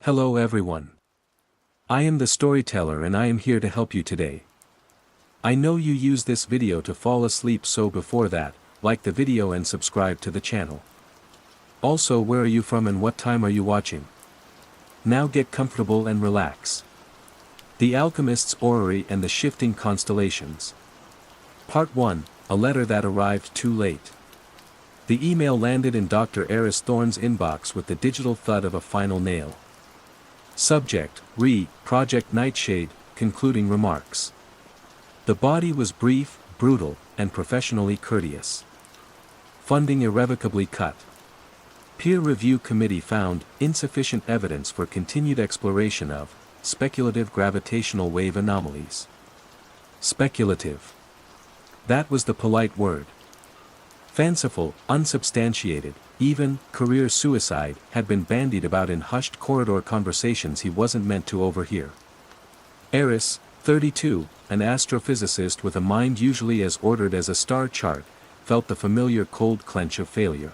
Hello everyone. I am the storyteller and I am here to help you today. I know you use this video to fall asleep, so before that, like the video and subscribe to the channel. Also, where are you from and what time are you watching? Now get comfortable and relax. The Alchemist's Orrery and the Shifting Constellations. Part 1, a letter that arrived too late. The email landed in Dr. Eris Thorne's inbox with the digital thud of a final nail. Subject, Project Nightshade, concluding remarks. The body was brief, brutal, and professionally courteous. Funding irrevocably cut. Peer review committee found insufficient evidence for continued exploration of speculative gravitational wave anomalies. Speculative. That was the polite word. Fanciful, unsubstantiated, even career suicide had been bandied about in hushed corridor conversations he wasn't meant to overhear. Eris, 32, an astrophysicist with a mind usually as ordered as a star chart, felt the familiar cold clench of failure.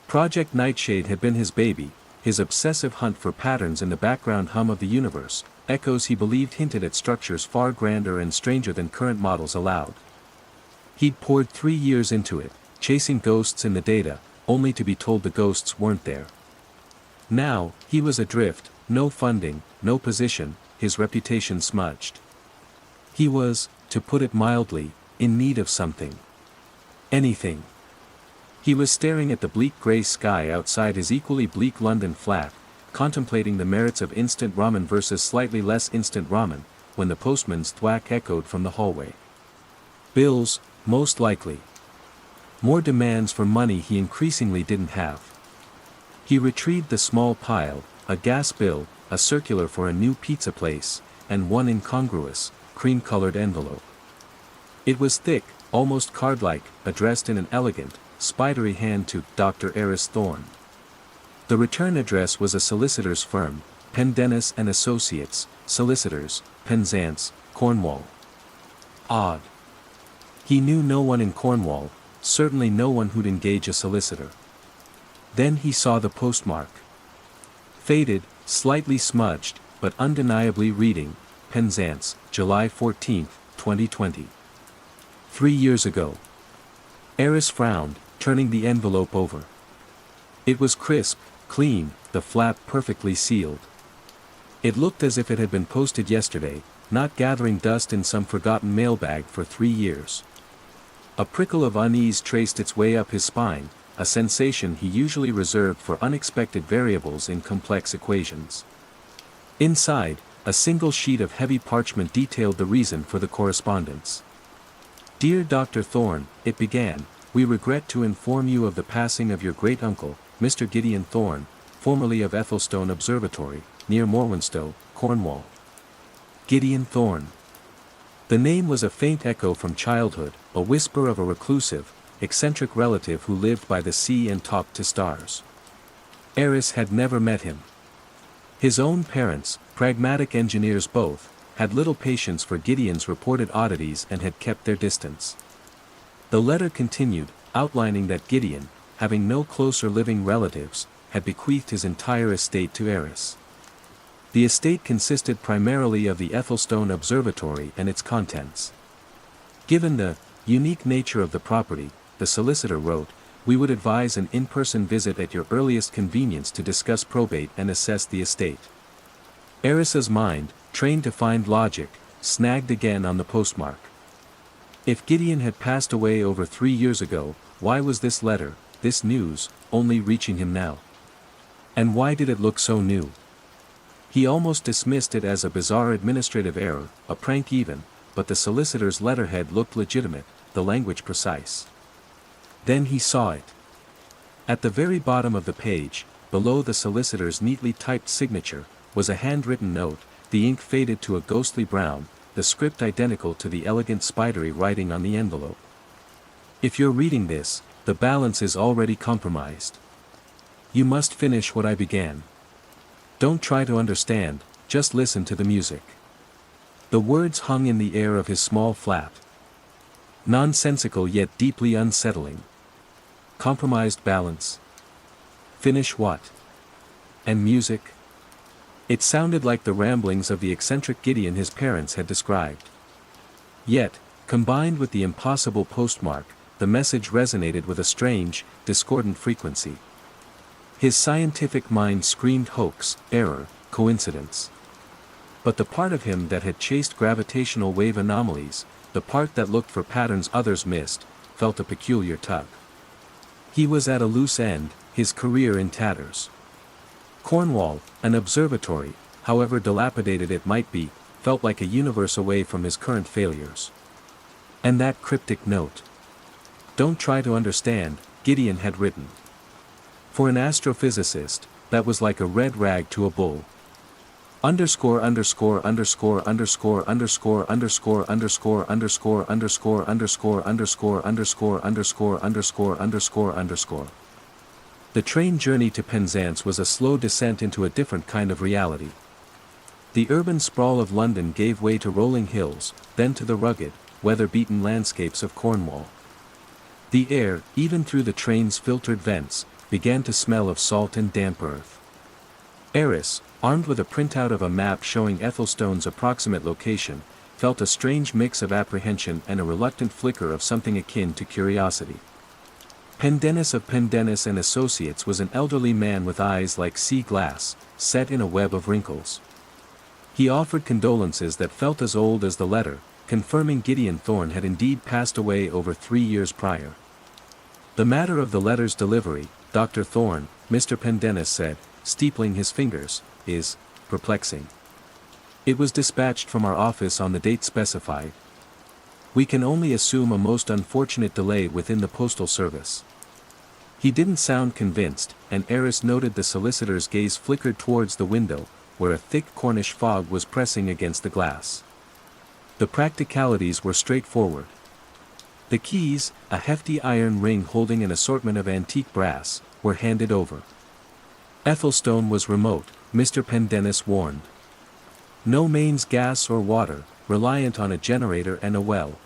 Project Nightshade had been his baby, his obsessive hunt for patterns in the background hum of the universe, echoes he believed hinted at structures far grander and stranger than current models allowed. He'd poured 3 years into it, chasing ghosts in the data, only to be told the ghosts weren't there. Now, he was adrift, no funding, no position, his reputation smudged. He was, to put it mildly, in need of something. Anything. He was staring at the bleak grey sky outside his equally bleak London flat, contemplating the merits of instant ramen versus slightly less instant ramen, when the postman's thwack echoed from the hallway. Bills, most likely. More demands for money he increasingly didn't have. He retrieved the small pile, a gas bill, a circular for a new pizza place, and one incongruous, cream-colored envelope. It was thick, almost card-like, addressed in an elegant, spidery hand to Dr. Eris Thorne. The return address was a solicitor's firm, Pendennis and Associates, Solicitors, Penzance, Cornwall. Odd. He knew no one in Cornwall, certainly no one who'd engage a solicitor. Then he saw the postmark. Faded, slightly smudged, but undeniably reading, Penzance, July 14, 2020. 3 years ago. Eris frowned, turning the envelope over. It was crisp, clean, the flap perfectly sealed. It looked as if it had been posted yesterday, not gathering dust in some forgotten mailbag for 3 years. A prickle of unease traced its way up his spine, a sensation he usually reserved for unexpected variables in complex equations. Inside, a single sheet of heavy parchment detailed the reason for the correspondence. Dear Dr. Thorne, it began, we regret to inform you of the passing of your great-uncle, Mr. Gideon Thorne, formerly of Ethelstone Observatory, near Morwenstow, Cornwall. Gideon Thorne. The name was a faint echo from childhood, a whisper of a reclusive, eccentric relative who lived by the sea and talked to stars. Eris had never met him. His own parents, pragmatic engineers both, had little patience for Gideon's reported oddities and had kept their distance. The letter continued, outlining that Gideon, having no closer living relatives, had bequeathed his entire estate to Eris. The estate consisted primarily of the Ethelstone Observatory and its contents. Given the unique nature of the property, the solicitor wrote, we would advise an in-person visit at your earliest convenience to discuss probate and assess the estate. Eris's mind, trained to find logic, snagged again on the postmark. If Gideon had passed away over 3 years ago, why was this letter, this news, only reaching him now? And why did it look so new? He almost dismissed it as a bizarre administrative error, a prank even, but the solicitor's letterhead looked legitimate, the language precise. Then he saw it. At the very bottom of the page, below the solicitor's neatly typed signature, was a handwritten note, the ink faded to a ghostly brown, the script identical to the elegant spidery writing on the envelope. If you're reading this, the balance is already compromised. You must finish what I began. Don't try to understand, just listen to the music. The words hung in the air of his small flat. Nonsensical yet deeply unsettling. Compromised balance. Finish what? And music? It sounded like the ramblings of the eccentric Gideon his parents had described. Yet, combined with the impossible postmark, the message resonated with a strange, discordant frequency. His scientific mind screamed hoax, error, coincidence. But the part of him that had chased gravitational wave anomalies, the part that looked for patterns others missed, felt a peculiar tug. He was at a loose end, his career in tatters. Cornwall, an observatory, however dilapidated it might be, felt like a universe away from his current failures. And that cryptic note. "Don't try to understand," Gideon had written. For an astrophysicist, that was like a red rag to a bull. Underscore underscore underscore underscore underscore underscore underscore underscore underscore underscore underscore underscore underscore underscore underscore underscore. The train journey to Penzance was a slow descent into a different kind of reality. The urban sprawl of London gave way to rolling hills, then to the rugged, weather-beaten landscapes of Cornwall. The air, even through the train's filtered vents, began to smell of salt and damp earth. Eris, armed with a printout of a map showing Ethelstone's approximate location, felt a strange mix of apprehension and a reluctant flicker of something akin to curiosity. Pendennis of Pendennis and Associates was an elderly man with eyes like sea glass, set in a web of wrinkles. He offered condolences that felt as old as the letter, confirming Gideon Thorne had indeed passed away over 3 years prior. "The matter of the letter's delivery, Dr. Thorne," Mr. Pendennis said, steepling his fingers, "is perplexing. It was dispatched from our office on the date specified. We can only assume a most unfortunate delay within the postal service." He didn't sound convinced, and Eris noted the solicitor's gaze flickered towards the window, where a thick Cornish fog was pressing against the glass. The practicalities were straightforward. The keys, a hefty iron ring holding an assortment of antique brass, were handed over. Ethelstone was remote, Mr. Pendennis warned. No mains, gas or water, reliant on a generator and a well.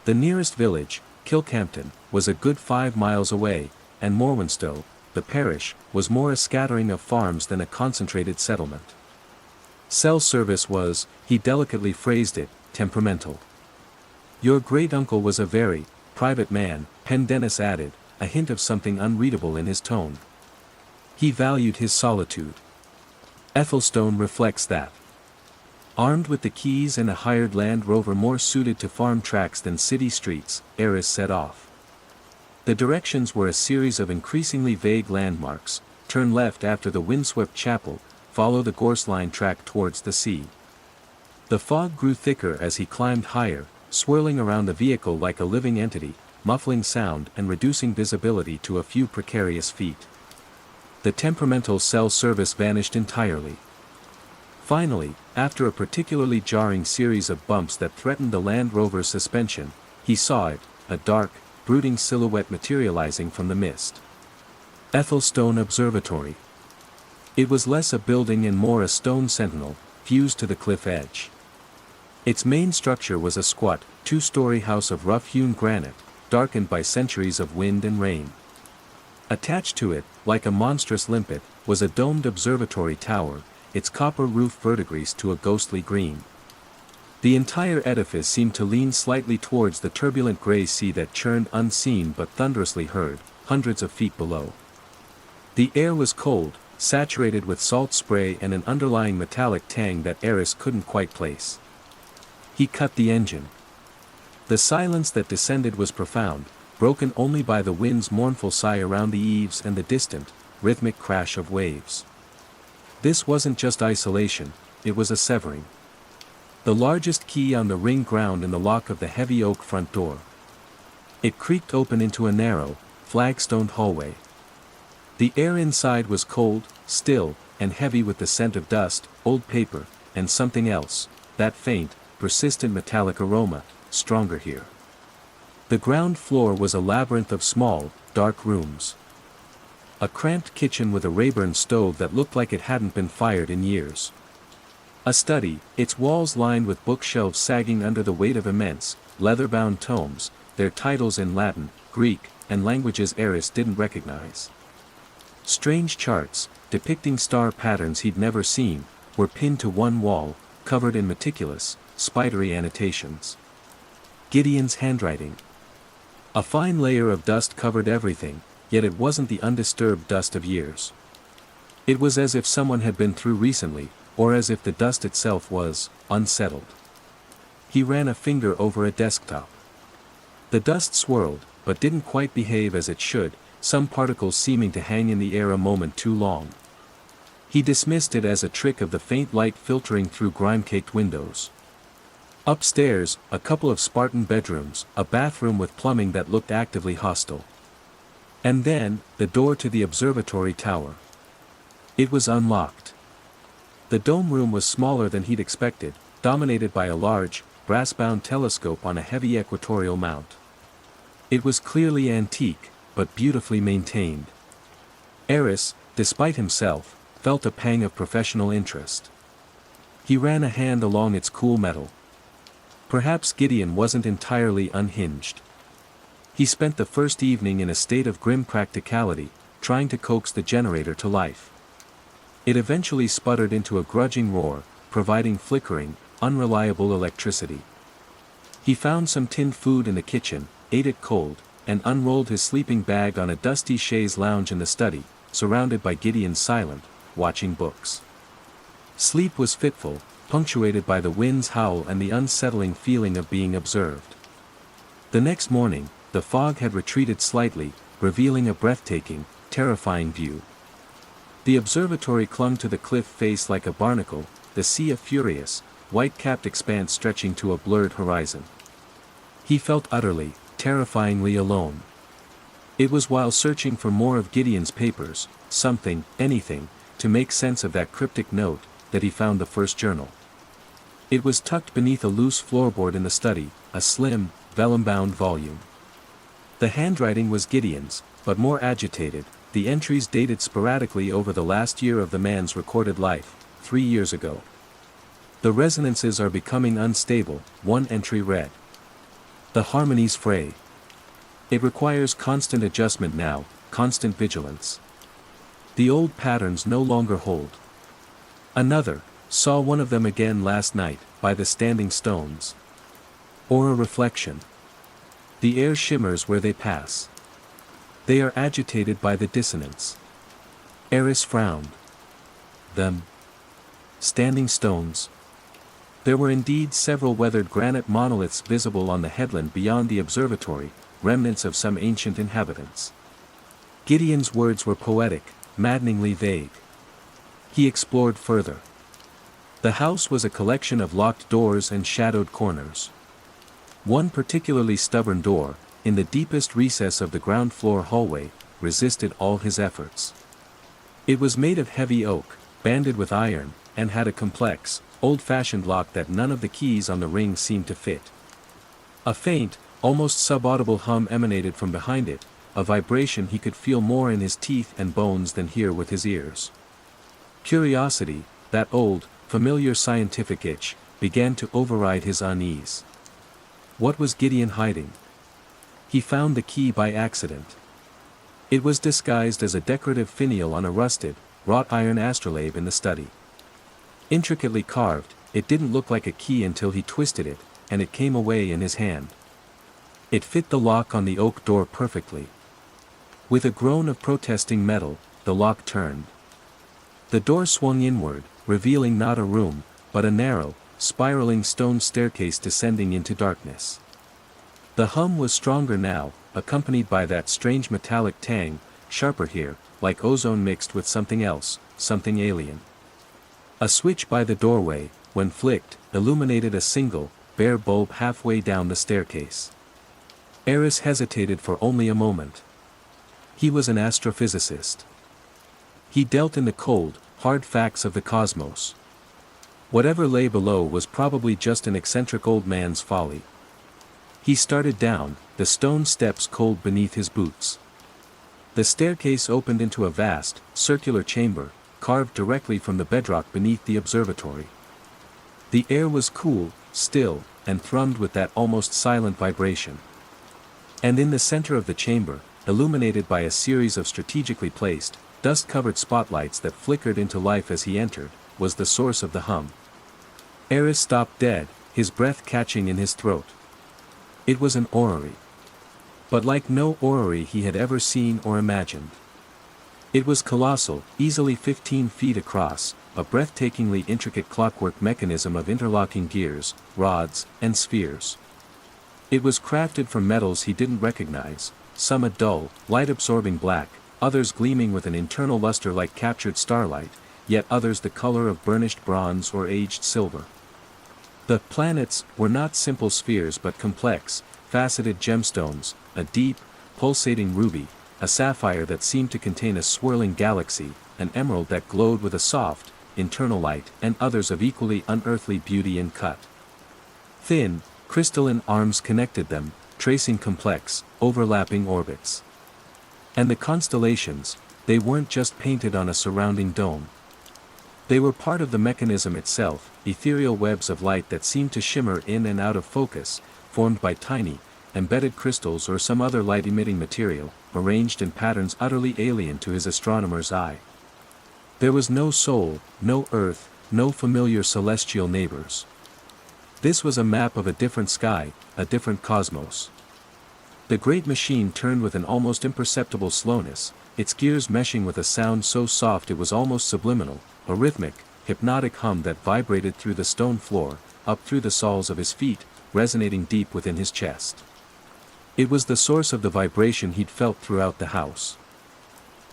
The nearest village, Kilcampton, was a good 5 miles away, and Morwenstow, the parish, was more a scattering of farms than a concentrated settlement. Cell service was, he delicately phrased it, temperamental. "Your great-uncle was a very private man," Pendennis added, a hint of something unreadable in his tone. "He valued his solitude. Ethelstone reflects that." Armed with the keys and a hired Land Rover more suited to farm tracks than city streets, Eris set off. The directions were a series of increasingly vague landmarks: turn left after the windswept chapel, follow the gorse line track towards the sea. The fog grew thicker as he climbed higher, swirling around the vehicle like a living entity, muffling sound and reducing visibility to a few precarious feet. The temperamental cell service vanished entirely. Finally, after a particularly jarring series of bumps that threatened the Land Rover's suspension, he saw it, a dark, brooding silhouette materializing from the mist. Ethelstone Observatory. It was less a building and more a stone sentinel, fused to the cliff edge. Its main structure was a squat, 2-story house of rough-hewn granite, darkened by centuries of wind and rain. Attached to it, like a monstrous limpet, was a domed observatory tower, its copper roof verdigris to a ghostly green. The entire edifice seemed to lean slightly towards the turbulent gray sea that churned unseen but thunderously heard, hundreds of feet below. The air was cold, saturated with salt spray and an underlying metallic tang that Eris couldn't quite place. He cut the engine. The silence that descended was profound, broken only by the wind's mournful sigh around the eaves and the distant, rhythmic crash of waves. This wasn't just isolation, it was a severing. The largest key on the ring ground in the lock of the heavy oak front door. It creaked open into a narrow, flag-stoned hallway. The air inside was cold, still, and heavy with the scent of dust, old paper, and something else, that faint, persistent metallic aroma, stronger here. The ground floor was a labyrinth of small, dark rooms. A cramped kitchen with a Rayburn stove that looked like it hadn't been fired in years. A study, its walls lined with bookshelves sagging under the weight of immense, leather-bound tomes, their titles in Latin, Greek, and languages Eris didn't recognize. Strange charts, depicting star patterns he'd never seen, were pinned to one wall, covered in meticulous, spidery annotations. Gideon's handwriting. A fine layer of dust covered everything, yet it wasn't the undisturbed dust of years. It was as if someone had been through recently, or as if the dust itself was unsettled. He ran a finger over a desktop. The dust swirled, but didn't quite behave as it should, some particles seeming to hang in the air a moment too long. He dismissed it as a trick of the faint light filtering through grime-caked windows. Upstairs, a couple of Spartan bedrooms, a bathroom with plumbing that looked actively hostile. And then, the door to the observatory tower. It was unlocked. The dome room was smaller than he'd expected, dominated by a large, brass-bound telescope on a heavy equatorial mount. It was clearly antique, but beautifully maintained. Eris, despite himself, felt a pang of professional interest. He ran a hand along its cool metal. Perhaps Gideon wasn't entirely unhinged. He spent the first evening in a state of grim practicality, trying to coax the generator to life. It eventually sputtered into a grudging roar, providing flickering, unreliable electricity. He found some tinned food in the kitchen, ate it cold, and unrolled his sleeping bag on a dusty chaise lounge in the study, surrounded by Gideon's silent, watching books. Sleep was fitful, punctuated by the wind's howl and the unsettling feeling of being observed. The next morning, the fog had retreated slightly, revealing a breathtaking, terrifying view. The observatory clung to the cliff face like a barnacle, the sea a furious, white-capped expanse stretching to a blurred horizon. He felt utterly, terrifyingly alone. It was while searching for more of Gideon's papers, something, anything, to make sense of that cryptic note, that he found the first journal. It was tucked beneath a loose floorboard in the study, a slim, vellum-bound volume. The handwriting was Gideon's, but more agitated, the entries dated sporadically over the last year of the man's recorded life, 3 years ago. The resonances are becoming unstable, one entry read. The harmonies fray. It requires constant adjustment now, constant vigilance. The old patterns no longer hold. Another, saw one of them again last night, by the standing stones. Or a reflection. The air shimmers where they pass. They are agitated by the dissonance. Eris frowned. Them. Standing stones. There were indeed several weathered granite monoliths visible on the headland beyond the observatory, remnants of some ancient inhabitants. Gideon's words were poetic, maddeningly vague. He explored further. The house was a collection of locked doors and shadowed corners. One particularly stubborn door, in the deepest recess of the ground floor hallway, resisted all his efforts. It was made of heavy oak, banded with iron, and had a complex, old-fashioned lock that none of the keys on the ring seemed to fit. A faint, almost subaudible hum emanated from behind it, a vibration he could feel more in his teeth and bones than hear with his ears. Curiosity, that old, familiar scientific itch, began to override his unease. What was Gideon hiding? He found the key by accident. It was disguised as a decorative finial on a rusted, wrought iron astrolabe in the study. Intricately carved, it didn't look like a key until he twisted it, and it came away in his hand. It fit the lock on the oak door perfectly. With a groan of protesting metal, the lock turned. The door swung inward, revealing not a room, but a narrow, spiraling stone staircase descending into darkness. The hum was stronger now, accompanied by that strange metallic tang, sharper here, like ozone mixed with something else, something alien. A switch by the doorway, when flicked, illuminated a single, bare bulb halfway down the staircase. Eris hesitated for only a moment. He was an astrophysicist. He dealt in the cold, hard facts of the cosmos. Whatever lay below was probably just an eccentric old man's folly. He started down, the stone steps cold beneath his boots. The staircase opened into a vast, circular chamber, carved directly from the bedrock beneath the observatory. The air was cool, still, and thrummed with that almost silent vibration. And in the center of the chamber, illuminated by a series of strategically placed, dust-covered spotlights that flickered into life as he entered, was the source of the hum. Eris stopped dead, his breath catching in his throat. It was an orrery. But like no orrery he had ever seen or imagined. It was colossal, easily 15 feet across, a breathtakingly intricate clockwork mechanism of interlocking gears, rods, and spheres. It was crafted from metals he didn't recognize, some a dull, light-absorbing black, others gleaming with an internal luster like captured starlight, yet others the color of burnished bronze or aged silver. The planets were not simple spheres but complex, faceted gemstones, a deep, pulsating ruby, a sapphire that seemed to contain a swirling galaxy, an emerald that glowed with a soft, internal light, and others of equally unearthly beauty and cut. Thin, crystalline arms connected them, tracing complex, overlapping orbits. And the constellations, they weren't just painted on a surrounding dome. They were part of the mechanism itself, ethereal webs of light that seemed to shimmer in and out of focus, formed by tiny, embedded crystals or some other light-emitting material, arranged in patterns utterly alien to his astronomer's eye. There was no soul, no earth, no familiar celestial neighbors. This was a map of a different sky, a different cosmos. The great machine turned with an almost imperceptible slowness, its gears meshing with a sound so soft it was almost subliminal, a rhythmic, hypnotic hum that vibrated through the stone floor, up through the soles of his feet, resonating deep within his chest. It was the source of the vibration he'd felt throughout the house.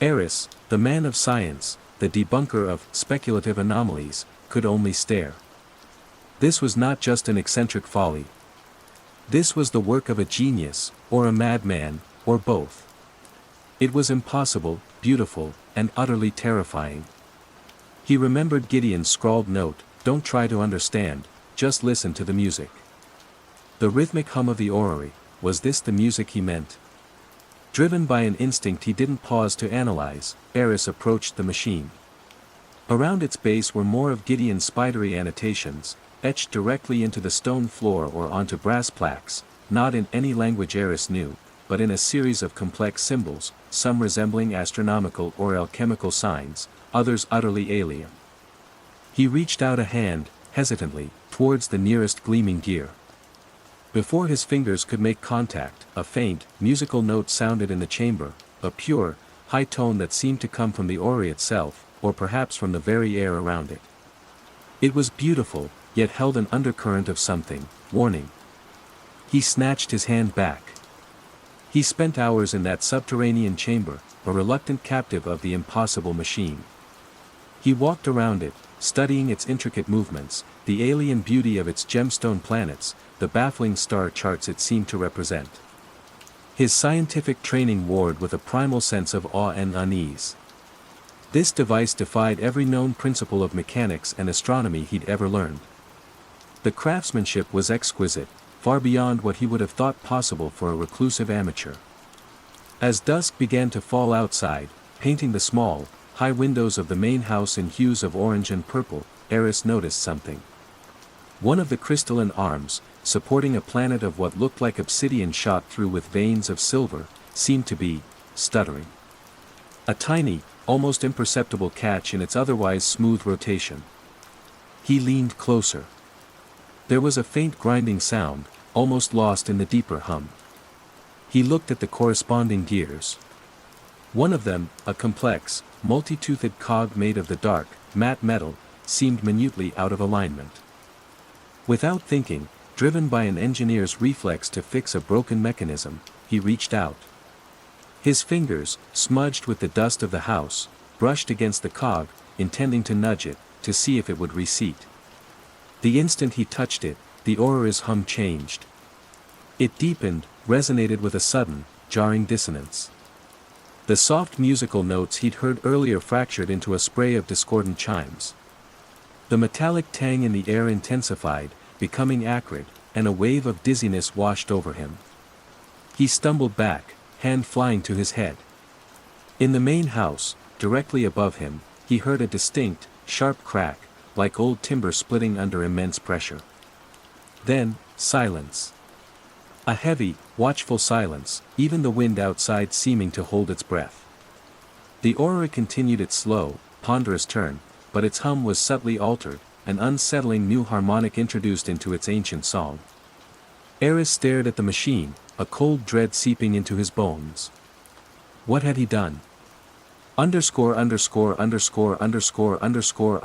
Eris, the man of science, the debunker of speculative anomalies, could only stare. This was not just an eccentric folly. This was the work of a genius, or a madman, or both. It was impossible, beautiful, and utterly terrifying. He remembered Gideon's scrawled note, "Don't try to understand, just listen to the music." The rhythmic hum of the orrery, was this the music he meant? Driven by an instinct he didn't pause to analyze, Eris approached the machine. Around its base were more of Gideon's spidery annotations, etched directly into the stone floor or onto brass plaques, not in any language Eris knew, but in a series of complex symbols, some resembling astronomical or alchemical signs, others utterly alien. He reached out a hand, hesitantly, towards the nearest gleaming gear. Before his fingers could make contact, a faint, musical note sounded in the chamber, a pure, high tone that seemed to come from the orrery itself, or perhaps from the very air around it. It was beautiful, yet held an undercurrent of something, warning. He snatched his hand back. He spent hours in that subterranean chamber, a reluctant captive of the impossible machine. He walked around it, studying its intricate movements, the alien beauty of its gemstone planets, the baffling star charts it seemed to represent. His scientific training warred with a primal sense of awe and unease. This device defied every known principle of mechanics and astronomy he'd ever learned. The craftsmanship was exquisite, far beyond what he would have thought possible for a reclusive amateur. As dusk began to fall outside, painting the small, high windows of the main house in hues of orange and purple, Eris noticed something. One of the crystalline arms, supporting a planet of what looked like obsidian shot through with veins of silver, seemed to be stuttering. A tiny, almost imperceptible catch in its otherwise smooth rotation. He leaned closer. There was a faint grinding sound, almost lost in the deeper hum. He looked at the corresponding gears. One of them, a complex, multi-toothed cog made of the dark, matte metal, seemed minutely out of alignment. Without thinking, driven by an engineer's reflex to fix a broken mechanism, he reached out. His fingers, smudged with the dust of the house, brushed against the cog, intending to nudge it, to see if it would reseat. The instant he touched it, the orrery's hum changed. It deepened, resonated with a sudden, jarring dissonance. The soft musical notes he'd heard earlier fractured into a spray of discordant chimes. The metallic tang in the air intensified, becoming acrid, and a wave of dizziness washed over him. He stumbled back, hand flying to his head. In the main house, directly above him, he heard a distinct, sharp crack, like old timber splitting under immense pressure. Then, silence. A heavy, watchful silence, even the wind outside seeming to hold its breath. The orrery continued its slow, ponderous turn, but its hum was subtly altered, an unsettling new harmonic introduced into its ancient song. Eris stared at the machine, a cold dread seeping into his bones. What had he done? Underscore underscore underscore underscore underscore underscore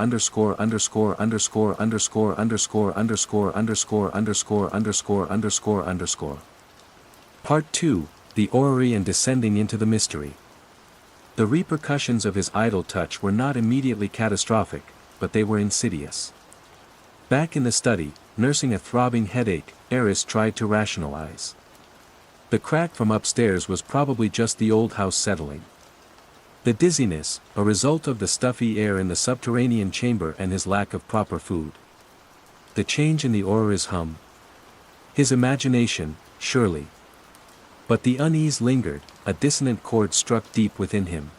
underscore underscore underscore underscore underscore underscore underscore underscore underscore underscore. Part 2, The Orrery and Descending into the Mystery. The repercussions of his idle touch were not immediately catastrophic, but they were insidious. Back in the study, nursing a throbbing headache, Eris tried to rationalize. The crack from upstairs was probably just the old house settling. The dizziness, a result of the stuffy air in the subterranean chamber and his lack of proper food. The change in the orrery's hum. His imagination, surely. But the unease lingered, a dissonant chord struck deep within him.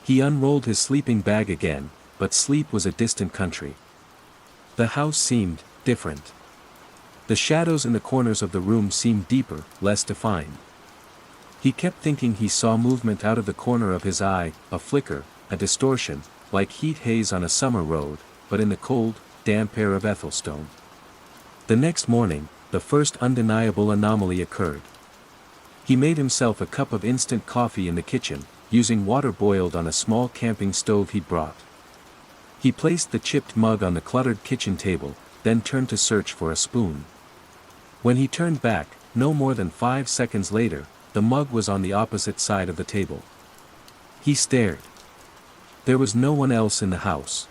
He unrolled his sleeping bag again, but sleep was a distant country. The house seemed different. The shadows in the corners of the room seemed deeper, less defined. He kept thinking he saw movement out of the corner of his eye, a flicker, a distortion, like heat haze on a summer road, but in the cold, damp air of Ethelstone. The next morning, the first undeniable anomaly occurred. He made himself a cup of instant coffee in the kitchen, using water boiled on a small camping stove he'd brought. He placed the chipped mug on the cluttered kitchen table, then turned to search for a spoon. When he turned back, no more than 5 seconds later, the mug was on the opposite side of the table. He stared. There was no one else in the house.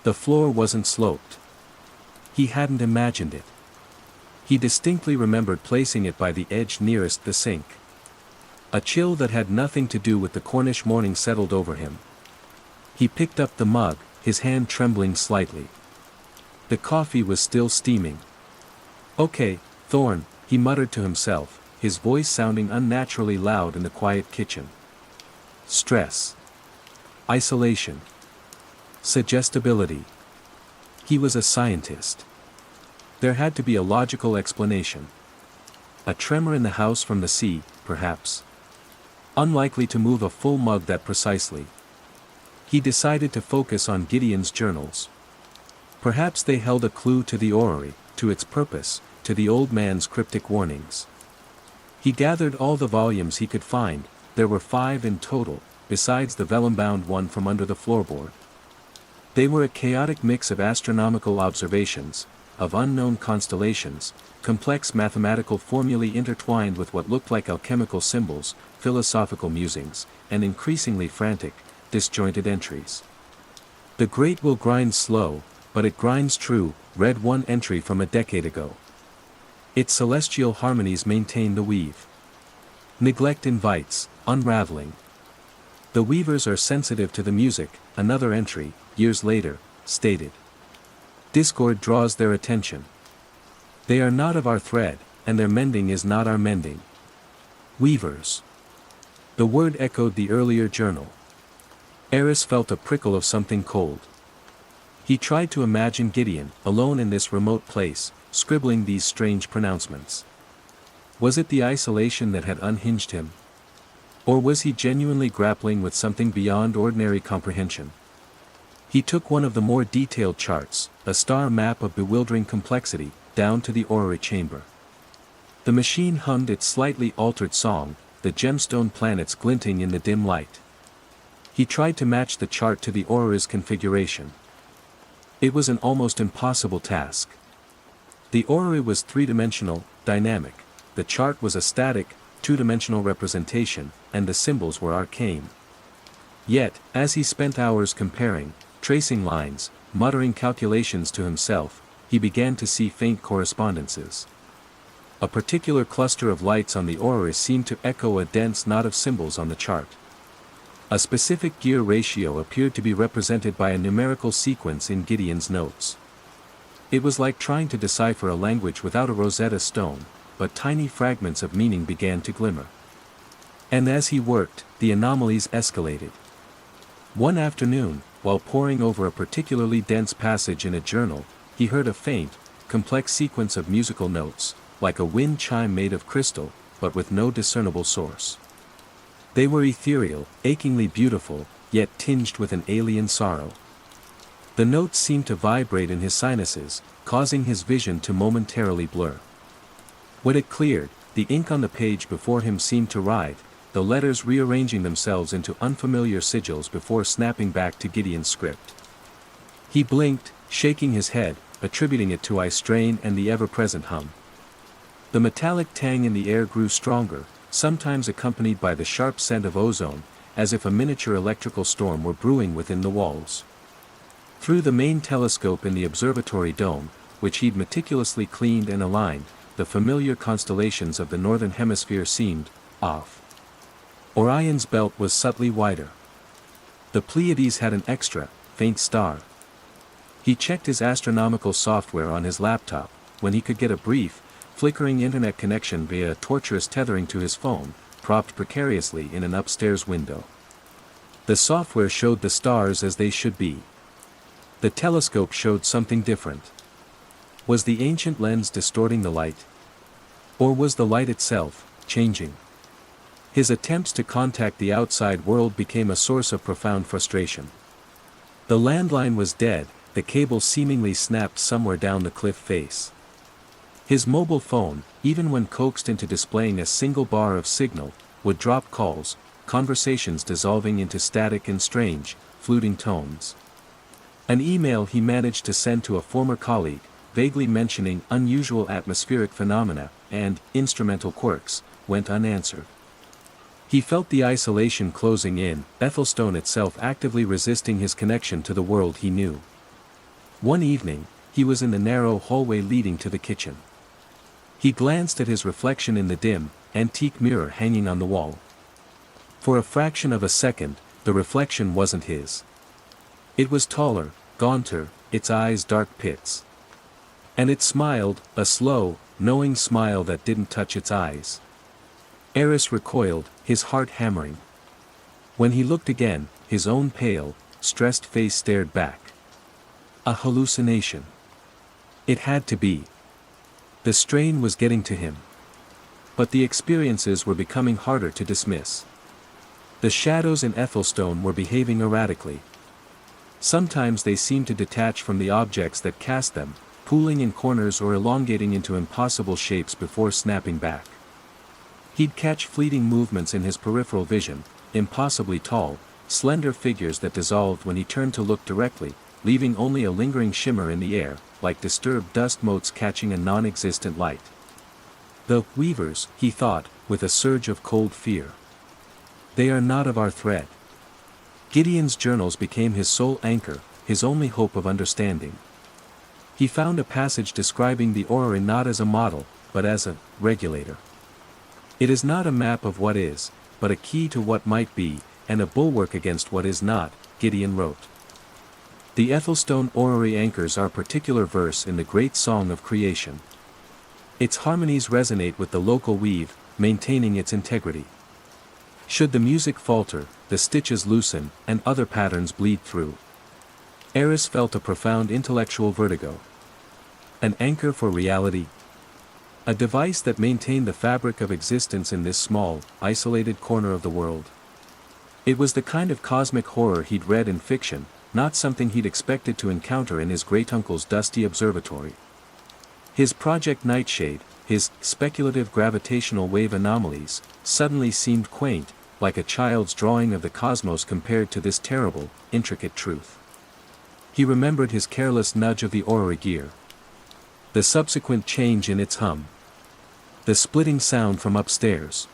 The floor wasn't sloped. He hadn't imagined it. He distinctly remembered placing it by the edge nearest the sink. A chill that had nothing to do with the Cornish morning settled over him. He picked up the mug, his hand trembling slightly. The coffee was still steaming. "Okay, Thorn," he muttered to himself, his voice sounding unnaturally loud in the quiet kitchen. Stress. Isolation. Suggestibility. He was a scientist. There had to be a logical explanation. A tremor in the house from the sea, perhaps. Unlikely to move a full mug that precisely. He decided to focus on Gideon's journals. Perhaps they held a clue to the orrery, to its purpose, to the old man's cryptic warnings. He gathered all the volumes he could find, there were 5 in total, besides the vellum-bound one from under the floorboard. They were a chaotic mix of astronomical observations, of unknown constellations, complex mathematical formulae intertwined with what looked like alchemical symbols, philosophical musings, and increasingly frantic, disjointed entries. "The great will grind slow, but it grinds true," read one entry from a decade ago. "Its celestial harmonies maintain the weave. Neglect invites, unraveling. The weavers are sensitive to the music," another entry, years later, stated. "Discord draws their attention. They are not of our thread, and their mending is not our mending." Weavers. The word echoed the earlier journal. Eris felt a prickle of something cold. He tried to imagine Gideon, alone in this remote place, scribbling these strange pronouncements. Was it the isolation that had unhinged him? Or was he genuinely grappling with something beyond ordinary comprehension? He took one of the more detailed charts, a star map of bewildering complexity, down to the orrery chamber. The machine hummed its slightly altered song, the gemstone planets glinting in the dim light. He tried to match the chart to the orrery's configuration. It was an almost impossible task. The orrery was three-dimensional, dynamic, the chart was a static, two-dimensional representation, and the symbols were arcane. Yet, as he spent hours comparing, tracing lines, muttering calculations to himself, he began to see faint correspondences. A particular cluster of lights on the orrery seemed to echo a dense knot of symbols on the chart. A specific gear ratio appeared to be represented by a numerical sequence in Gideon's notes. It was like trying to decipher a language without a Rosetta Stone, but tiny fragments of meaning began to glimmer. And as he worked, the anomalies escalated. One afternoon, while poring over a particularly dense passage in a journal, he heard a faint, complex sequence of musical notes, like a wind chime made of crystal, but with no discernible source. They were ethereal, achingly beautiful, yet tinged with an alien sorrow. The notes seemed to vibrate in his sinuses, causing his vision to momentarily blur. When it cleared, the ink on the page before him seemed to writhe, the letters rearranging themselves into unfamiliar sigils before snapping back to Gideon's script. He blinked, shaking his head, attributing it to eye strain and the ever-present hum. The metallic tang in the air grew stronger, sometimes accompanied by the sharp scent of ozone, as if a miniature electrical storm were brewing within the walls. Through the main telescope in the observatory dome, which he'd meticulously cleaned and aligned, the familiar constellations of the northern hemisphere seemed off. Orion's belt was subtly wider. The Pleiades had an extra, faint star. He checked his astronomical software on his laptop, when he could get a brief, flickering internet connection via a tortuous tethering to his phone, propped precariously in an upstairs window. The software showed the stars as they should be. The telescope showed something different. Was the ancient lens distorting the light? Or was the light itself changing? His attempts to contact the outside world became a source of profound frustration. The landline was dead, the cable seemingly snapped somewhere down the cliff face. His mobile phone, even when coaxed into displaying a single bar of signal, would drop calls, conversations dissolving into static and strange, fluting tones. An email he managed to send to a former colleague, vaguely mentioning unusual atmospheric phenomena and instrumental quirks, went unanswered. He felt the isolation closing in, Ethelstone itself actively resisting his connection to the world he knew. One evening, he was in the narrow hallway leading to the kitchen. He glanced at his reflection in the dim, antique mirror hanging on the wall. For a fraction of a second, the reflection wasn't his. It was taller, gaunter, its eyes dark pits. And it smiled, a slow, knowing smile that didn't touch its eyes. Eris recoiled, his heart hammering. When he looked again, his own pale, stressed face stared back. A hallucination. It had to be. The strain was getting to him. But the experiences were becoming harder to dismiss. The shadows in Ethelstone were behaving erratically. Sometimes they seemed to detach from the objects that cast them, pooling in corners or elongating into impossible shapes before snapping back. He'd catch fleeting movements in his peripheral vision, impossibly tall, slender figures that dissolved when he turned to look directly, leaving only a lingering shimmer in the air, like disturbed dust motes catching a non-existent light. The weavers, he thought, with a surge of cold fear. They are not of our thread. Gideon's journals became his sole anchor, his only hope of understanding. He found a passage describing the orrery not as a model, but as a regulator. It is not a map of what is, but a key to what might be, and a bulwark against what is not, Gideon wrote. The Ethelstone orrery anchors our particular verse in the great song of creation. Its harmonies resonate with the local weave, maintaining its integrity. Should the music falter, the stitches loosen, and other patterns bleed through. Eris felt a profound intellectual vertigo. An anchor for reality. A device that maintained the fabric of existence in this small, isolated corner of the world. It was the kind of cosmic horror he'd read in fiction, not something he'd expected to encounter in his great-uncle's dusty observatory. His Project Nightshade, his speculative gravitational wave anomalies, suddenly seemed quaint, like a child's drawing of the cosmos compared to this terrible, intricate truth. He remembered his careless nudge of the orrery gear. The subsequent change in its hum. The splitting sound from upstairs.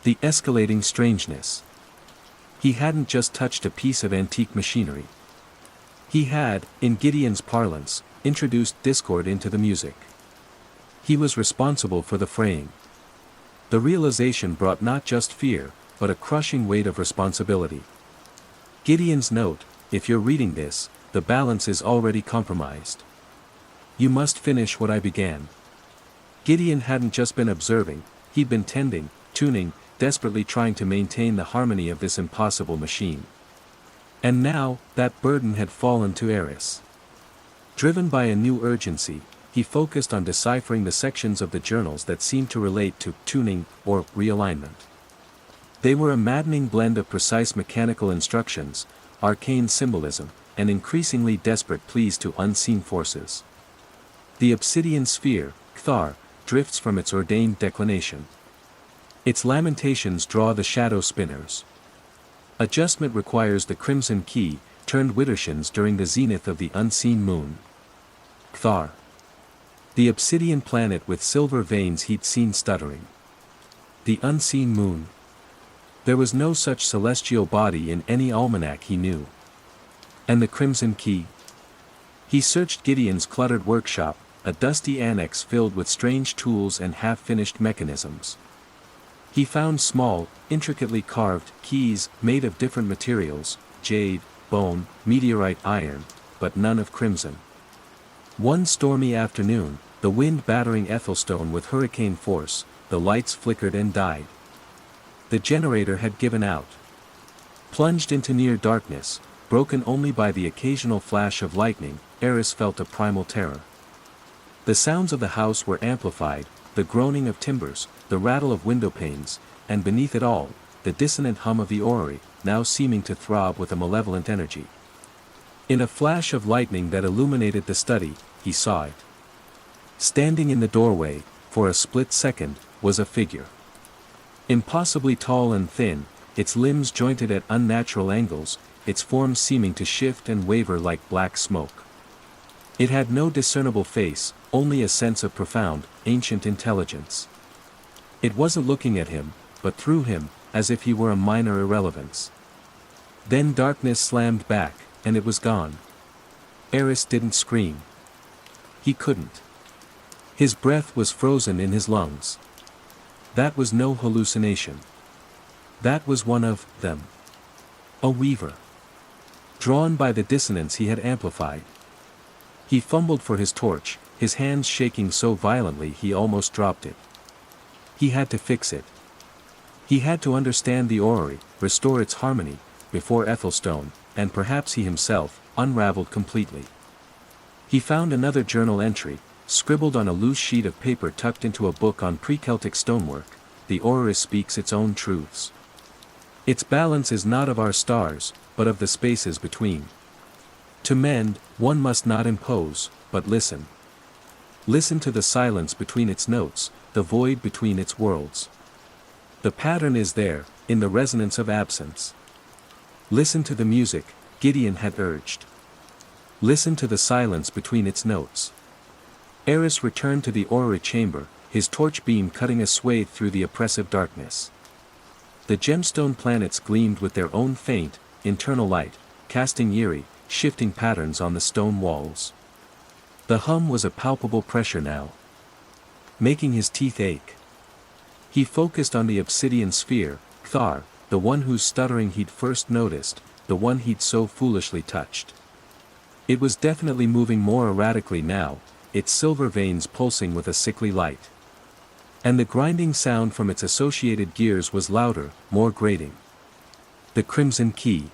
The escalating strangeness. He hadn't just touched a piece of antique machinery. He had, in Gideon's parlance, introduced discord into the music. He was responsible for the fraying. The realization brought not just fear, but a crushing weight of responsibility. Gideon's note, if you're reading this, the balance is already compromised. You must finish what I began. Gideon hadn't just been observing, he'd been tending, tuning, desperately trying to maintain the harmony of this impossible machine. And now, that burden had fallen to Eris. Driven by a new urgency, he focused on deciphering the sections of the journals that seemed to relate to tuning or realignment. They were a maddening blend of precise mechanical instructions, arcane symbolism, and increasingly desperate pleas to unseen forces. The obsidian sphere, Kthar, drifts from its ordained declination. Its lamentations draw the shadow spinners. Adjustment requires the crimson key, turned widdershins during the zenith of the unseen moon. Kthar. The obsidian planet with silver veins he'd seen stuttering. The unseen moon. There was no such celestial body in any almanac he knew. And the crimson key? He searched Gideon's cluttered workshop, a dusty annex filled with strange tools and half-finished mechanisms. He found small, intricately carved keys made of different materials, jade, bone, meteorite iron, but none of crimson. One stormy afternoon, the wind battering Ethelstone with hurricane force, the lights flickered and died. The generator had given out. Plunged into near darkness, broken only by the occasional flash of lightning, Eris felt a primal terror. The sounds of the house were amplified, the groaning of timbers, the rattle of window panes, and beneath it all, the dissonant hum of the orrery, now seeming to throb with a malevolent energy. In a flash of lightning that illuminated the study, he saw it. Standing in the doorway, for a split second, was a figure. Impossibly tall and thin, its limbs jointed at unnatural angles, its form seeming to shift and waver like black smoke. It had no discernible face, only a sense of profound, ancient intelligence. It wasn't looking at him, but through him, as if he were a minor irrelevance. Then darkness slammed back, and it was gone. Eris didn't scream. He couldn't. His breath was frozen in his lungs. That was no hallucination. That was one of them. A weaver. Drawn by the dissonance he had amplified. He fumbled for his torch, his hands shaking so violently he almost dropped it. He had to fix it. He had to understand the orrery, restore its harmony, before Ethelstone, and perhaps he himself, unraveled completely. He found another journal entry, scribbled on a loose sheet of paper tucked into a book on pre-Celtic stonework. The orrery speaks its own truths. Its balance is not of our stars, but of the spaces between. To mend, one must not impose, but listen. Listen to the silence between its notes, the void between its worlds. The pattern is there, in the resonance of absence. Listen to the music, Gideon had urged. Listen to the silence between its notes. Eris returned to the orrery chamber, his torch beam cutting a swathe through the oppressive darkness. The gemstone planets gleamed with their own faint, internal light, casting eerie, shifting patterns on the stone walls. The hum was a palpable pressure now, making his teeth ache. He focused on the obsidian sphere, Kthar, the one whose stuttering he'd first noticed, the one he'd so foolishly touched. It was definitely moving more erratically now, its silver veins pulsing with a sickly light. And the grinding sound from its associated gears was louder, more grating. The crimson key.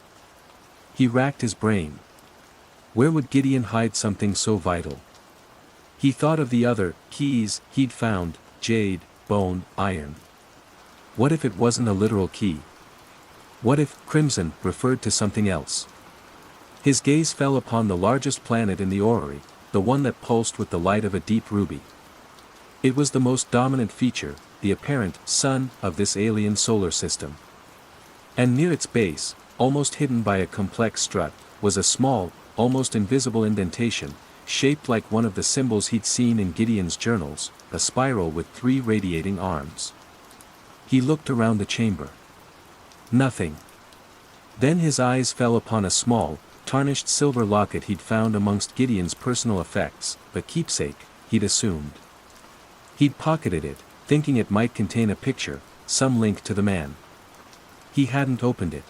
He racked his brain. Where would Gideon hide something so vital? He thought of the other keys he'd found, jade, bone, iron. What if it wasn't a literal key? What if crimson referred to something else? His gaze fell upon the largest planet in the orrery, the one that pulsed with the light of a deep ruby. It was the most dominant feature, the apparent sun of this alien solar system. And near its base, almost hidden by a complex strut, was a small, almost invisible indentation, shaped like one of the symbols he'd seen in Gideon's journals, a spiral with 3 radiating arms. He looked around the chamber. Nothing. Then his eyes fell upon a small, tarnished silver locket he'd found amongst Gideon's personal effects, a keepsake, he'd assumed. He'd pocketed it, thinking it might contain a picture, some link to the man. He hadn't opened it.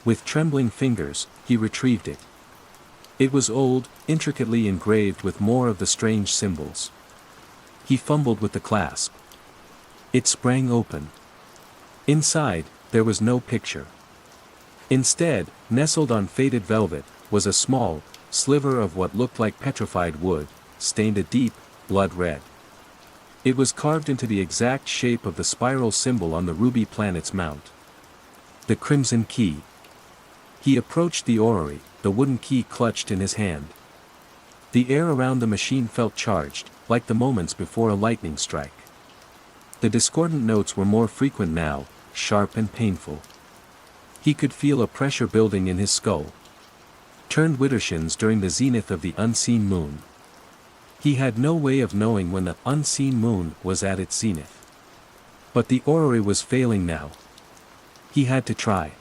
With trembling fingers, he retrieved it. It was old, intricately engraved with more of the strange symbols. He fumbled with the clasp. It sprang open. Inside, there was no picture. Instead, nestled on faded velvet, was a small, sliver of what looked like petrified wood, stained a deep, blood red. It was carved into the exact shape of the spiral symbol on the ruby planet's mount. The crimson key. He approached the orrery, the wooden key clutched in his hand. The air around the machine felt charged, like the moments before a lightning strike. The discordant notes were more frequent now, sharp and painful. He could feel a pressure building in his skull. Turned widdershins during the zenith of the unseen moon. He had no way of knowing when the unseen moon was at its zenith. But the orrery was failing now. He had to try.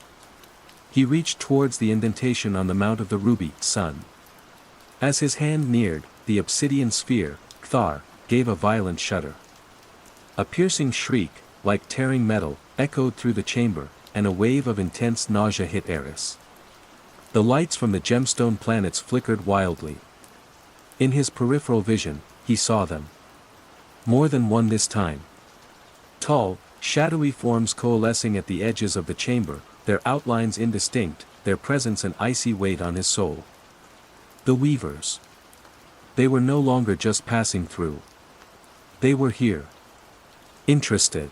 He reached towards the indentation on the mount of the ruby sun. As his hand neared, the obsidian sphere, Thar, gave a violent shudder. A piercing shriek, like tearing metal, echoed through the chamber, and a wave of intense nausea hit Eris. The lights from the gemstone planets flickered wildly. In his peripheral vision, he saw them. More than one this time. Tall, shadowy forms coalescing at the edges of the chamber, their outlines indistinct, their presence an icy weight on his soul. The weavers. They were no longer just passing through. They were here. Interested.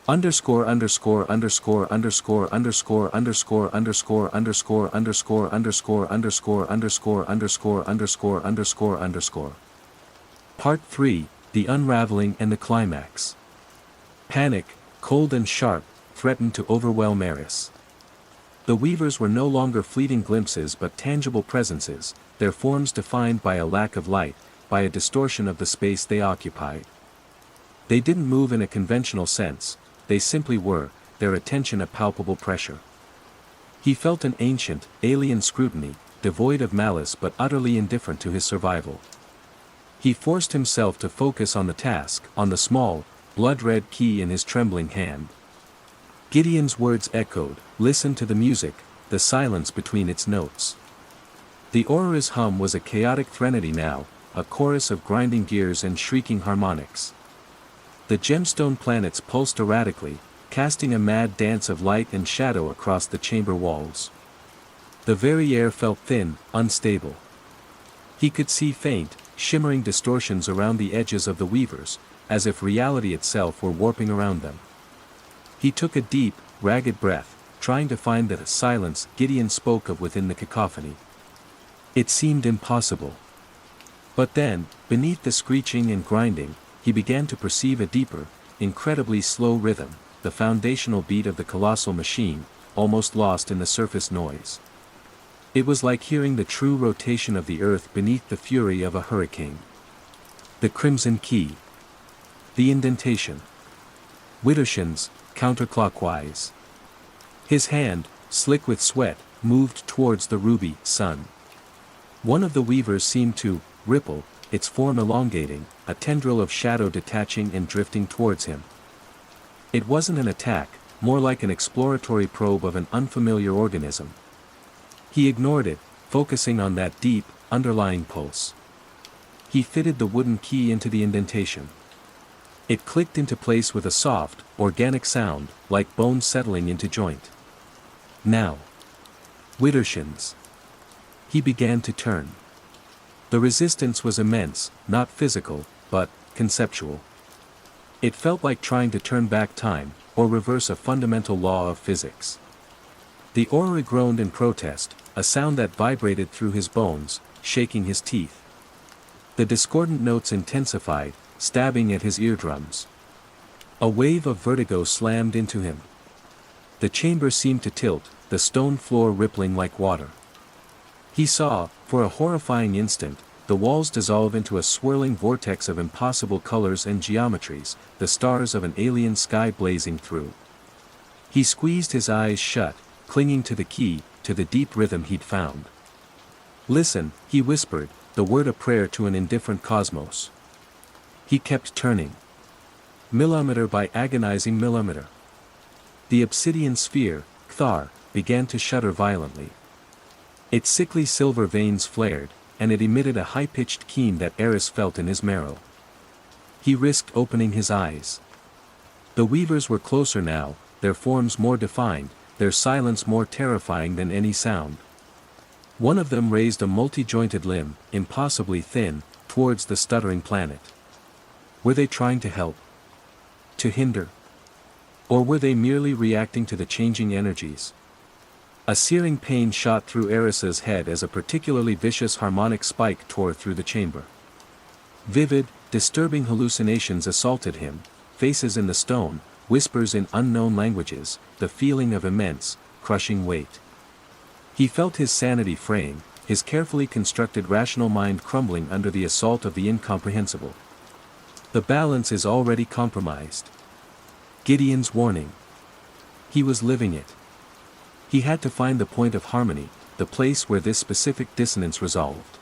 Underscore underscore underscore underscore underscore underscore underscore underscore underscore underscore underscore underscore underscore underscore underscore underscore. Part 3, The Unraveling and the Climax. Panic, cold and sharp, threatened to overwhelm Eris. The weavers were no longer fleeting glimpses but tangible presences, their forms defined by a lack of light, by a distortion of the space they occupied. They didn't move in a conventional sense, they simply were, their attention a palpable pressure. He felt an ancient, alien scrutiny, devoid of malice but utterly indifferent to his survival. He forced himself to focus on the task, on the small, blood-red key in his trembling hand. Gideon's words echoed, listen to the music, the silence between its notes. The orrery's hum was a chaotic threnody now, a chorus of grinding gears and shrieking harmonics. The gemstone planets pulsed erratically, casting a mad dance of light and shadow across the chamber walls. The very air felt thin, unstable. He could see faint, shimmering distortions around the edges of the weavers, as if reality itself were warping around them. He took a deep, ragged breath, trying to find the silence Gideon spoke of within the cacophony. It seemed impossible. But then, beneath the screeching and grinding, he began to perceive a deeper, incredibly slow rhythm, the foundational beat of the colossal machine, almost lost in the surface noise. It was like hearing the true rotation of the earth beneath the fury of a hurricane. The crimson key. The indentation. Widdershins, counterclockwise. His hand, slick with sweat, moved towards the ruby sun. One of the weavers seemed to ripple, its form elongating, a tendril of shadow detaching and drifting towards him. It wasn't an attack, more like an exploratory probe of an unfamiliar organism. He ignored it, focusing on that deep, underlying pulse. He fitted the wooden key into the indentation. It clicked into place with a soft, organic sound, like bones settling into joint. Now. Widdershins. He began to turn. The resistance was immense, not physical, but conceptual. It felt like trying to turn back time, or reverse a fundamental law of physics. The orrery groaned in protest, a sound that vibrated through his bones, shaking his teeth. The discordant notes intensified, stabbing at his eardrums. A wave of vertigo slammed into him. The chamber seemed to tilt, the stone floor rippling like water. He saw, for a horrifying instant, the walls dissolve into a swirling vortex of impossible colors and geometries, the stars of an alien sky blazing through. He squeezed his eyes shut, clinging to the key, to the deep rhythm he'd found. Listen, he whispered, the word a prayer to an indifferent cosmos. He kept turning. Millimeter by agonizing millimeter. The obsidian sphere, Thar, began to shudder violently. Its sickly silver veins flared, and it emitted a high-pitched keen that Eris felt in his marrow. He risked opening his eyes. The weavers were closer now, their forms more defined, their silence more terrifying than any sound. One of them raised a multi-jointed limb, impossibly thin, towards the stuttering planet. Were they trying to help? To hinder? Or were they merely reacting to the changing energies? A searing pain shot through Eris's head as a particularly vicious harmonic spike tore through the chamber. Vivid, disturbing hallucinations assaulted him, faces in the stone, whispers in unknown languages, the feeling of immense, crushing weight. He felt his sanity fraying, his carefully constructed rational mind crumbling under the assault of the incomprehensible. The balance is already compromised. Gideon's warning. He was living it. He had to find the point of harmony, the place where this specific dissonance resolved.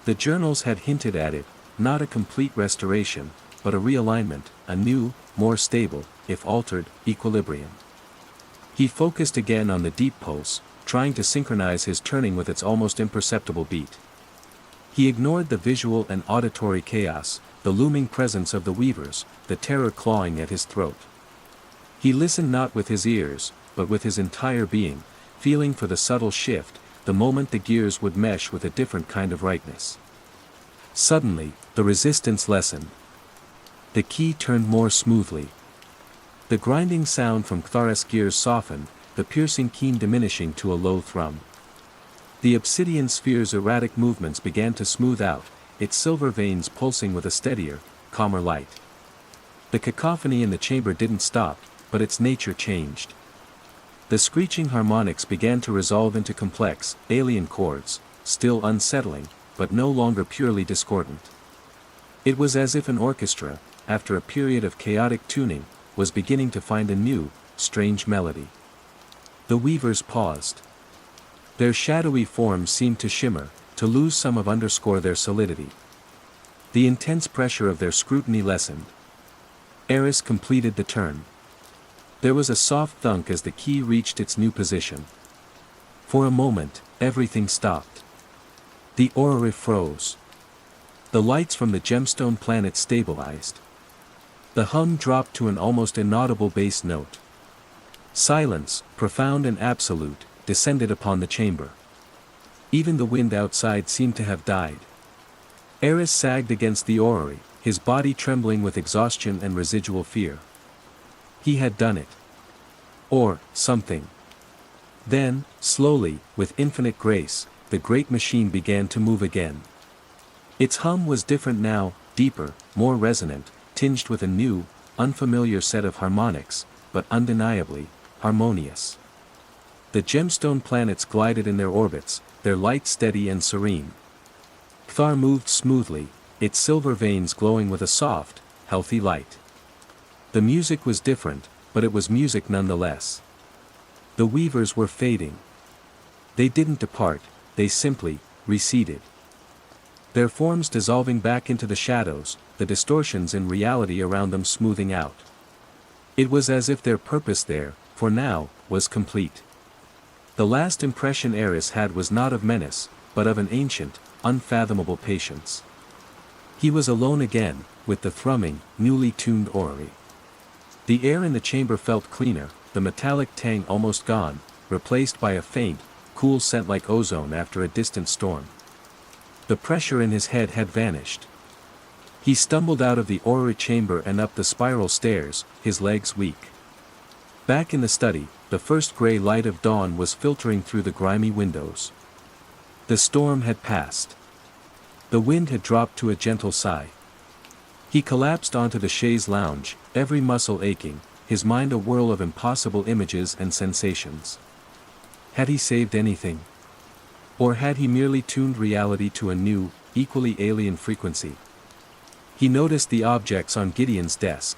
The journals had hinted at it, not a complete restoration, but a realignment, a new, more stable, if altered, equilibrium. He focused again on the deep pulse, trying to synchronize his turning with its almost imperceptible beat. He ignored the visual and auditory chaos, the looming presence of the weavers, the terror clawing at his throat. He listened not with his ears, but with his entire being, feeling for the subtle shift, the moment the gears would mesh with a different kind of rightness. Suddenly, the resistance lessened. The key turned more smoothly. The grinding sound from Ktharis' gears softened, the piercing keen diminishing to a low thrum. The obsidian sphere's erratic movements began to smooth out, its silver veins pulsing with a steadier, calmer light. The cacophony in the chamber didn't stop, but its nature changed. The screeching harmonics began to resolve into complex, alien chords, still unsettling, but no longer purely discordant. It was as if an orchestra, after a period of chaotic tuning, was beginning to find a new, strange melody. The weavers paused. Their shadowy forms seemed to shimmer, to lose some of their solidity. The intense pressure of their scrutiny lessened. Eris completed the turn. There was a soft thunk as the key reached its new position. For a moment, everything stopped. The orrery froze. The lights from the gemstone planet stabilized. The hum dropped to an almost inaudible bass note. Silence, profound and absolute, descended upon the chamber. Even the wind outside seemed to have died. Eris sagged against the orrery, his body trembling with exhaustion and residual fear. He had done it. Or, something. Then, slowly, with infinite grace, the great machine began to move again. Its hum was different now, deeper, more resonant, tinged with a new, unfamiliar set of harmonics, but undeniably, harmonious. The gemstone planets glided in their orbits, their light steady and serene. Kthar moved smoothly, its silver veins glowing with a soft, healthy light. The music was different, but it was music nonetheless. The weavers were fading. They didn't depart, they simply receded. Their forms dissolving back into the shadows, the distortions in reality around them smoothing out. It was as if their purpose there, for now, was complete. The last impression Eris had was not of menace, but of an ancient, unfathomable patience. He was alone again, with the thrumming, newly tuned orrery. The air in the chamber felt cleaner, the metallic tang almost gone, replaced by a faint, cool scent like ozone after a distant storm. The pressure in his head had vanished. He stumbled out of the orrery chamber and up the spiral stairs, his legs weak. Back in the study, the first gray light of dawn was filtering through the grimy windows. The storm had passed. The wind had dropped to a gentle sigh. He collapsed onto the chaise lounge, every muscle aching, his mind a whirl of impossible images and sensations. Had he saved anything? Or had he merely tuned reality to a new, equally alien frequency? He noticed the objects on Gideon's desk.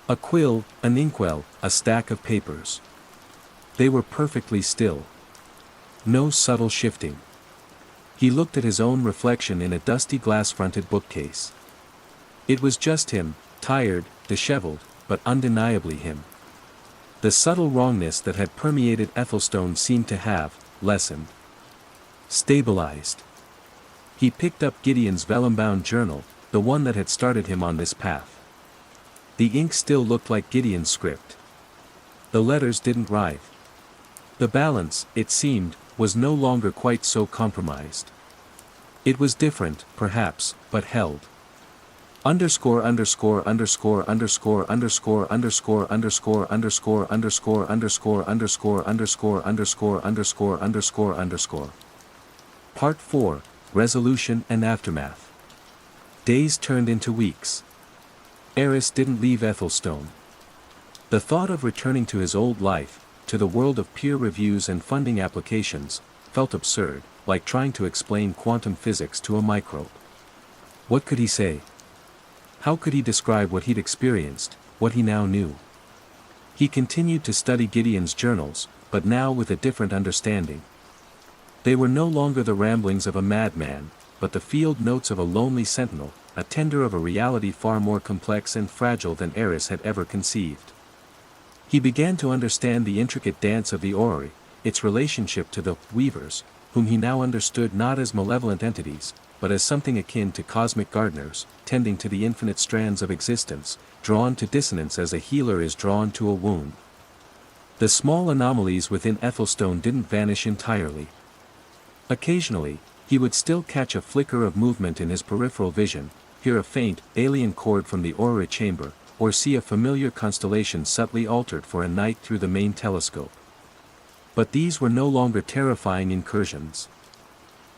A quill, an inkwell, a stack of papers. They were perfectly still. No subtle shifting. He looked at his own reflection in a dusty glass-fronted bookcase. It was just him, tired, disheveled, but undeniably him. The subtle wrongness that had permeated Ethelstone seemed to have lessened. Stabilized. He picked up Gideon's vellum-bound journal, the one that had started him on this path. The ink still looked like Gideon's script. The letters didn't writhe. The balance, it seemed, was no longer quite so compromised. It was different, perhaps, but held. Underscore underscore underscore underscore underscore underscore underscore underscore underscore underscore underscore underscore underscore underscore underscore underscore. Part 4, Resolution and Aftermath. Days turned into weeks. Eris didn't leave Ethelstone. The thought of returning to his old life, to the world of peer reviews and funding applications, felt absurd, like trying to explain quantum physics to a microbe. What could he say? How could he describe what he'd experienced, what he now knew? He continued to study Gideon's journals, but now with a different understanding. They were no longer the ramblings of a madman, but the field notes of a lonely sentinel, a tender of a reality far more complex and fragile than Eris had ever conceived. He began to understand the intricate dance of the orrery, its relationship to the weavers, whom he now understood not as malevolent entities, but as something akin to cosmic gardeners, tending to the infinite strands of existence, drawn to dissonance as a healer is drawn to a wound. The small anomalies within Ethelstone didn't vanish entirely. Occasionally, he would still catch a flicker of movement in his peripheral vision, hear a faint, alien chord from the orrery chamber, or see a familiar constellation subtly altered for a night through the main telescope. But these were no longer terrifying incursions.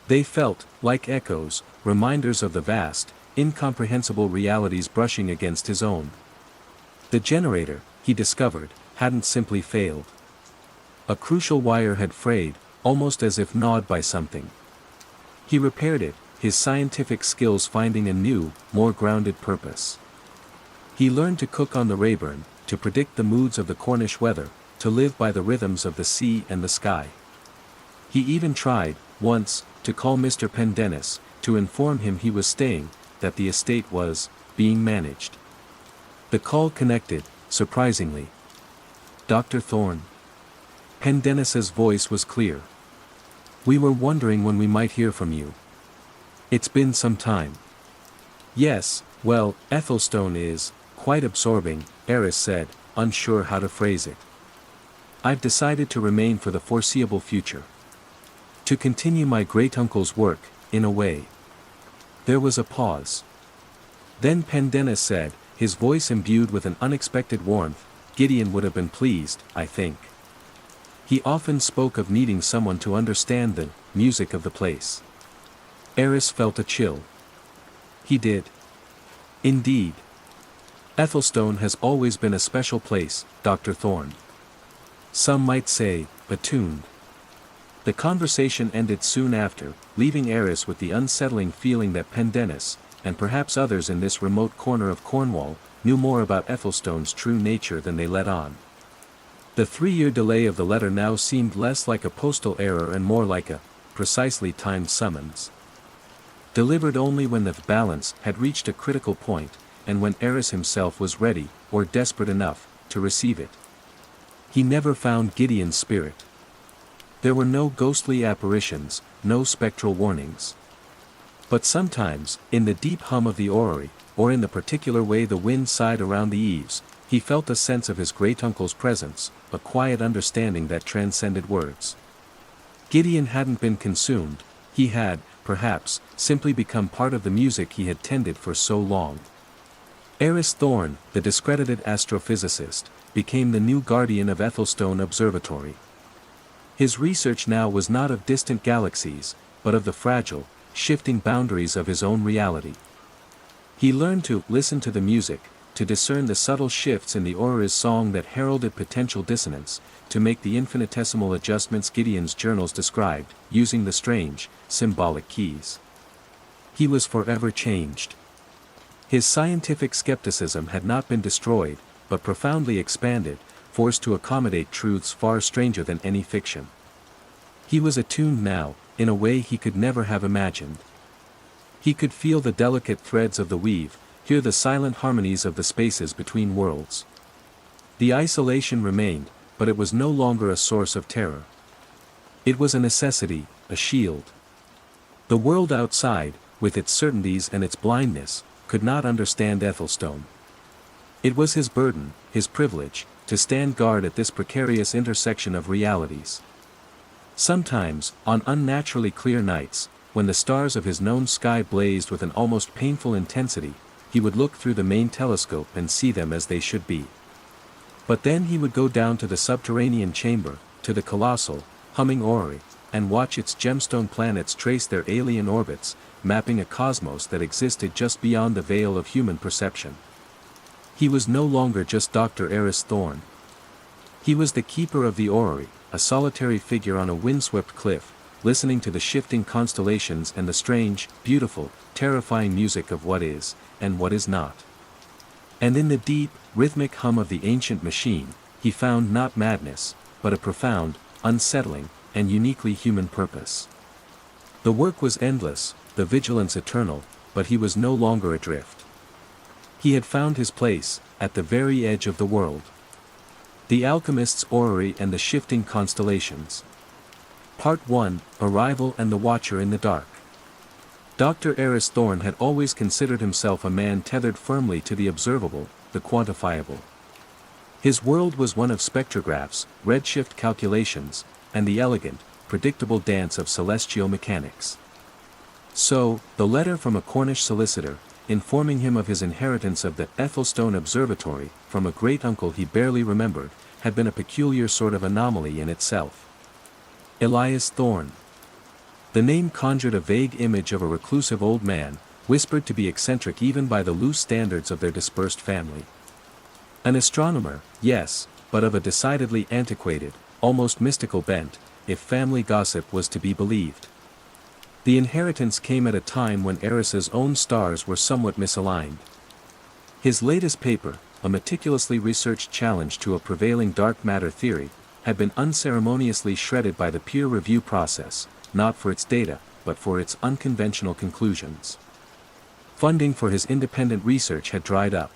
They felt, like echoes, reminders of the vast, incomprehensible realities brushing against his own. The generator, he discovered, hadn't simply failed. A crucial wire had frayed, almost as if gnawed by something. He repaired it, his scientific skills finding a new, more grounded purpose. He learned to cook on the Rayburn, to predict the moods of the Cornish weather, to live by the rhythms of the sea and the sky. He even tried, once, to call Mr. Pendennis, to inform him he was staying, that the estate was being managed. The call connected, surprisingly. Dr. Thorne. Pendennis's voice was clear. We were wondering when we might hear from you. It's been some time. Yes, well, Ethelstone is quite absorbing, Eris said, unsure how to phrase it. I've decided to remain for the foreseeable future. To continue my great-uncle's work, in a way. There was a pause. Then Pendennis said, his voice imbued with an unexpected warmth, Gideon would have been pleased, I think. He often spoke of needing someone to understand the music of the place. Eris felt a chill. He did. Indeed. Ethelstone has always been a special place, Dr. Thorne. Some might say, attuned. The conversation ended soon after, leaving Eris with the unsettling feeling that Pendennis, and perhaps others in this remote corner of Cornwall, knew more about Ethelstone's true nature than they let on. The 3-year delay of the letter now seemed less like a postal error and more like a precisely timed summons. Delivered only when the balance had reached a critical point, and when Eris himself was ready, or desperate enough, to receive it. He never found Gideon's spirit. There were no ghostly apparitions, no spectral warnings. But sometimes, in the deep hum of the orrery, or in the particular way the wind sighed around the eaves, he felt a sense of his great-uncle's presence, a quiet understanding that transcended words. Gideon hadn't been consumed, he had, perhaps, simply become part of the music he had tended for so long. Eris Thorne, the discredited astrophysicist, became the new guardian of Ethelstone Observatory. His research now was not of distant galaxies, but of the fragile, shifting boundaries of his own reality. He learned to listen to the music, to discern the subtle shifts in the orrery's song that heralded potential dissonance, to make the infinitesimal adjustments Gideon's journals described, using the strange, symbolic keys. He was forever changed. His scientific skepticism had not been destroyed, but profoundly expanded, forced to accommodate truths far stranger than any fiction. He was attuned now, in a way he could never have imagined. He could feel the delicate threads of the weave, hear the silent harmonies of the spaces between worlds. The isolation remained, but it was no longer a source of terror. It was a necessity, a shield. The world outside, with its certainties and its blindness, could not understand Ethelstone. It was his burden, his privilege, to stand guard at this precarious intersection of realities. Sometimes, on unnaturally clear nights, when the stars of his known sky blazed with an almost painful intensity, he would look through the main telescope and see them as they should be. But then he would go down to the subterranean chamber, to the colossal, humming orrery, and watch its gemstone planets trace their alien orbits, mapping a cosmos that existed just beyond the veil of human perception. He was no longer just Dr. Eris Thorne. He was the keeper of the orrery, a solitary figure on a windswept cliff, listening to the shifting constellations and the strange, beautiful, terrifying music of what is, and what is not. And in the deep, rhythmic hum of the ancient machine, he found not madness, but a profound, unsettling, and uniquely human purpose. The work was endless, the vigilance eternal, but he was no longer adrift. He had found his place, at the very edge of the world. The alchemist's orrery and the shifting constellations. Part 1, Arrival and the Watcher in the Dark. Dr. Eris Thorne had always considered himself a man tethered firmly to the observable, the quantifiable. His world was one of spectrographs, redshift calculations, and the elegant, predictable dance of celestial mechanics. So, the letter from a Cornish solicitor, informing him of his inheritance of the Ethelstone Observatory, from a great-uncle he barely remembered, had been a peculiar sort of anomaly in itself. Elias Thorne. The name conjured a vague image of a reclusive old man, whispered to be eccentric even by the loose standards of their dispersed family. An astronomer, yes, but of a decidedly antiquated, almost mystical bent, if family gossip was to be believed. The inheritance came at a time when Eris's own stars were somewhat misaligned. His latest paper, a meticulously researched challenge to a prevailing dark matter theory, had been unceremoniously shredded by the peer review process, not for its data, but for its unconventional conclusions. Funding for his independent research had dried up.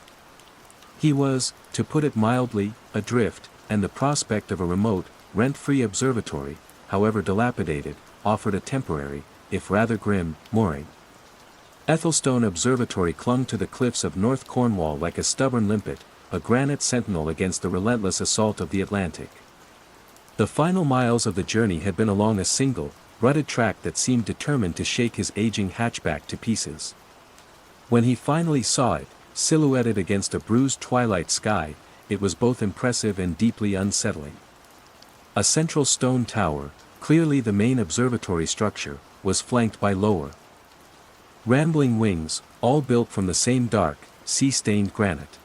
He was, to put it mildly, adrift, and the prospect of a remote, rent-free observatory, however dilapidated, offered a temporary, if rather grim, mooring. Ethelstone Observatory clung to the cliffs of North Cornwall like a stubborn limpet, a granite sentinel against the relentless assault of the Atlantic. The final miles of the journey had been along a single, rutted track that seemed determined to shake his aging hatchback to pieces. When he finally saw it, silhouetted against a bruised twilight sky, it was both impressive and deeply unsettling. A central stone tower, clearly the main observatory structure, was flanked by lower, rambling wings, all built from the same dark, sea-stained granite.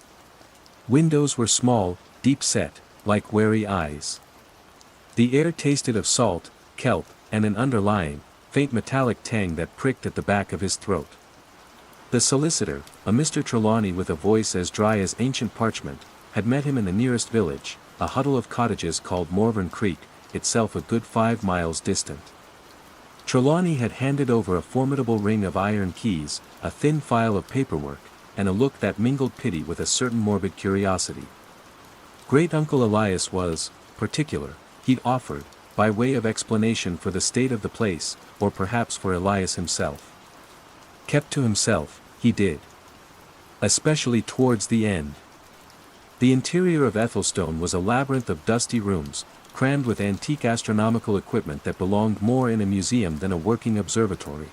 Windows were small, deep-set, like wary eyes. The air tasted of salt, kelp, and an underlying, faint metallic tang that pricked at the back of his throat. The solicitor, a Mr. Trelawney with a voice as dry as ancient parchment, had met him in the nearest village, a huddle of cottages called Morven Creek, itself a good 5 miles distant. Trelawney had handed over a formidable ring of iron keys, a thin file of paperwork, and a look that mingled pity with a certain morbid curiosity. Great-uncle Elias was, particular, he'd offered, by way of explanation for the state of the place, or perhaps for Elias himself. Kept to himself, he did. Especially towards the end. The interior of Ethelstone was a labyrinth of dusty rooms, crammed with antique astronomical equipment that belonged more in a museum than a working observatory.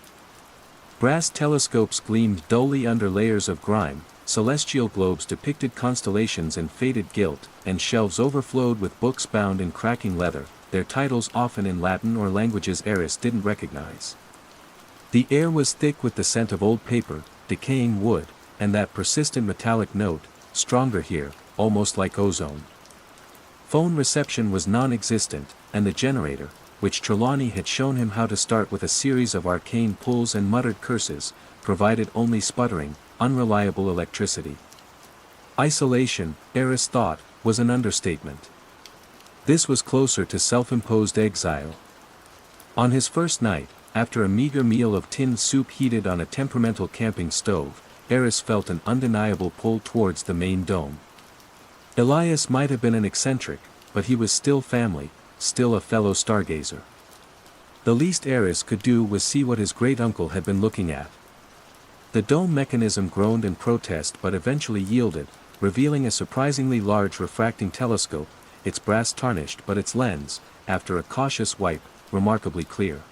Brass telescopes gleamed dully under layers of grime, celestial globes depicted constellations in faded gilt, and shelves overflowed with books bound in cracking leather, their titles often in Latin or languages Eris didn't recognize. The air was thick with the scent of old paper, decaying wood, and that persistent metallic note, stronger here, almost like ozone. Phone reception was non-existent, and the generator, which Trelawney had shown him how to start with a series of arcane pulls and muttered curses, provided only sputtering, unreliable electricity. Isolation, Eris thought, was an understatement. This was closer to self-imposed exile. On his first night, after a meager meal of tinned soup heated on a temperamental camping stove, Eris felt an undeniable pull towards the main dome. Elias might have been an eccentric, but he was still family, still a fellow stargazer. The least Eris could do was see what his great-uncle had been looking at. The dome mechanism groaned in protest but eventually yielded, revealing a surprisingly large refracting telescope, its brass tarnished but its lens, after a cautious wipe, remarkably clear.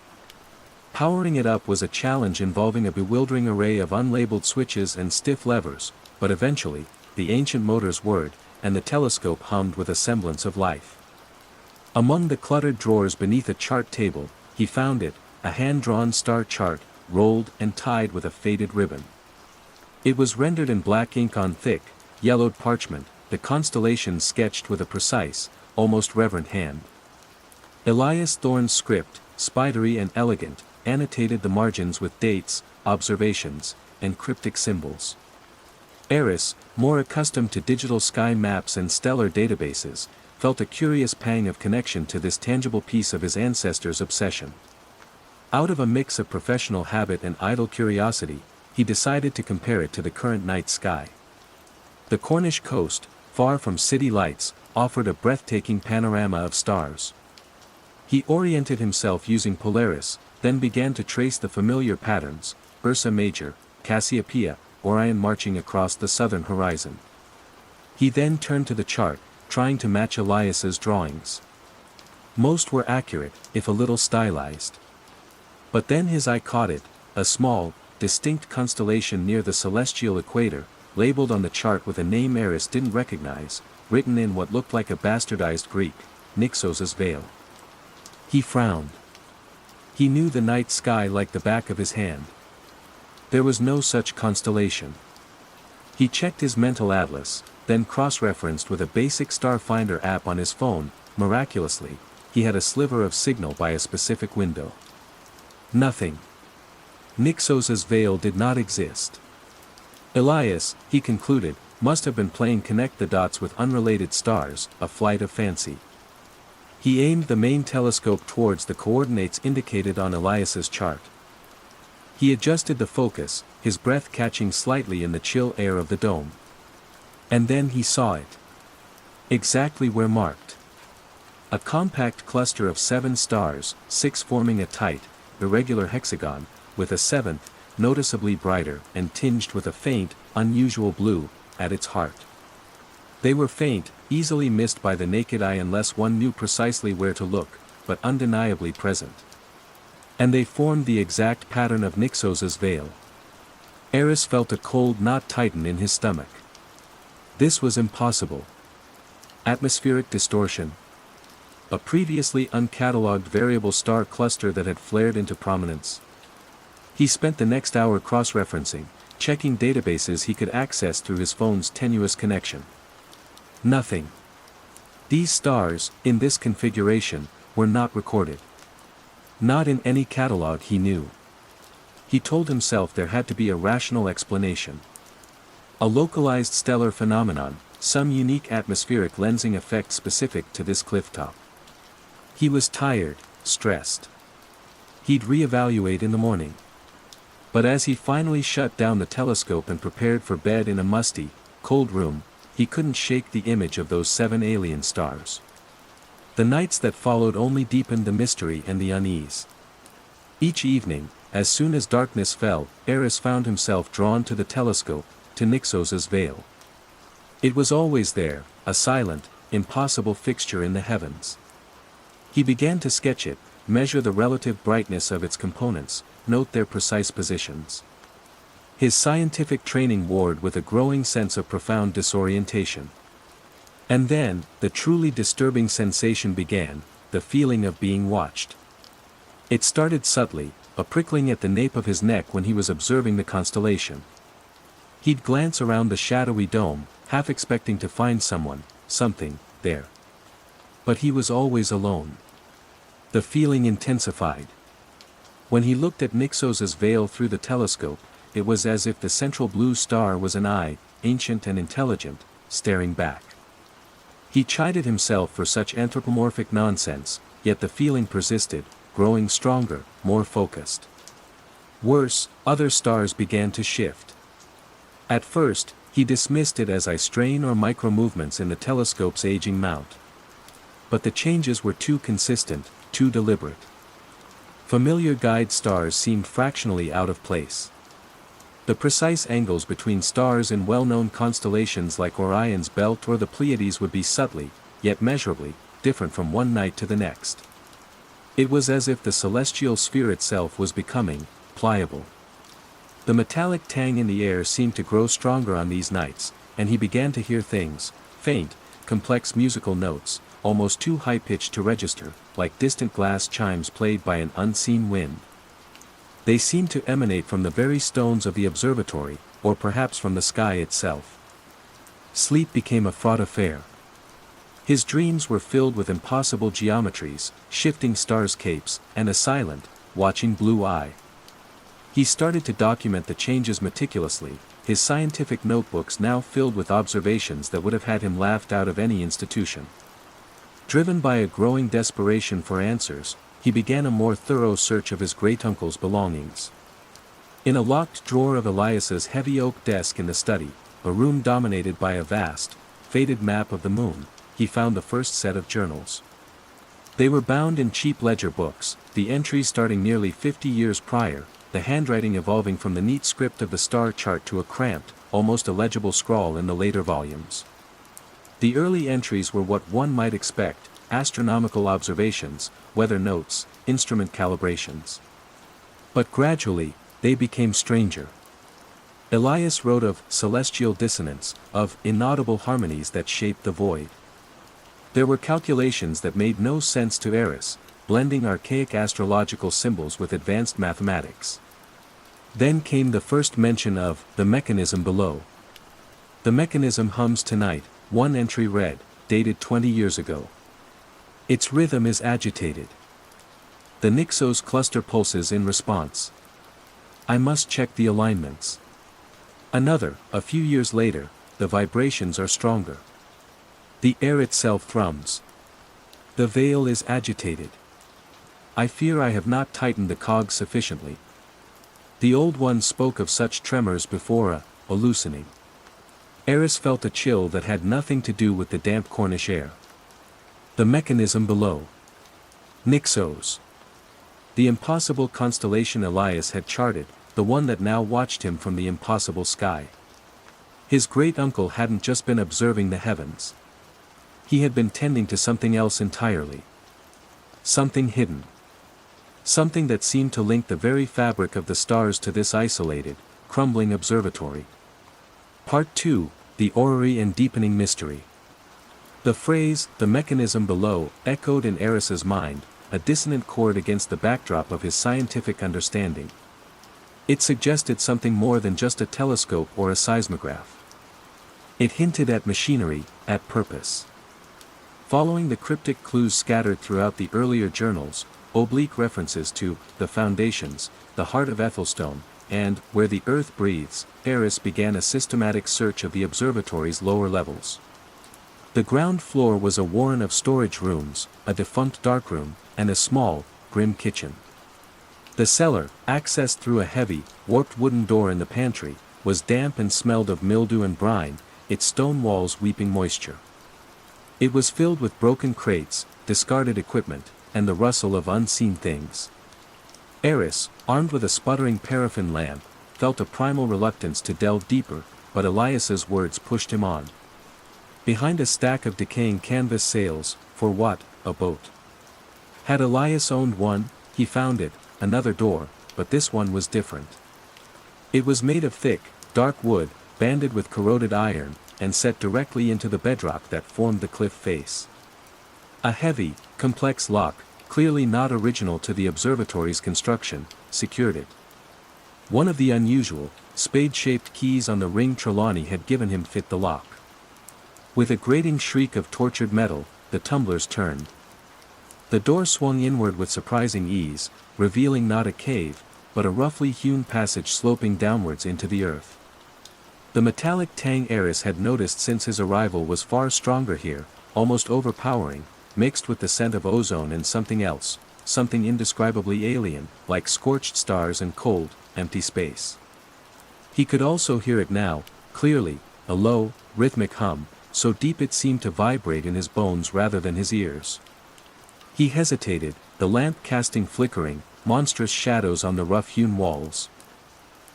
Powering it up was a challenge involving a bewildering array of unlabeled switches and stiff levers, but eventually, the ancient motors whirred, and the telescope hummed with a semblance of life. Among the cluttered drawers beneath a chart table, he found it, a hand-drawn star chart, rolled and tied with a faded ribbon. It was rendered in black ink on thick, yellowed parchment, the constellations sketched with a precise, almost reverent hand. Elias Thorne's script, spidery and elegant, annotated the margins with dates, observations, and cryptic symbols. Eris, more accustomed to digital sky maps and stellar databases, felt a curious pang of connection to this tangible piece of his ancestors' obsession. Out of a mix of professional habit and idle curiosity, he decided to compare it to the current night sky. The Cornish coast, far from city lights, offered a breathtaking panorama of stars. He oriented himself using Polaris, then began to trace the familiar patterns, Ursa Major, Cassiopeia, Orion marching across the southern horizon. He then turned to the chart, trying to match Elias's drawings. Most were accurate, if a little stylized. But then his eye caught it, a small, distinct constellation near the celestial equator, labeled on the chart with a name Eris didn't recognize, written in what looked like a bastardized Greek, Nyxos's veil. He frowned. He knew the night sky like the back of his hand. There was no such constellation. He checked his mental atlas, then cross-referenced with a basic star finder app on his phone. Miraculously, he had a sliver of signal by a specific window. Nothing. Nyxos's veil did not exist. Elias, he concluded, must have been playing connect the dots with unrelated stars, a flight of fancy. He aimed the main telescope towards the coordinates indicated on Elias's chart. He adjusted the focus, his breath catching slightly in the chill air of the dome. And then he saw it. Exactly where marked. A compact cluster of 7 stars, 6 forming a tight, irregular hexagon, with a 7th, noticeably brighter and tinged with a faint, unusual blue, at its heart. They were faint, easily missed by the naked eye unless one knew precisely where to look, but undeniably present. And they formed the exact pattern of Nyxos's veil. Eris felt a cold knot tighten in his stomach. This was impossible. Atmospheric distortion. A previously uncatalogued variable star cluster that had flared into prominence. He spent the next hour cross-referencing, checking databases he could access through his phone's tenuous connection. Nothing. These stars, in this configuration, were not recorded. Not in any catalog he knew. He told himself there had to be a rational explanation. A localized stellar phenomenon, some unique atmospheric lensing effect specific to this clifftop. He was tired, stressed. He'd reevaluate in the morning. But as he finally shut down the telescope and prepared for bed in a musty, cold room, he couldn't shake the image of those 7 alien stars. The nights that followed only deepened the mystery and the unease. Each evening, as soon as darkness fell, Eris found himself drawn to the telescope, to Nyxos's veil. It was always there, a silent, impossible fixture in the heavens. He began to sketch it, measure the relative brightness of its components, note their precise positions. His scientific training warred with a growing sense of profound disorientation. And then, the truly disturbing sensation began, the feeling of being watched. It started subtly, a prickling at the nape of his neck when he was observing the constellation. He'd glance around the shadowy dome, half expecting to find someone, something, there. But he was always alone. The feeling intensified. When he looked at Nyxos's veil through the telescope, it was as if the central blue star was an eye, ancient and intelligent, staring back. He chided himself for such anthropomorphic nonsense, yet the feeling persisted, growing stronger, more focused. Worse, other stars began to shift. At first, he dismissed it as eye strain or micro-movements in the telescope's aging mount. But the changes were too consistent, too deliberate. Familiar guide stars seemed fractionally out of place. The precise angles between stars in well-known constellations like Orion's belt or the Pleiades would be subtly, yet measurably, different from one night to the next. It was as if the celestial sphere itself was becoming pliable. The metallic tang in the air seemed to grow stronger on these nights, and he began to hear things, faint, complex musical notes, almost too high-pitched to register, like distant glass chimes played by an unseen wind. They seemed to emanate from the very stones of the observatory, or perhaps from the sky itself. Sleep became a fraught affair. His dreams were filled with impossible geometries, shifting stars' capes, and a silent, watching blue eye. He started to document the changes meticulously, his scientific notebooks now filled with observations that would have had him laughed out of any institution. Driven by a growing desperation for answers, he began a more thorough search of his great-uncle's belongings. In a locked drawer of Elias's heavy oak desk in the study, a room dominated by a vast, faded map of the moon, he found the first set of journals. They were bound in cheap ledger books, the entries starting nearly 50 years prior, the handwriting evolving from the neat script of the star chart to a cramped, almost illegible scrawl in the later volumes. The early entries were what one might expect, astronomical observations, weather notes, instrument calibrations. But gradually, they became stranger. Elias wrote of celestial dissonance, of inaudible harmonies that shaped the void. There were calculations that made no sense to Eris, blending archaic astrological symbols with advanced mathematics. Then came the first mention of the mechanism below. The mechanism hums tonight, one entry read, dated 20 years ago. Its rhythm is agitated. The Nixos cluster pulses in response. I must check the alignments. Another, a few years later, the vibrations are stronger. The air itself thrums. The veil is agitated. I fear I have not tightened the cogs sufficiently. The old one spoke of such tremors before a loosening. Eris felt a chill that had nothing to do with the damp Cornish air. The mechanism below. Nixos. The impossible constellation Elias had charted, the one that now watched him from the impossible sky. His great-uncle hadn't just been observing the heavens. He had been tending to something else entirely. Something hidden. Something that seemed to link the very fabric of the stars to this isolated, crumbling observatory. Part 2, the orrery and deepening mystery. The phrase, the mechanism below, echoed in Eris's mind, a dissonant chord against the backdrop of his scientific understanding. It suggested something more than just a telescope or a seismograph. It hinted at machinery, at purpose. Following the cryptic clues scattered throughout the earlier journals, oblique references to the foundations, the heart of Ethelstone, and where the earth breathes, Eris began a systematic search of the observatory's lower levels. The ground floor was a warren of storage rooms, a defunct darkroom, and a small, grim kitchen. The cellar, accessed through a heavy, warped wooden door in the pantry, was damp and smelled of mildew and brine, its stone walls weeping moisture. It was filled with broken crates, discarded equipment, and the rustle of unseen things. Eris, armed with a sputtering paraffin lamp, felt a primal reluctance to delve deeper, but Elias's words pushed him on. Behind a stack of decaying canvas sails, for what, a boat? Had Elias owned one? He found it, another door, but this one was different. It was made of thick, dark wood, banded with corroded iron, and set directly into the bedrock that formed the cliff face. A heavy, complex lock, clearly not original to the observatory's construction, secured it. One of the unusual, spade-shaped keys on the ring Trelawney had given him fit the lock. With a grating shriek of tortured metal, the tumblers turned. The door swung inward with surprising ease, revealing not a cave, but a roughly hewn passage sloping downwards into the earth. The metallic tang Eris had noticed since his arrival was far stronger here, almost overpowering, mixed with the scent of ozone and something else, something indescribably alien, like scorched stars and cold, empty space. He could also hear it now, clearly, a low, rhythmic hum, so deep it seemed to vibrate in his bones rather than his ears. He hesitated, the lamp casting flickering, monstrous shadows on the rough-hewn walls.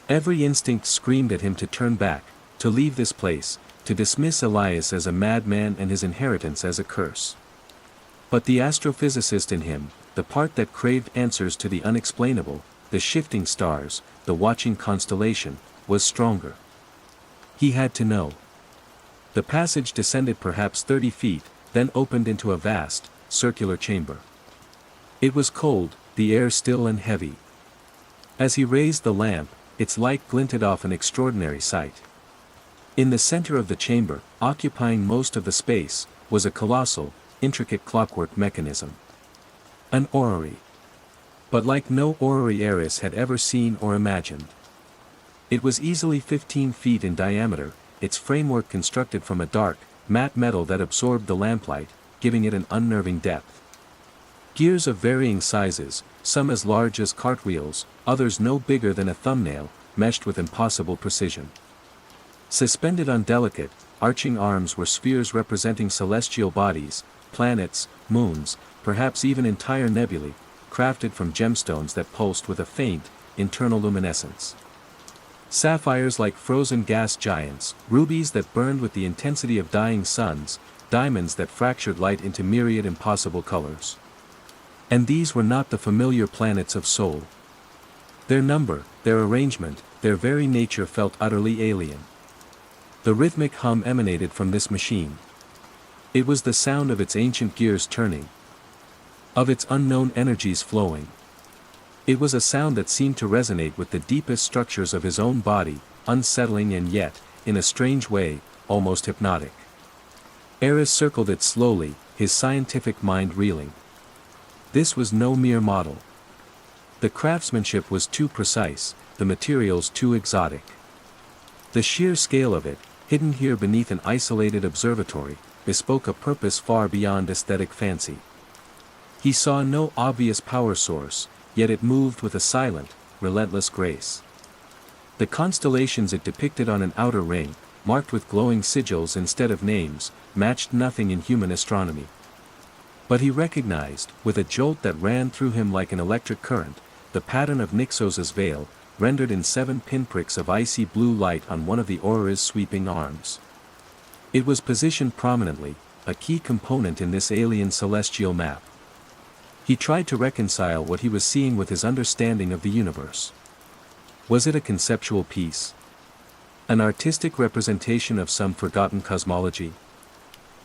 Every instinct screamed at him to turn back, to leave this place, to dismiss Elias as a madman and his inheritance as a curse. But the astrophysicist in him, the part that craved answers to the unexplainable, the shifting stars, the watching constellation, was stronger. He had to know. The passage descended perhaps 30 feet, then opened into a vast, circular chamber. It was cold, the air still and heavy. As he raised the lamp, its light glinted off an extraordinary sight. In the center of the chamber, occupying most of the space, was a colossal, intricate clockwork mechanism. An orrery. But like no orrery Eris had ever seen or imagined. It was easily 15 feet in diameter, its framework constructed from a dark, matte metal that absorbed the lamplight, giving it an unnerving depth. Gears of varying sizes, some as large as cartwheels, others no bigger than a thumbnail, meshed with impossible precision. Suspended on delicate, arching arms were spheres representing celestial bodies, planets, moons, perhaps even entire nebulae, crafted from gemstones that pulsed with a faint, internal luminescence. Sapphires like frozen gas giants, rubies that burned with the intensity of dying suns, diamonds that fractured light into myriad impossible colors. And these were not the familiar planets of Sol. Their number, their arrangement, their very nature felt utterly alien. The rhythmic hum emanated from this machine. It was the sound of its ancient gears turning, of its unknown energies flowing. It was a sound that seemed to resonate with the deepest structures of his own body, unsettling and yet, in a strange way, almost hypnotic. Eris circled it slowly, his scientific mind reeling. This was no mere model. The craftsmanship was too precise, the materials too exotic. The sheer scale of it, hidden here beneath an isolated observatory, bespoke a purpose far beyond aesthetic fancy. He saw no obvious power source, yet it moved with a silent, relentless grace. The constellations it depicted on an outer ring, marked with glowing sigils instead of names, matched nothing in human astronomy. But he recognized, with a jolt that ran through him like an electric current, the pattern of Nyxos's veil, rendered in 7 pinpricks of icy blue light on one of the aura's sweeping arms. It was positioned prominently, a key component in this alien celestial map. He tried to reconcile what he was seeing with his understanding of the universe. Was it a conceptual piece? An artistic representation of some forgotten cosmology?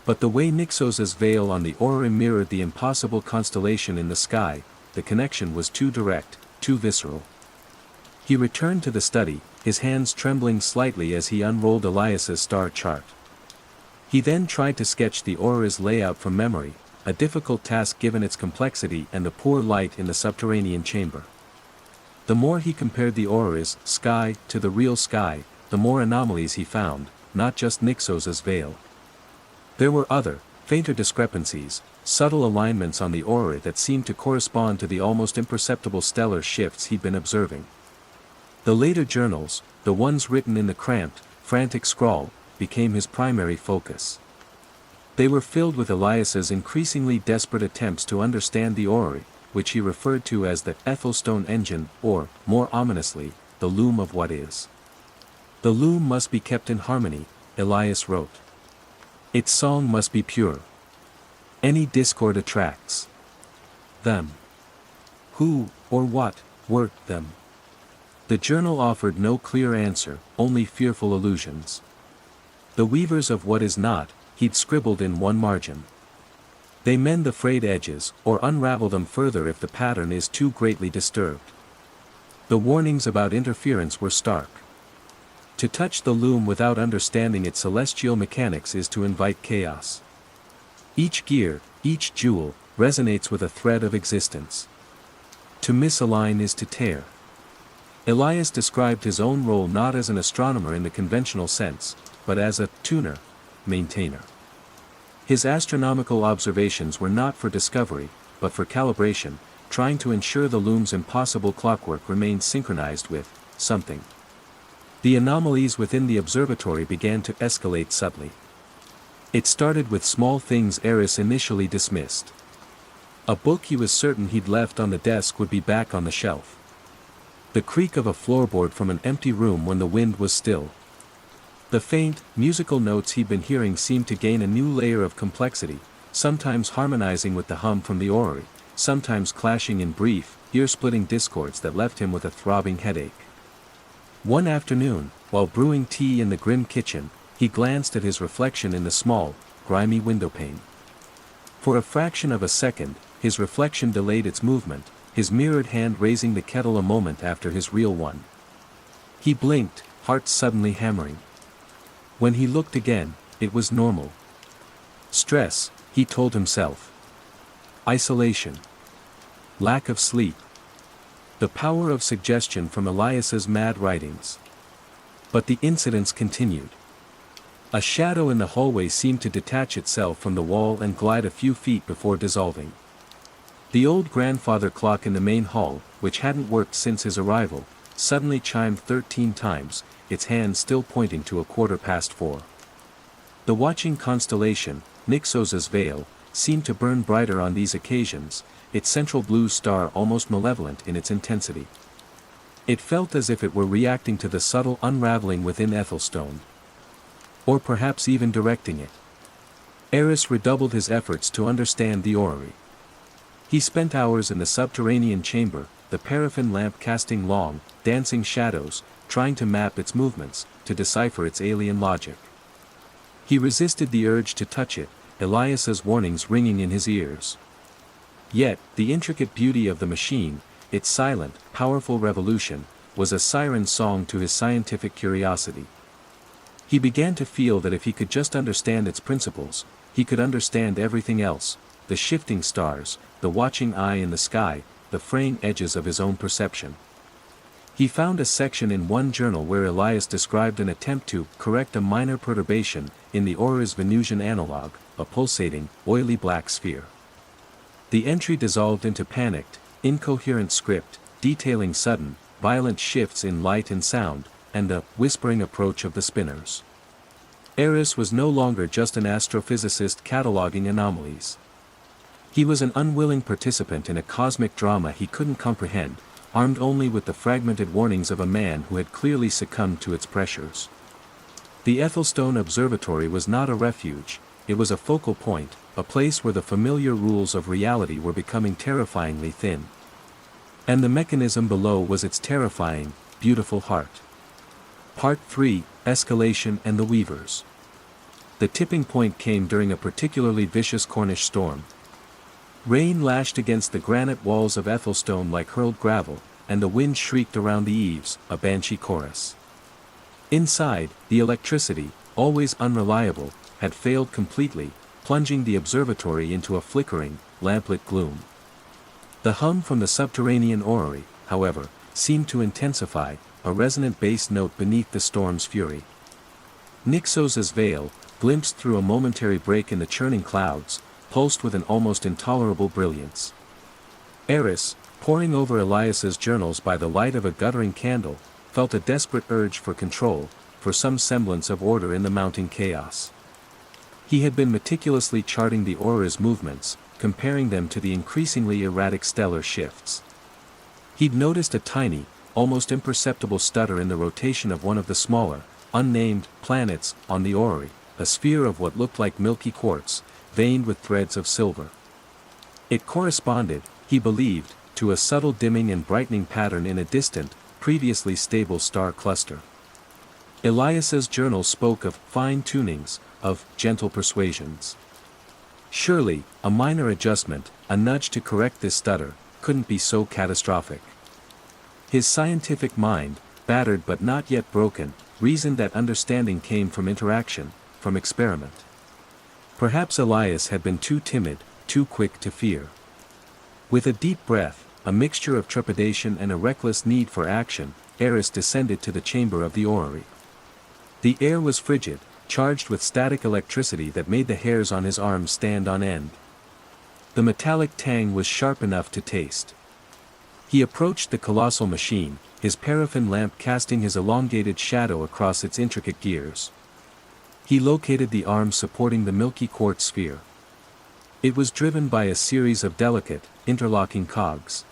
But the way Nyxos's veil on the aura mirrored the impossible constellation in the sky, the connection was too direct, too visceral. He returned to the study, his hands trembling slightly as he unrolled Elias's star chart. He then tried to sketch the aura's layout from memory, a difficult task given its complexity and the poor light in the subterranean chamber. The more he compared the aura's sky to the real sky, the more anomalies he found, not just Nyxos's veil. There were other, fainter discrepancies, subtle alignments on the aura that seemed to correspond to the almost imperceptible stellar shifts he'd been observing. The later journals, the ones written in the cramped, frantic scrawl, became his primary focus. They were filled with Elias's increasingly desperate attempts to understand the orrery, which he referred to as the Ethelstone engine, or, more ominously, the loom of what is. The loom must be kept in harmony, Elias wrote. Its song must be pure. Any discord attracts them. Who, or what, were them? The journal offered no clear answer, only fearful allusions. The weavers of what is not, he'd scribbled in one margin. They mend the frayed edges, or unravel them further if the pattern is too greatly disturbed. The warnings about interference were stark. To touch the loom without understanding its celestial mechanics is to invite chaos. Each gear, each jewel, resonates with a thread of existence. To misalign is to tear. Elias described his own role not as an astronomer in the conventional sense, but as a tuner, maintainer. His astronomical observations were not for discovery, but for calibration, trying to ensure the loom's impossible clockwork remained synchronized with something. The anomalies within the observatory began to escalate subtly. It started with small things Eris initially dismissed. A book he was certain he'd left on the desk would be back on the shelf. The creak of a floorboard from an empty room when the wind was still. The faint, musical notes he'd been hearing seemed to gain a new layer of complexity, sometimes harmonizing with the hum from the orrery, sometimes clashing in brief, ear-splitting discords that left him with a throbbing headache. One afternoon, while brewing tea in the grim kitchen, he glanced at his reflection in the small, grimy windowpane. For a fraction of a second, his reflection delayed its movement, his mirrored hand raising the kettle a moment after his real one. He blinked, heart suddenly hammering. When he looked again, it was normal. Stress, he told himself. Isolation. Lack of sleep. The power of suggestion from Elias's mad writings. But the incidents continued. A shadow in the hallway seemed to detach itself from the wall and glide a few feet before dissolving. The old grandfather clock in the main hall, which hadn't worked since his arrival, suddenly chimed 13 times, its hand still pointing to 4:15. The watching constellation, Nyxos's Veil, seemed to burn brighter on these occasions, its central blue star almost malevolent in its intensity. It felt as if it were reacting to the subtle unraveling within Ethelstone. Or perhaps even directing it. Eris redoubled his efforts to understand the orrery. He spent hours in the subterranean chamber, the paraffin lamp casting long, dancing shadows, trying to map its movements, to decipher its alien logic. He resisted the urge to touch it, Elias's warnings ringing in his ears. Yet, the intricate beauty of the machine, its silent, powerful revolution, was a siren song to his scientific curiosity. He began to feel that if he could just understand its principles, he could understand everything else, the shifting stars, the watching eye in the sky, the fraying edges of his own perception. He found a section in one journal where Elias described an attempt to correct a minor perturbation in the aura's Venusian analog, a pulsating, oily black sphere. The entry dissolved into panicked, incoherent script, detailing sudden, violent shifts in light and sound, and the whispering approach of the spinners. Eris was no longer just an astrophysicist cataloging anomalies. He was an unwilling participant in a cosmic drama he couldn't comprehend, armed only with the fragmented warnings of a man who had clearly succumbed to its pressures. The Ethelstone Observatory was not a refuge, it was a focal point, a place where the familiar rules of reality were becoming terrifyingly thin. And the mechanism below was its terrifying, beautiful heart. Part 3, Escalation and the Weavers. The tipping point came during a particularly vicious Cornish storm. Rain lashed against the granite walls of Ethelstone like hurled gravel, and the wind shrieked around the eaves, a banshee chorus. Inside, the electricity, always unreliable, had failed completely, plunging the observatory into a flickering, lamplit gloom. The hum from the subterranean orrery, however, seemed to intensify, a resonant bass note beneath the storm's fury. Nyxos's Veil, glimpsed through a momentary break in the churning clouds, pulsed with an almost intolerable brilliance. Eris, poring over Elias's journals by the light of a guttering candle, felt a desperate urge for control, for some semblance of order in the mounting chaos. He had been meticulously charting the aura's movements, comparing them to the increasingly erratic stellar shifts. He'd noticed a tiny, almost imperceptible stutter in the rotation of one of the smaller, unnamed, planets on the orrery, a sphere of what looked like milky quartz, veined with threads of silver. It corresponded, he believed, to a subtle dimming and brightening pattern in a distant, previously stable star cluster. Elias's journal spoke of fine tunings, of gentle persuasions. Surely, a minor adjustment, a nudge to correct this stutter, couldn't be so catastrophic. His scientific mind, battered but not yet broken, reasoned that understanding came from interaction, from experiment. Perhaps Elias had been too timid, too quick to fear. With a deep breath, a mixture of trepidation and a reckless need for action, Eris descended to the chamber of the orrery. The air was frigid, charged with static electricity that made the hairs on his arms stand on end. The metallic tang was sharp enough to taste. He approached the colossal machine, his paraffin lamp casting his elongated shadow across its intricate gears. He located the arm supporting the milky quartz sphere. It was driven by a series of delicate, interlocking cogs.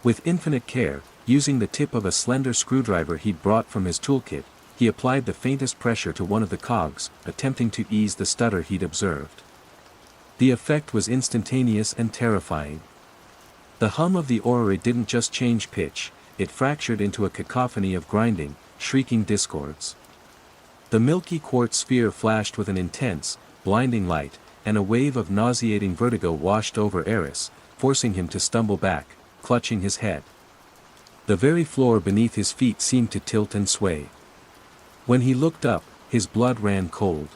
With infinite care, using the tip of a slender screwdriver he'd brought from his toolkit, he applied the faintest pressure to one of the cogs, attempting to ease the stutter he'd observed. The effect was instantaneous and terrifying. The hum of the orrery didn't just change pitch, it fractured into a cacophony of grinding, shrieking discords. The milky quartz sphere flashed with an intense, blinding light, and a wave of nauseating vertigo washed over Eris, forcing him to stumble back, clutching his head. The very floor beneath his feet seemed to tilt and sway. When he looked up, his blood ran cold.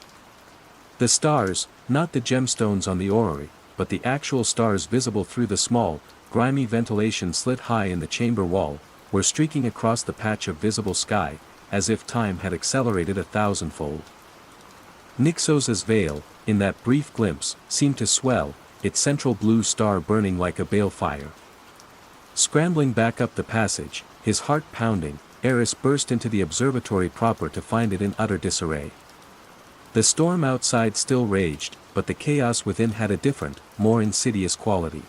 The stars, not the gemstones on the orrery, but the actual stars visible through the small, grimy ventilation slit high in the chamber wall, were streaking across the patch of visible sky, as if time had accelerated 1,000-fold. Nyxos's veil, in that brief glimpse, seemed to swell, its central blue star burning like a balefire. Scrambling back up the passage, his heart pounding, Eris burst into the observatory proper to find it in utter disarray. The storm outside still raged, but the chaos within had a different, more insidious quality.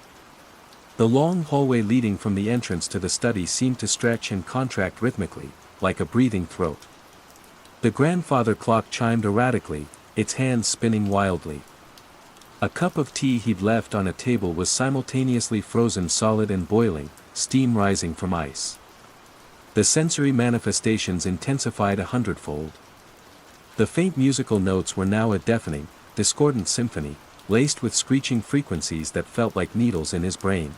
The long hallway leading from the entrance to the study seemed to stretch and contract rhythmically, like a breathing throat. The grandfather clock chimed erratically, its hands spinning wildly. A cup of tea he'd left on a table was simultaneously frozen solid and boiling, steam rising from ice. The sensory manifestations intensified 100-fold. The faint musical notes were now a deafening, discordant symphony, laced with screeching frequencies that felt like needles in his brain.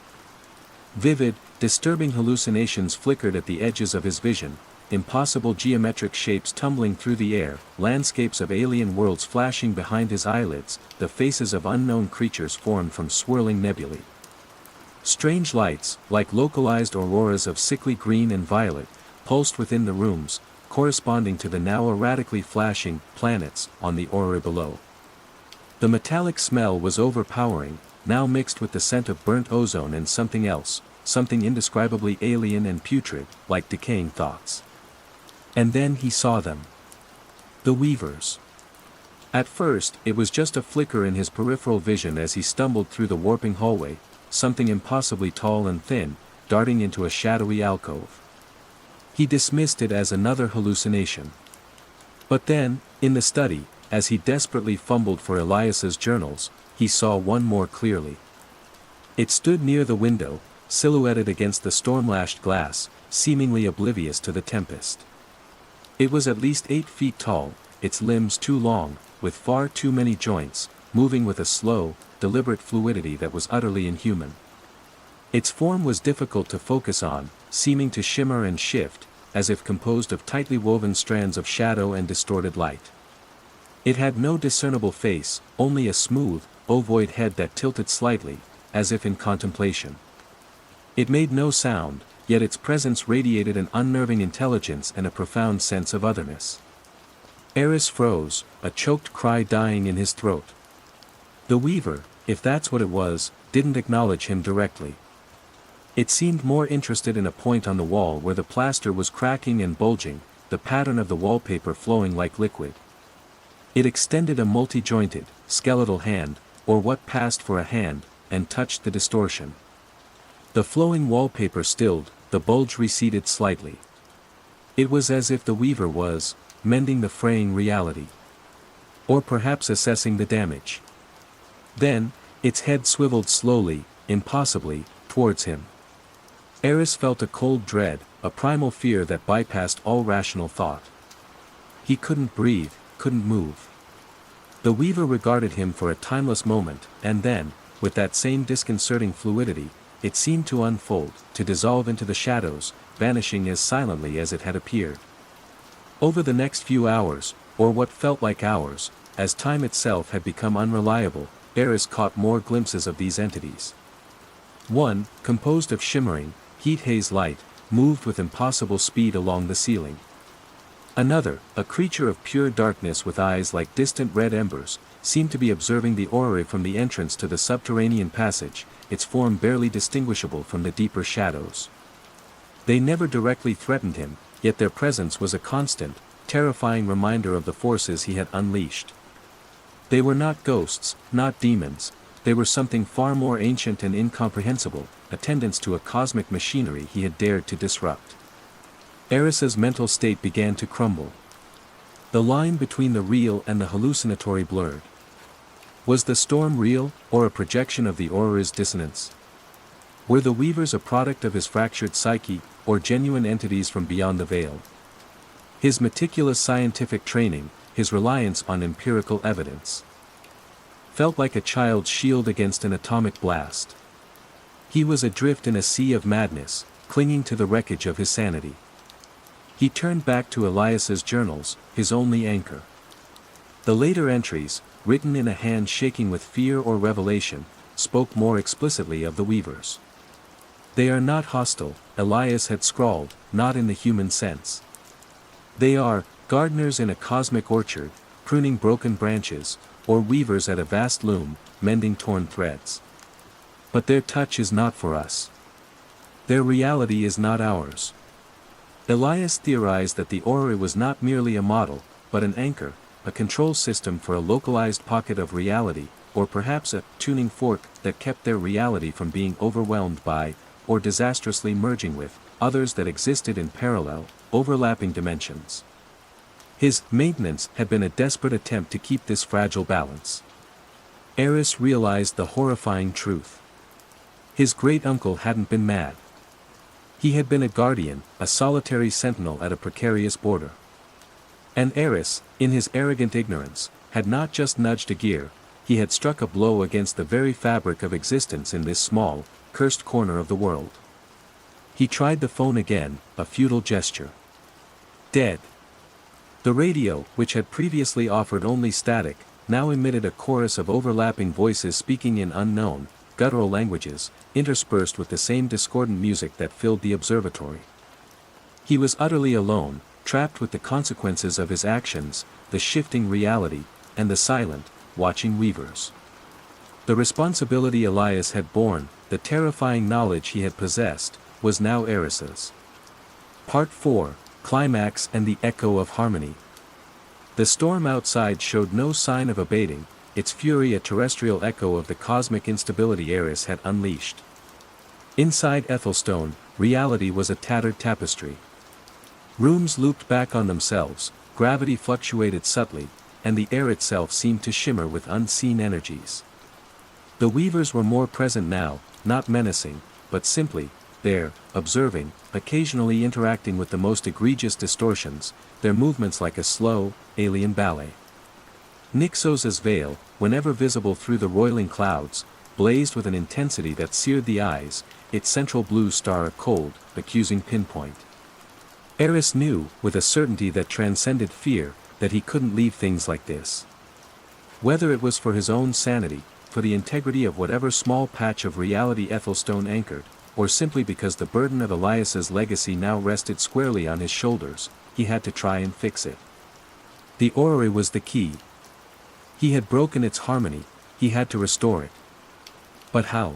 Vivid, disturbing hallucinations flickered at the edges of his vision, impossible geometric shapes tumbling through the air, landscapes of alien worlds flashing behind his eyelids, the faces of unknown creatures formed from swirling nebulae. Strange lights, like localized auroras of sickly green and violet, pulsed within the rooms, corresponding to the now erratically flashing planets on the orrery below. The metallic smell was overpowering, now mixed with the scent of burnt ozone and something else, something indescribably alien and putrid, like decaying thoughts. And then he saw them. The weavers. At first, it was just a flicker in his peripheral vision as he stumbled through the warping hallway, something impossibly tall and thin, darting into a shadowy alcove. He dismissed it as another hallucination. But then, in the study, as he desperately fumbled for Elias's journals, he saw one more clearly. It stood near the window, silhouetted against the storm-lashed glass, seemingly oblivious to the tempest. It was at least 8 feet tall, its limbs too long, with far too many joints, moving with a slow, deliberate fluidity that was utterly inhuman. Its form was difficult to focus on, seeming to shimmer and shift, as if composed of tightly woven strands of shadow and distorted light. It had no discernible face, only a smooth, ovoid head that tilted slightly, as if in contemplation. It made no sound, yet its presence radiated an unnerving intelligence and a profound sense of otherness. Eris froze, a choked cry dying in his throat. The weaver, if that's what it was, didn't acknowledge him directly. It seemed more interested in a point on the wall where the plaster was cracking and bulging, the pattern of the wallpaper flowing like liquid. It extended a multi-jointed, skeletal hand, or what passed for a hand, and touched the distortion. The flowing wallpaper stilled, the bulge receded slightly. It was as if the weaver was mending the fraying reality. Or perhaps assessing the damage. Then, its head swiveled slowly, impossibly, towards him. Eris felt a cold dread, a primal fear that bypassed all rational thought. He couldn't breathe, couldn't move. The weaver regarded him for a timeless moment, and then, with that same disconcerting fluidity, it seemed to unfold, to dissolve into the shadows, vanishing as silently as it had appeared. Over the next few hours, or what felt like hours, as time itself had become unreliable, Eris caught more glimpses of these entities. One, composed of shimmering, heat-haze light, moved with impossible speed along the ceiling. Another, a creature of pure darkness with eyes like distant red embers, seemed to be observing the orrery from the entrance to the subterranean passage, its form barely distinguishable from the deeper shadows. They never directly threatened him, yet their presence was a constant, terrifying reminder of the forces he had unleashed. They were not ghosts, not demons, they were something far more ancient and incomprehensible, attendants to a cosmic machinery he had dared to disrupt. Eris's mental state began to crumble. The line between the real and the hallucinatory blurred. Was the storm real, or a projection of the aura's dissonance? Were the weavers a product of his fractured psyche, or genuine entities from beyond the veil? His meticulous scientific training, his reliance on empirical evidence, felt like a child's shield against an atomic blast. He was adrift in a sea of madness, clinging to the wreckage of his sanity. He turned back to Elias's journals, his only anchor. The later entries, written in a hand shaking with fear or revelation, spoke more explicitly of the weavers. They are not hostile, Elias had scrawled, not in the human sense. They are gardeners in a cosmic orchard, pruning broken branches, or weavers at a vast loom, mending torn threads. But their touch is not for us. Their reality is not ours. Elias theorized that the orrery was not merely a model, but an anchor, a control system for a localized pocket of reality, or perhaps a tuning fork that kept their reality from being overwhelmed by, or disastrously merging with, others that existed in parallel, overlapping dimensions. His maintenance had been a desperate attempt to keep this fragile balance. Eris realized the horrifying truth. His great-uncle hadn't been mad. He had been a guardian, a solitary sentinel at a precarious border. And Eris, in his arrogant ignorance, had not just nudged a gear, he had struck a blow against the very fabric of existence in this small, cursed corner of the world. He tried the phone again, a futile gesture. Dead. The radio, which had previously offered only static, now emitted a chorus of overlapping voices speaking in unknown, guttural languages, interspersed with the same discordant music that filled the observatory. He was utterly alone, trapped with the consequences of his actions, the shifting reality, and the silent, watching weavers. The responsibility Elias had borne, the terrifying knowledge he had possessed, was now Eris's. Part 4, Climax and the Echo of Harmony. The storm outside showed no sign of abating, its fury a terrestrial echo of the cosmic instability Eris had unleashed. Inside Ethelstone, reality was a tattered tapestry. Rooms looped back on themselves, gravity fluctuated subtly, and the air itself seemed to shimmer with unseen energies. The weavers were more present now, not menacing, but simply, there, observing, occasionally interacting with the most egregious distortions, their movements like a slow, alien ballet. Nyxos's veil, whenever visible through the roiling clouds, blazed with an intensity that seared the eyes, its central blue star a cold, accusing pinpoint. Eris knew, with a certainty that transcended fear, that he couldn't leave things like this. Whether it was for his own sanity, for the integrity of whatever small patch of reality Ethelstone anchored, or simply because the burden of Elias's legacy now rested squarely on his shoulders, he had to try and fix it. The orrery was the key. He had broken its harmony, he had to restore it. But how?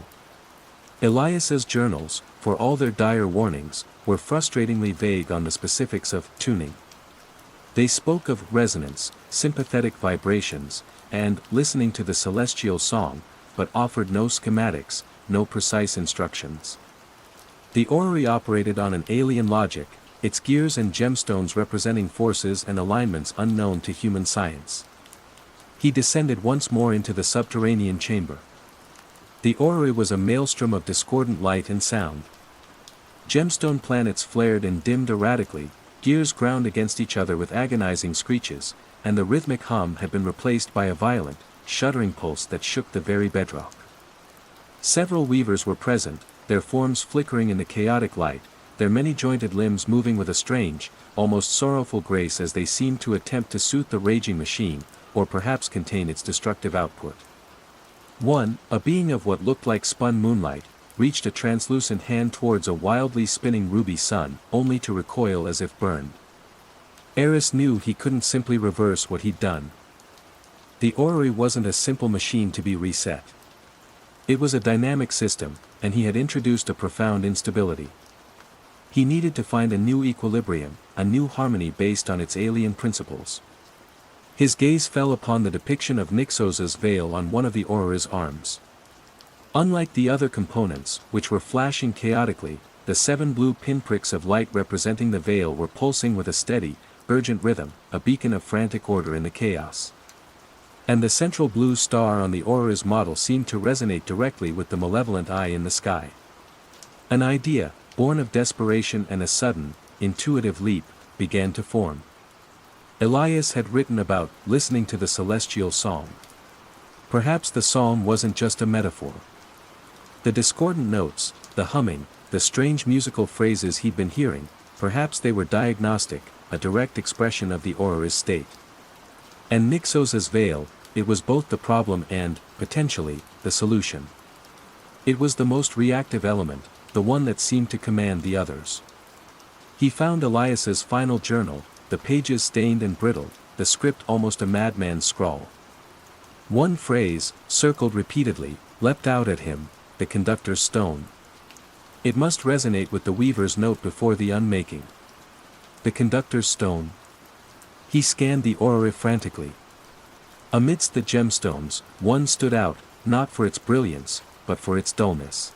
Elias's journals, for all their dire warnings, were frustratingly vague on the specifics of tuning. They spoke of resonance, sympathetic vibrations, and listening to the celestial song, but offered no schematics, no precise instructions. The orrery operated on an alien logic, its gears and gemstones representing forces and alignments unknown to human science. He descended once more into the subterranean chamber. The orrery was a maelstrom of discordant light and sound. Gemstone planets flared and dimmed erratically, gears ground against each other with agonizing screeches, and the rhythmic hum had been replaced by a violent, shuddering pulse that shook the very bedrock. Several weavers were present, their forms flickering in the chaotic light, their many-jointed limbs moving with a strange, almost sorrowful grace as they seemed to attempt to soothe the raging machine, or perhaps contain its destructive output. One, a being of what looked like spun moonlight, reached a translucent hand towards a wildly spinning ruby sun, only to recoil as if burned. Eris knew he couldn't simply reverse what he'd done. The orrery wasn't a simple machine to be reset. It was a dynamic system, and he had introduced a profound instability. He needed to find a new equilibrium, a new harmony based on its alien principles. His gaze fell upon the depiction of Nyxos's veil on one of the orrery's arms. Unlike the other components, which were flashing chaotically, the 7 blue pinpricks of light representing the veil were pulsing with a steady, urgent rhythm, a beacon of frantic order in the chaos. And the central blue star on the orrery's model seemed to resonate directly with the malevolent eye in the sky. An idea, born of desperation and a sudden, intuitive leap, began to form. Elias had written about listening to the celestial song. Perhaps the psalm wasn't just a metaphor. The discordant notes, the humming, the strange musical phrases he'd been hearing, perhaps they were diagnostic, a direct expression of the aura's state. And Nyxos's veil, it was both the problem and, potentially, the solution. It was the most reactive element, the one that seemed to command the others. He found Elias's final journal, the pages stained and brittle, the script almost a madman's scrawl. One phrase, circled repeatedly, leapt out at him, the conductor's stone. It must resonate with the weaver's note before the unmaking. The conductor's stone. He scanned the aura frantically. Amidst the gemstones, one stood out, not for its brilliance, but for its dullness.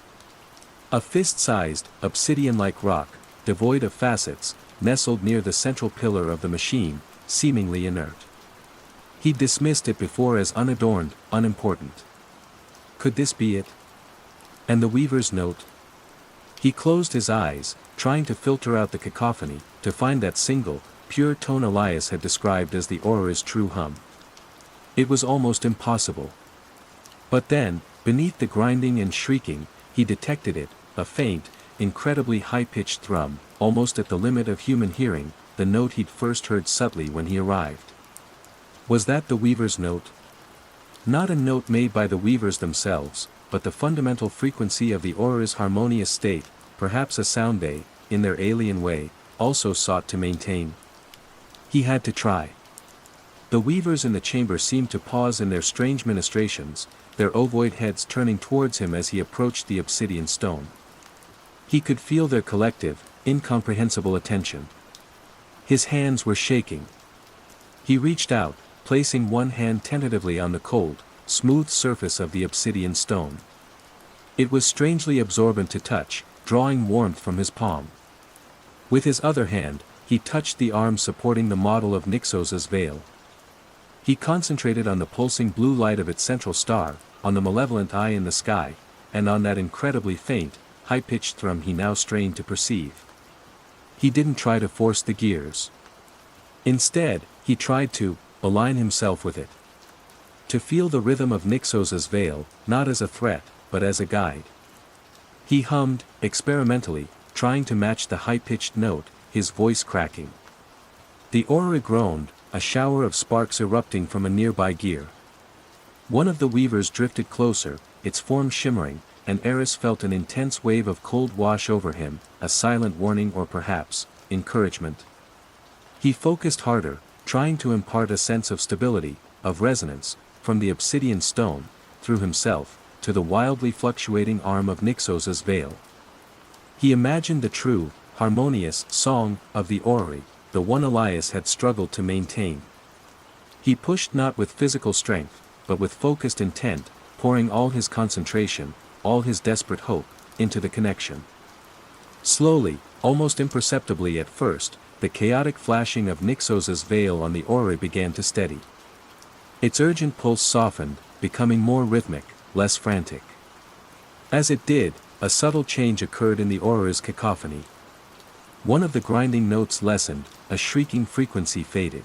A fist-sized, obsidian-like rock, devoid of facets, nestled near the central pillar of the machine, seemingly inert. He dismissed it before as unadorned, unimportant. Could this be it? And the weaver's note? He closed his eyes, trying to filter out the cacophony, to find that single, pure tone Elias had described as the aura's true hum. It was almost impossible. But then, beneath the grinding and shrieking, he detected it, a faint, incredibly high-pitched thrum, almost at the limit of human hearing, the note he'd first heard subtly when he arrived. Was that the weaver's note? Not a note made by the weavers themselves, but the fundamental frequency of the aura's harmonious state, perhaps a sound they, in their alien way, also sought to maintain. He had to try. The weavers in the chamber seemed to pause in their strange ministrations, their ovoid heads turning towards him as he approached the obsidian stone. He could feel their collective, incomprehensible attention. His hands were shaking. He reached out, placing one hand tentatively on the cold, smooth surface of the obsidian stone. It was strangely absorbent to touch, drawing warmth from his palm. With his other hand, he touched the arm supporting the model of Nyxos's veil. He concentrated on the pulsing blue light of its central star, on the malevolent eye in the sky, and on that incredibly faint, high-pitched thrum he now strained to perceive. He didn't try to force the gears. Instead, he tried to align himself with it. To feel the rhythm of Nyxos's veil, not as a threat, but as a guide. He hummed, experimentally, trying to match the high-pitched note, his voice cracking. The aura groaned, a shower of sparks erupting from a nearby gear. One of the weavers drifted closer, its form shimmering, and Eris felt an intense wave of cold wash over him, a silent warning or perhaps, encouragement. He focused harder, trying to impart a sense of stability, of resonance, from the obsidian stone, through himself, to the wildly fluctuating arm of Nyxos's veil. He imagined the true, harmonious song of the aura, the one Elias had struggled to maintain. He pushed not with physical strength, but with focused intent, pouring all his concentration, all his desperate hope, into the connection. Slowly, almost imperceptibly at first, the chaotic flashing of Nyxos's veil on the aura began to steady. Its urgent pulse softened, becoming more rhythmic, less frantic. As it did, a subtle change occurred in the aura's cacophony. One of the grinding notes lessened, a shrieking frequency faded.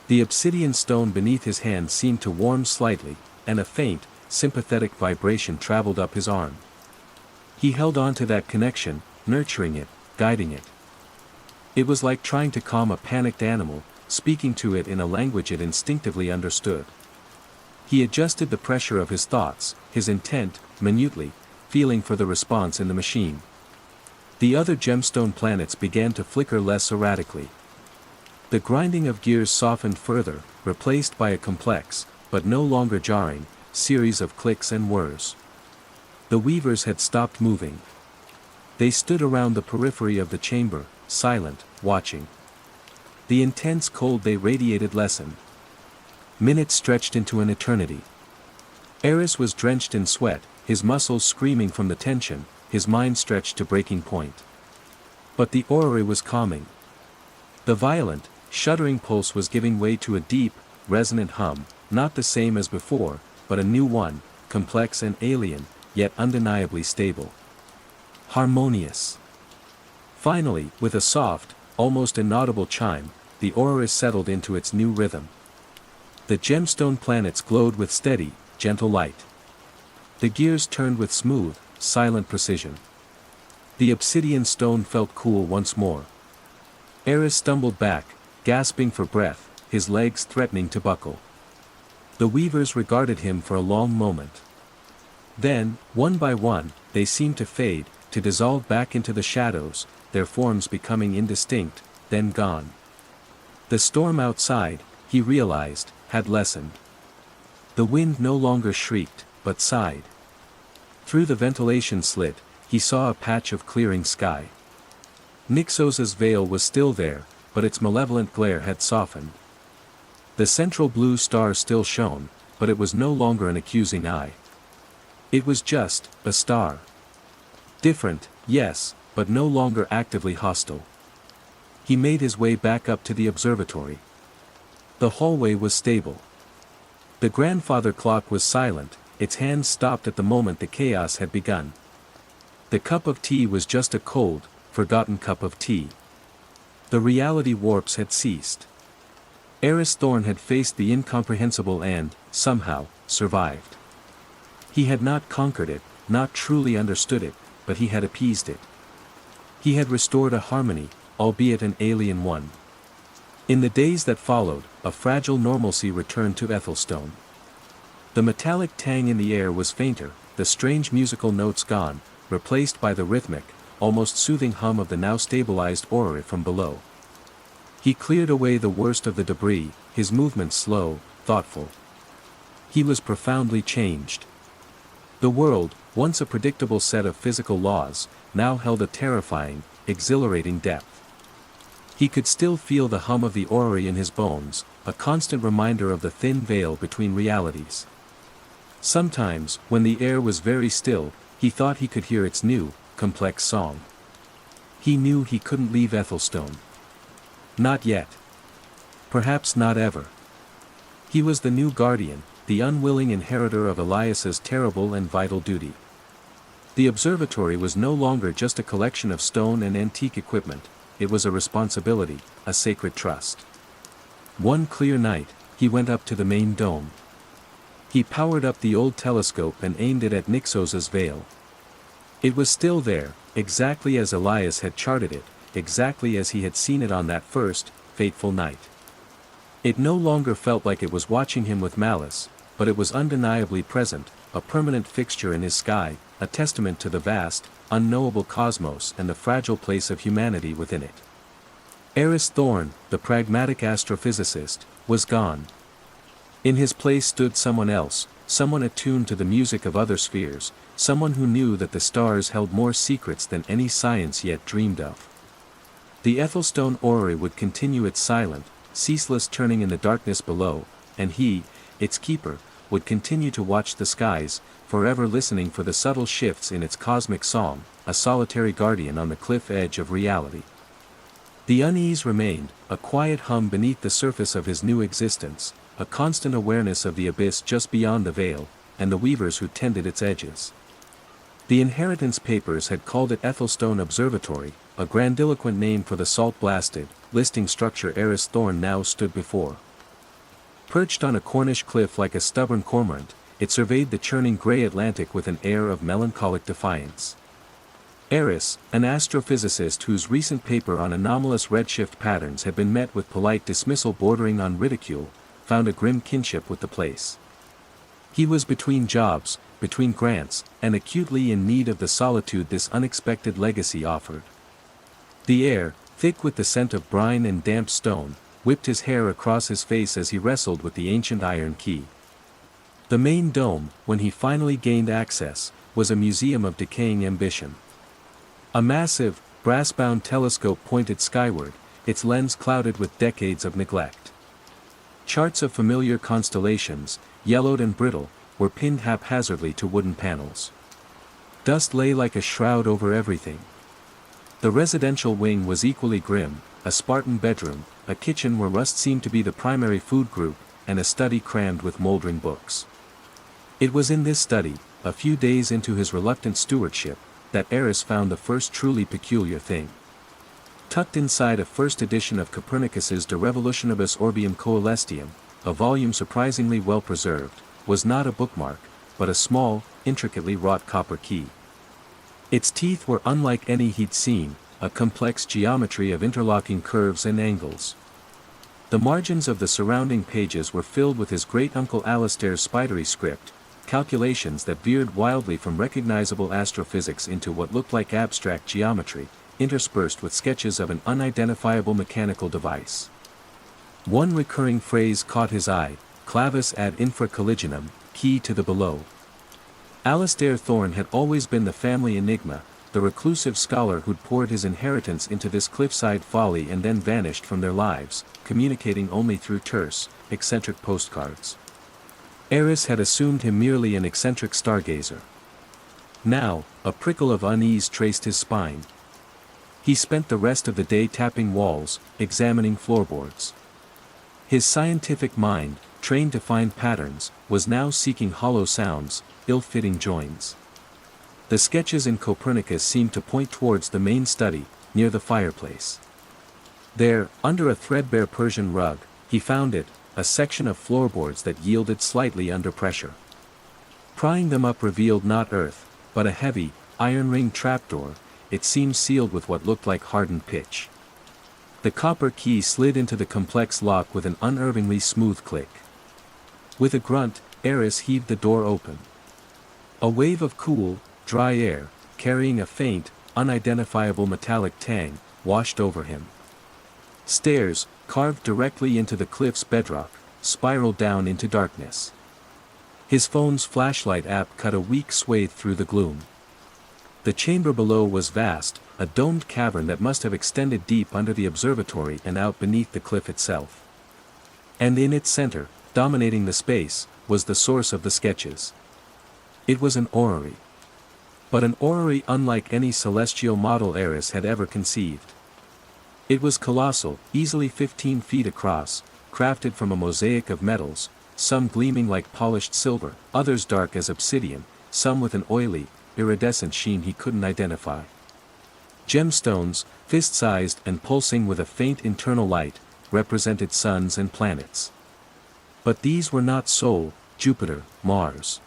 The obsidian stone beneath his hand seemed to warm slightly, and a faint, sympathetic vibration traveled up his arm. He held on to that connection, nurturing it, guiding it. It was like trying to calm a panicked animal, speaking to it in a language it instinctively understood. He adjusted the pressure of his thoughts, his intent, minutely, feeling for the response in the machine. The other gemstone planets began to flicker less erratically. The grinding of gears softened further, replaced by a complex, but no longer jarring, series of clicks and whirs. The weavers had stopped moving. They stood around the periphery of the chamber, silent, watching. The intense cold they radiated lessened. Minutes stretched into an eternity. Eris was drenched in sweat, his muscles screaming from the tension, his mind stretched to breaking point. But the aura was calming. The violent, shuddering pulse was giving way to a deep, resonant hum, not the same as before, but a new one, complex and alien, yet undeniably stable. Harmonious. Finally, with a soft, almost inaudible chime, the aura settled into its new rhythm. The gemstone planets glowed with steady, gentle light. The gears turned with smooth, silent precision. The obsidian stone felt cool once more. Eris stumbled back, gasping for breath, his legs threatening to buckle. The weavers regarded him for a long moment. Then, one by one, they seemed to fade, to dissolve back into the shadows, their forms becoming indistinct, then gone. The storm outside, he realized, had lessened. The wind no longer shrieked, but sighed. Through the ventilation slit, he saw a patch of clearing sky. Nyxos's veil was still there, but its malevolent glare had softened. The central blue star still shone, but it was no longer an accusing eye. It was just a star. Different, yes, but no longer actively hostile. He made his way back up to the observatory. The hallway was stable. The grandfather clock was silent, its hands stopped at the moment the chaos had begun. The cup of tea was just a cold, forgotten cup of tea. The reality warps had ceased. Eris Thorn had faced the incomprehensible and, somehow, survived. He had not conquered it, not truly understood it, but he had appeased it. He had restored a harmony, albeit an alien one. In the days that followed, a fragile normalcy returned to Ethelstone. The metallic tang in the air was fainter, the strange musical notes gone, replaced by the rhythmic, almost soothing hum of the now stabilized aura from below. He cleared away the worst of the debris, his movements slow, thoughtful. He was profoundly changed. The world, once a predictable set of physical laws, now held a terrifying, exhilarating depth. He could still feel the hum of the aura in his bones, a constant reminder of the thin veil between realities. Sometimes, when the air was very still, he thought he could hear its new, complex song. He knew he couldn't leave Ethelstone. Not yet. Perhaps not ever. He was the new guardian, the unwilling inheritor of Elias's terrible and vital duty. The observatory was no longer just a collection of stone and antique equipment, it was a responsibility, a sacred trust. One clear night, he went up to the main dome. He powered up the old telescope and aimed it at Nyxos's veil. It was still there, exactly as Elias had charted it, exactly as he had seen it on that first, fateful night. It no longer felt like it was watching him with malice, but it was undeniably present, a permanent fixture in his sky, a testament to the vast, unknowable cosmos and the fragile place of humanity within it. Eris Thorn, the pragmatic astrophysicist, was gone. In his place stood someone else, someone attuned to the music of other spheres, someone who knew that the stars held more secrets than any science yet dreamed of. The Ethelstone orrery would continue its silent, ceaseless turning in the darkness below, and he, its keeper, would continue to watch the skies, forever listening for the subtle shifts in its cosmic song, a solitary guardian on the cliff edge of reality. The unease remained, a quiet hum beneath the surface of his new existence, a constant awareness of the abyss just beyond the veil, and the weavers who tended its edges. The inheritance papers had called it Ethelstone Observatory, a grandiloquent name for the salt-blasted, listing structure Eris Thorn now stood before. Perched on a Cornish cliff like a stubborn cormorant, it surveyed the churning grey Atlantic with an air of melancholic defiance. Eris, an astrophysicist whose recent paper on anomalous redshift patterns had been met with polite dismissal bordering on ridicule, found a grim kinship with the place. He was between jobs, between grants, and acutely in need of the solitude this unexpected legacy offered. The air, thick with the scent of brine and damp stone, whipped his hair across his face as he wrestled with the ancient iron key. The main dome, when he finally gained access, was a museum of decaying ambition. A massive, brass-bound telescope pointed skyward, its lens clouded with decades of neglect. Charts of familiar constellations, yellowed and brittle, were pinned haphazardly to wooden panels. Dust lay like a shroud over everything. The residential wing was equally grim, a Spartan bedroom, a kitchen where rust seemed to be the primary food group, and a study crammed with moldering books. It was in this study, a few days into his reluctant stewardship, that Eris found the first truly peculiar thing. Tucked inside a first edition of Copernicus's De Revolutionibus Orbium Coelestium, a volume surprisingly well preserved, was not a bookmark, but a small, intricately wrought copper key. Its teeth were unlike any he'd seen, a complex geometry of interlocking curves and angles. The margins of the surrounding pages were filled with his great-uncle Alastair's spidery script, calculations that veered wildly from recognizable astrophysics into what looked like abstract geometry, interspersed with sketches of an unidentifiable mechanical device. One recurring phrase caught his eye, clavis ad infra colliginum, key to the below. Alastair Thorne had always been the family enigma, the reclusive scholar who'd poured his inheritance into this cliffside folly and then vanished from their lives, communicating only through terse, eccentric postcards. Eris had assumed him merely an eccentric stargazer. Now, a prickle of unease traced his spine. He spent the rest of the day tapping walls, examining floorboards. His scientific mind, trained to find patterns, was now seeking hollow sounds, ill-fitting joins. The sketches in Copernicus seemed to point towards the main study, near the fireplace. There, under a threadbare Persian rug, he found it, a section of floorboards that yielded slightly under pressure. Prying them up revealed not earth, but a heavy, iron-ringed trapdoor. It seemed sealed with what looked like hardened pitch. The copper key slid into the complex lock with an unervingly smooth click. With a grunt, Eris heaved the door open. A wave of cool, dry air, carrying a faint, unidentifiable metallic tang, washed over him. Stairs, carved directly into the cliff's bedrock, spiraled down into darkness. His phone's flashlight app cut a weak swathe through the gloom. The chamber below was vast, a domed cavern that must have extended deep under the observatory and out beneath the cliff itself. And in its center, dominating the space, was the source of the sketches. It was an orrery. But an orrery unlike any celestial model Eris had ever conceived. It was colossal, easily 15 feet across, crafted from a mosaic of metals, some gleaming like polished silver, others dark as obsidian, some with an oily, iridescent sheen he couldn't identify. Gemstones, fist-sized and pulsing with a faint internal light, represented suns and planets. But these were not Sol, Jupiter, Mars.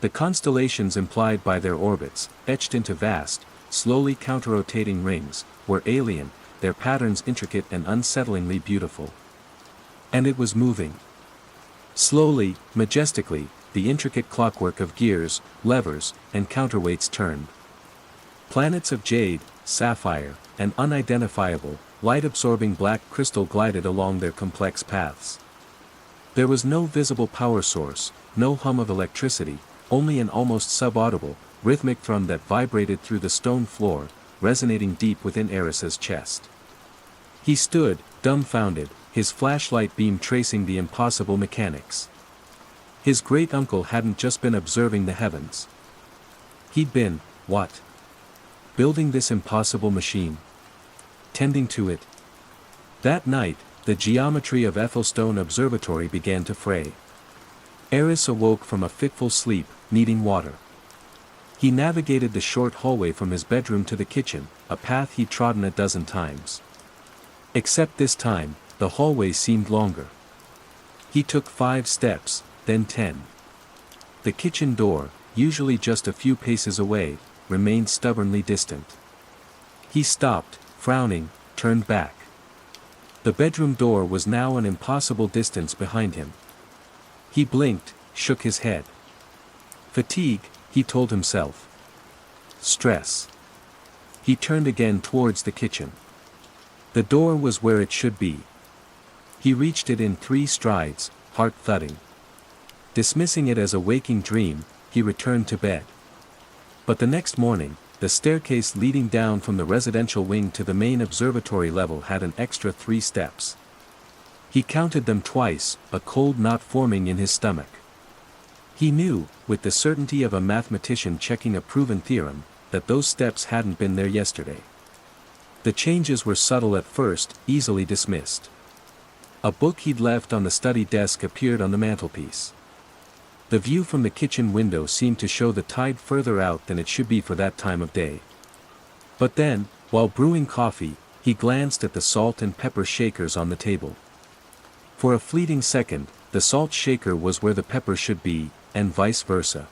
The constellations implied by their orbits, etched into vast, slowly counter-rotating rings, were alien, their patterns intricate and unsettlingly beautiful. And it was moving. Slowly, majestically, the intricate clockwork of gears, levers, and counterweights turned. Planets of jade, sapphire, and unidentifiable, light-absorbing black crystal glided along their complex paths. There was no visible power source, no hum of electricity, only an almost sub-audible, rhythmic thrum that vibrated through the stone floor, resonating deep within Eris's chest. He stood, dumbfounded, his flashlight beam tracing the impossible mechanics. His great-uncle hadn't just been observing the heavens. He'd been, what? Building this impossible machine. Tending to it. That night, the geometry of Ethelstone Observatory began to fray. Eris awoke from a fitful sleep, needing water. He navigated the short hallway from his bedroom to the kitchen, a path he'd trodden a dozen times. Except this time, the hallway seemed longer. He took 5 steps, then 10. The kitchen door, usually just a few paces away, remained stubbornly distant. He stopped, frowning, turned back. The bedroom door was now an impossible distance behind him. He blinked, shook his head. Fatigue, he told himself. Stress. He turned again towards the kitchen. The door was where it should be. He reached it in 3 strides, heart thudding. Dismissing it as a waking dream, he returned to bed. But the next morning, the staircase leading down from the residential wing to the main observatory level had an extra 3 steps. He counted them twice, a cold knot forming in his stomach. He knew, with the certainty of a mathematician checking a proven theorem, that those steps hadn't been there yesterday. The changes were subtle at first, easily dismissed. A book he'd left on the study desk appeared on the mantelpiece. The view from the kitchen window seemed to show the tide further out than it should be for that time of day. But then, while brewing coffee, he glanced at the salt and pepper shakers on the table. For a fleeting second, the salt shaker was where the pepper should be, and vice versa.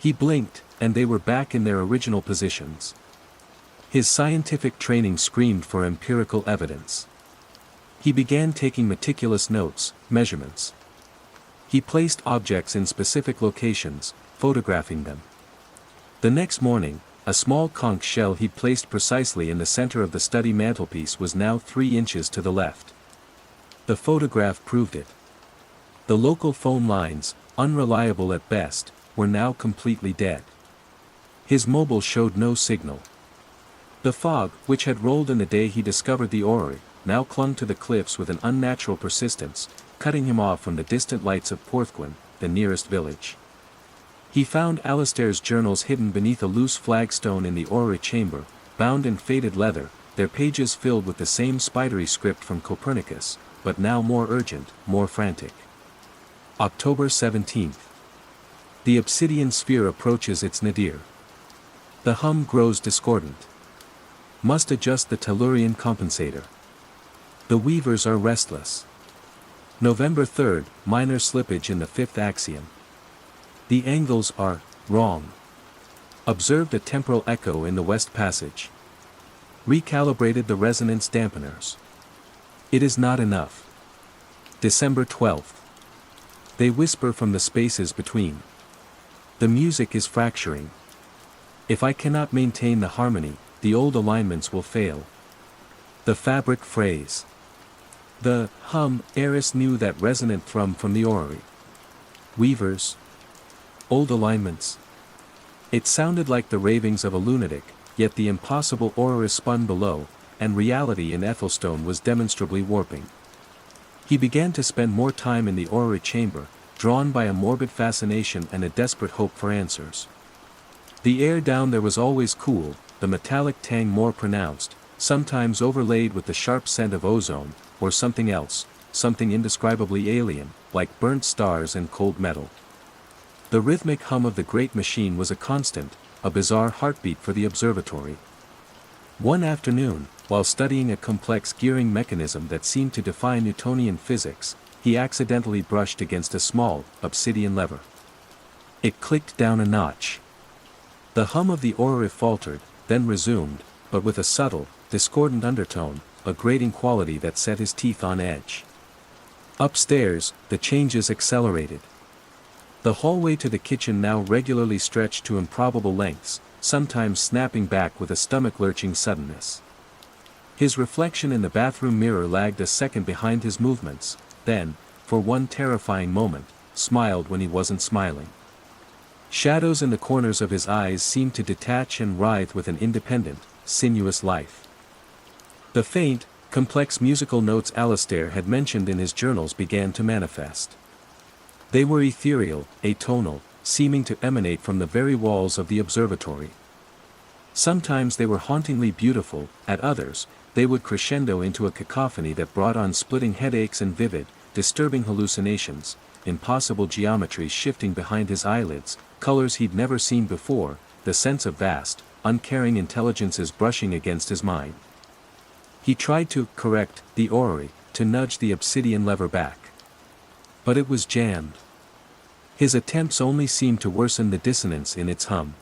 He blinked, and they were back in their original positions. His scientific training screamed for empirical evidence. He began taking meticulous notes, measurements. He placed objects in specific locations, photographing them. The next morning, a small conch shell he'd placed precisely in the center of the study mantelpiece was now 3 inches to the left. The photograph proved it. The local phone lines, unreliable at best, were now completely dead. His mobile showed no signal. The fog, which had rolled in the day he discovered the orrery, now clung to the cliffs with an unnatural persistence, cutting him off from the distant lights of Porthgwen, the nearest village. He found Alistair's journals hidden beneath a loose flagstone in the orrery chamber, bound in faded leather, their pages filled with the same spidery script from Copernicus, but now more urgent, more frantic. October 17th. The obsidian sphere approaches its nadir. The hum grows discordant. Must adjust the tellurian compensator. The weavers are restless. November 3rd, minor slippage in the 5th axiom. The angles are wrong. Observed a temporal echo in the west passage. Recalibrated the resonance dampeners. It is not enough. December 12th. They whisper from the spaces between. The music is fracturing. If I cannot maintain the harmony, the old alignments will fail. The fabric phrase. The hum, Eris knew that resonant thrum from the orrery. Weavers. Old alignments. It sounded like the ravings of a lunatic, yet the impossible orrery spun below, and reality in Ethelstone was demonstrably warping. He began to spend more time in the orrery chamber, drawn by a morbid fascination and a desperate hope for answers. The air down there was always cool, the metallic tang more pronounced, sometimes overlaid with the sharp scent of ozone, or something else, something indescribably alien, like burnt stars and cold metal. The rhythmic hum of the great machine was a constant, a bizarre heartbeat for the observatory. One afternoon, while studying a complex gearing mechanism that seemed to defy Newtonian physics, he accidentally brushed against a small, obsidian lever. It clicked down a notch. The hum of the orrery faltered, then resumed, but with a subtle, discordant undertone, a grating quality that set his teeth on edge. Upstairs, the changes accelerated. The hallway to the kitchen now regularly stretched to improbable lengths, sometimes snapping back with a stomach-lurching suddenness. His reflection in the bathroom mirror lagged a second behind his movements, then, for one terrifying moment, smiled when he wasn't smiling. Shadows in the corners of his eyes seemed to detach and writhe with an independent, sinuous life. The faint, complex musical notes Alistair had mentioned in his journals began to manifest. They were ethereal, atonal, seeming to emanate from the very walls of the observatory. Sometimes they were hauntingly beautiful, at others, they would crescendo into a cacophony that brought on splitting headaches and vivid, disturbing hallucinations, impossible geometries shifting behind his eyelids, colors he'd never seen before, the sense of vast, uncaring intelligences brushing against his mind. He tried to correct the orrery, to nudge the obsidian lever back. But it was jammed. His attempts only seemed to worsen the dissonance in its hum.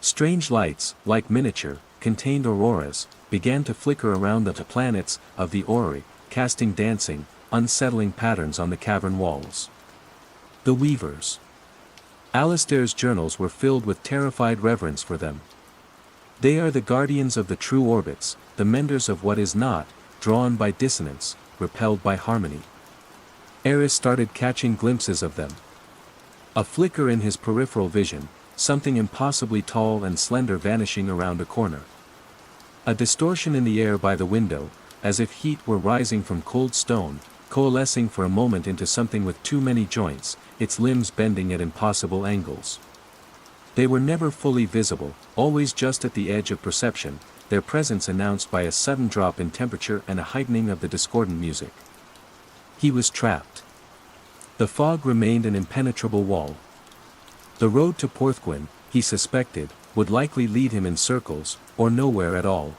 Strange lights, like miniature, contained auroras, began to flicker around the planets of the orrery, casting dancing, unsettling patterns on the cavern walls. The weavers. Alistair's journals were filled with terrified reverence for them. They are the guardians of the true orbits, the menders of what is not, drawn by dissonance, repelled by harmony. Eris started catching glimpses of them. A flicker in his peripheral vision, something impossibly tall and slender vanishing around a corner. A distortion in the air by the window, as if heat were rising from cold stone, coalescing for a moment into something with too many joints, its limbs bending at impossible angles. They were never fully visible, always just at the edge of perception, their presence announced by a sudden drop in temperature and a heightening of the discordant music. He was trapped. The fog remained an impenetrable wall. The road to Porthgwen, he suspected, would likely lead him in circles, or nowhere at all.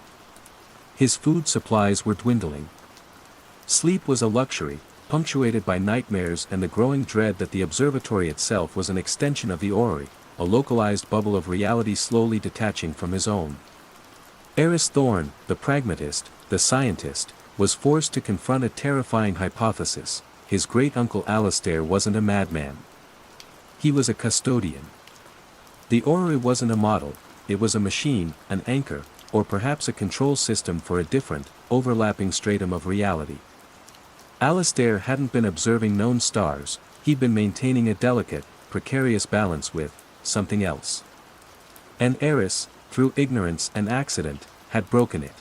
His food supplies were dwindling. Sleep was a luxury, punctuated by nightmares and the growing dread that the observatory itself was an extension of the orrery, a localized bubble of reality slowly detaching from his own. Eris Thorne, the pragmatist, the scientist, was forced to confront a terrifying hypothesis: his great-uncle Alastair wasn't a madman. He was a custodian. The orrery wasn't a model, it was a machine, an anchor, or perhaps a control system for a different, overlapping stratum of reality. Alastair hadn't been observing known stars, he'd been maintaining a delicate, precarious balance with something else. And Eris, through ignorance and accident, had broken it.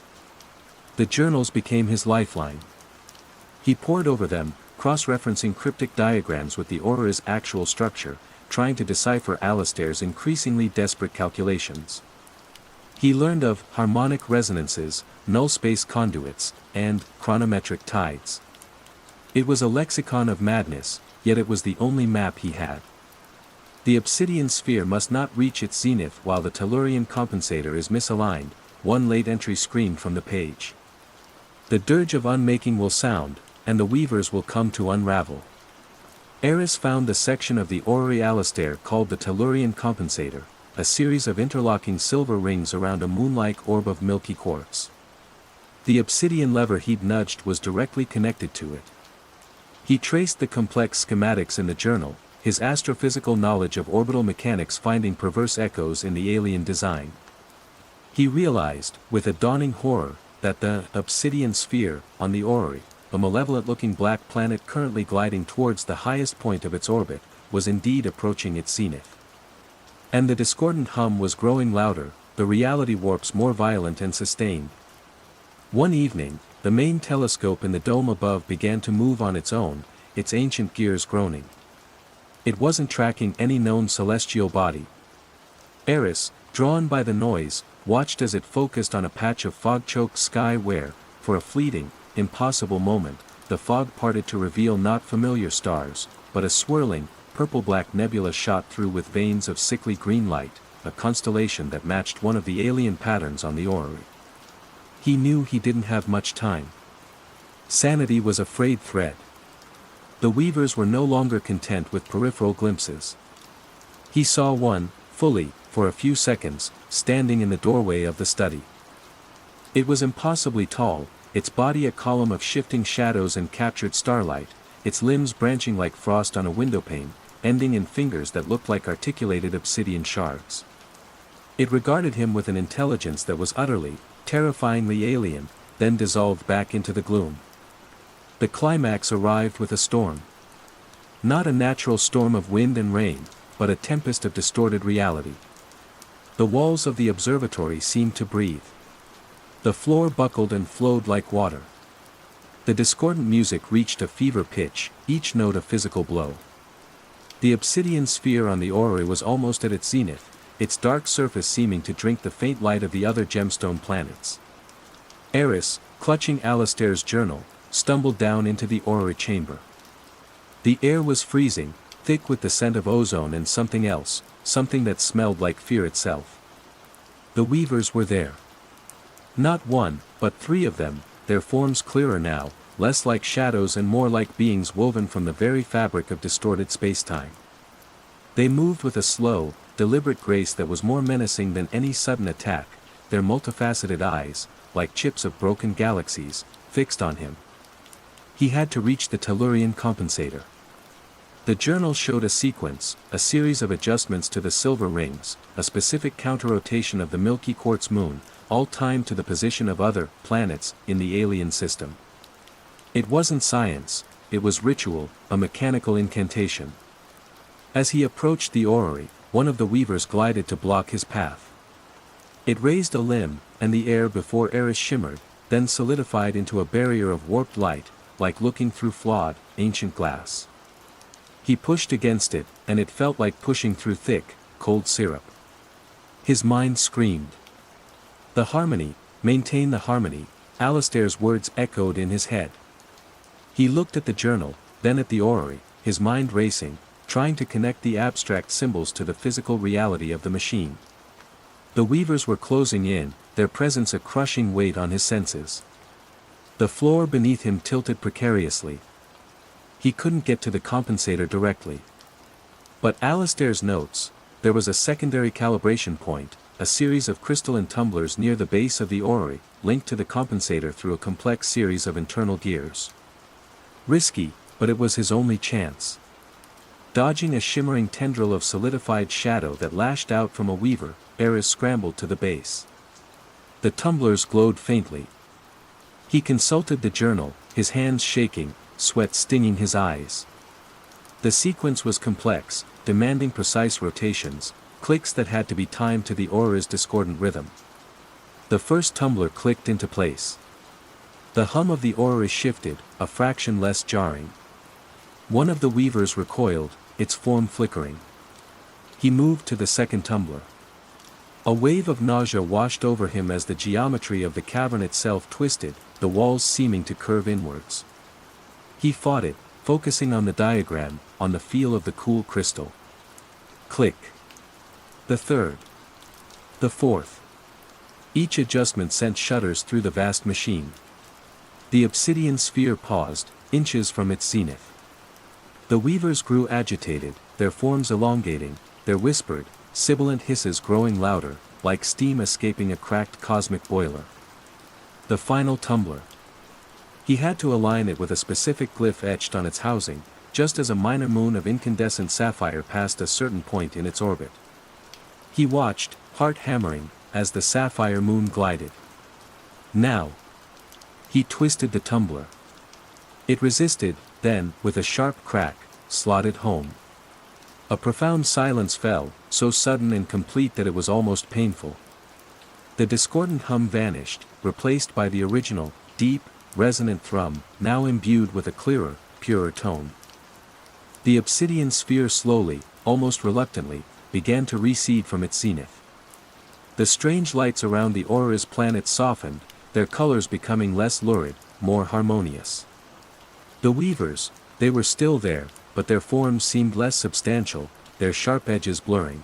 The journals became his lifeline. He pored over them, cross-referencing cryptic diagrams with the orrery's actual structure, trying to decipher Alastair's increasingly desperate calculations. He learned of harmonic resonances, null-space conduits, and chronometric tides. It was a lexicon of madness, yet it was the only map he had. The obsidian sphere must not reach its zenith while the Tellurian compensator is misaligned, one late entry screamed from the page. The dirge of unmaking will sound, and the weavers will come to unravel. Eris found the section of the orrery Alastair called the Tellurian compensator, a series of interlocking silver rings around a moon-like orb of milky quartz. The obsidian lever he'd nudged was directly connected to it. He traced the complex schematics in the journal, his astrophysical knowledge of orbital mechanics finding perverse echoes in the alien design. He realized, with a dawning horror, that the obsidian sphere, on the orrery, a malevolent-looking black planet currently gliding towards the highest point of its orbit, was indeed approaching its zenith. And the discordant hum was growing louder, the reality warps more violent and sustained. One evening, the main telescope in the dome above began to move on its own, its ancient gears groaning. It wasn't tracking any known celestial body. Eris, drawn by the noise, watched as it focused on a patch of fog-choked sky where, for a fleeting, impossible moment, the fog parted to reveal not familiar stars, but a swirling, purple-black nebula shot through with veins of sickly green light, a constellation that matched one of the alien patterns on the orrery. He knew he didn't have much time. Sanity was a frayed thread. The weavers were no longer content with peripheral glimpses. He saw one, fully, for a few seconds, standing in the doorway of the study. It was impossibly tall, its body a column of shifting shadows and captured starlight, its limbs branching like frost on a windowpane, ending in fingers that looked like articulated obsidian shards. It regarded him with an intelligence that was utterly, terrifyingly alien, then dissolved back into the gloom. The climax arrived with a storm. Not a natural storm of wind and rain, but a tempest of distorted reality. The walls of the observatory seemed to breathe. The floor buckled and flowed like water. The discordant music reached a fever pitch, each note a physical blow. The obsidian sphere on the orrery was almost at its zenith, its dark surface seeming to drink the faint light of the other gemstone planets. Eris, clutching Alastair's journal, stumbled down into the orrery chamber. The air was freezing, thick with the scent of ozone and something else, something that smelled like fear itself. The weavers were there. Not one, but three of them, their forms clearer now, less like shadows and more like beings woven from the very fabric of distorted space-time. They moved with a slow, deliberate grace that was more menacing than any sudden attack, their multifaceted eyes, like chips of broken galaxies, fixed on him. He had to reach the Tellurian compensator. The journal showed a sequence, a series of adjustments to the silver rings, a specific counter-rotation of the milky quartz moon, all timed to the position of other planets in the alien system. It wasn't science, it was ritual, a mechanical incantation. As he approached the orrery, one of the weavers glided to block his path. It raised a limb, and the air before Eris shimmered, then solidified into a barrier of warped light, like looking through flawed, ancient glass. He pushed against it, and it felt like pushing through thick, cold syrup. His mind screamed. The harmony, maintain the harmony, Alastair's words echoed in his head. He looked at the journal, then at the orrery, his mind racing, trying to connect the abstract symbols to the physical reality of the machine. The weavers were closing in, their presence a crushing weight on his senses. The floor beneath him tilted precariously. He couldn't get to the compensator directly. But Alastair's notes, there was a secondary calibration point, a series of crystalline tumblers near the base of the orrery, linked to the compensator through a complex series of internal gears. Risky, but it was his only chance. Dodging a shimmering tendril of solidified shadow that lashed out from a weaver, Eris scrambled to the base. The tumblers glowed faintly. He consulted the journal, his hands shaking, sweat stinging his eyes. The sequence was complex, demanding precise rotations, clicks that had to be timed to the aura's discordant rhythm. The first tumbler clicked into place. The hum of the aura shifted, a fraction less jarring. One of the weavers recoiled, its form flickering. He moved to the second tumbler. A wave of nausea washed over him as the geometry of the cavern itself twisted, the walls seeming to curve inwards. He fought it, focusing on the diagram, on the feel of the cool crystal. Click. The third. The fourth. Each adjustment sent shudders through the vast machine. The obsidian sphere paused, inches from its zenith. The weavers grew agitated, their forms elongating, their whispered, sibilant hisses growing louder, like steam escaping a cracked cosmic boiler. The final tumbler. He had to align it with a specific glyph etched on its housing, just as a minor moon of incandescent sapphire passed a certain point in its orbit. He watched, heart hammering, as the sapphire moon glided. Now. He twisted the tumbler. It resisted, then, with a sharp crack, slotted home. A profound silence fell, so sudden and complete that it was almost painful. The discordant hum vanished, replaced by the original, deep, resonant thrum, now imbued with a clearer, purer tone. The obsidian sphere slowly, almost reluctantly, began to recede from its zenith. The strange lights around the aura's planet softened, their colors becoming less lurid, more harmonious. The weavers, they were still there, but their forms seemed less substantial, their sharp edges blurring.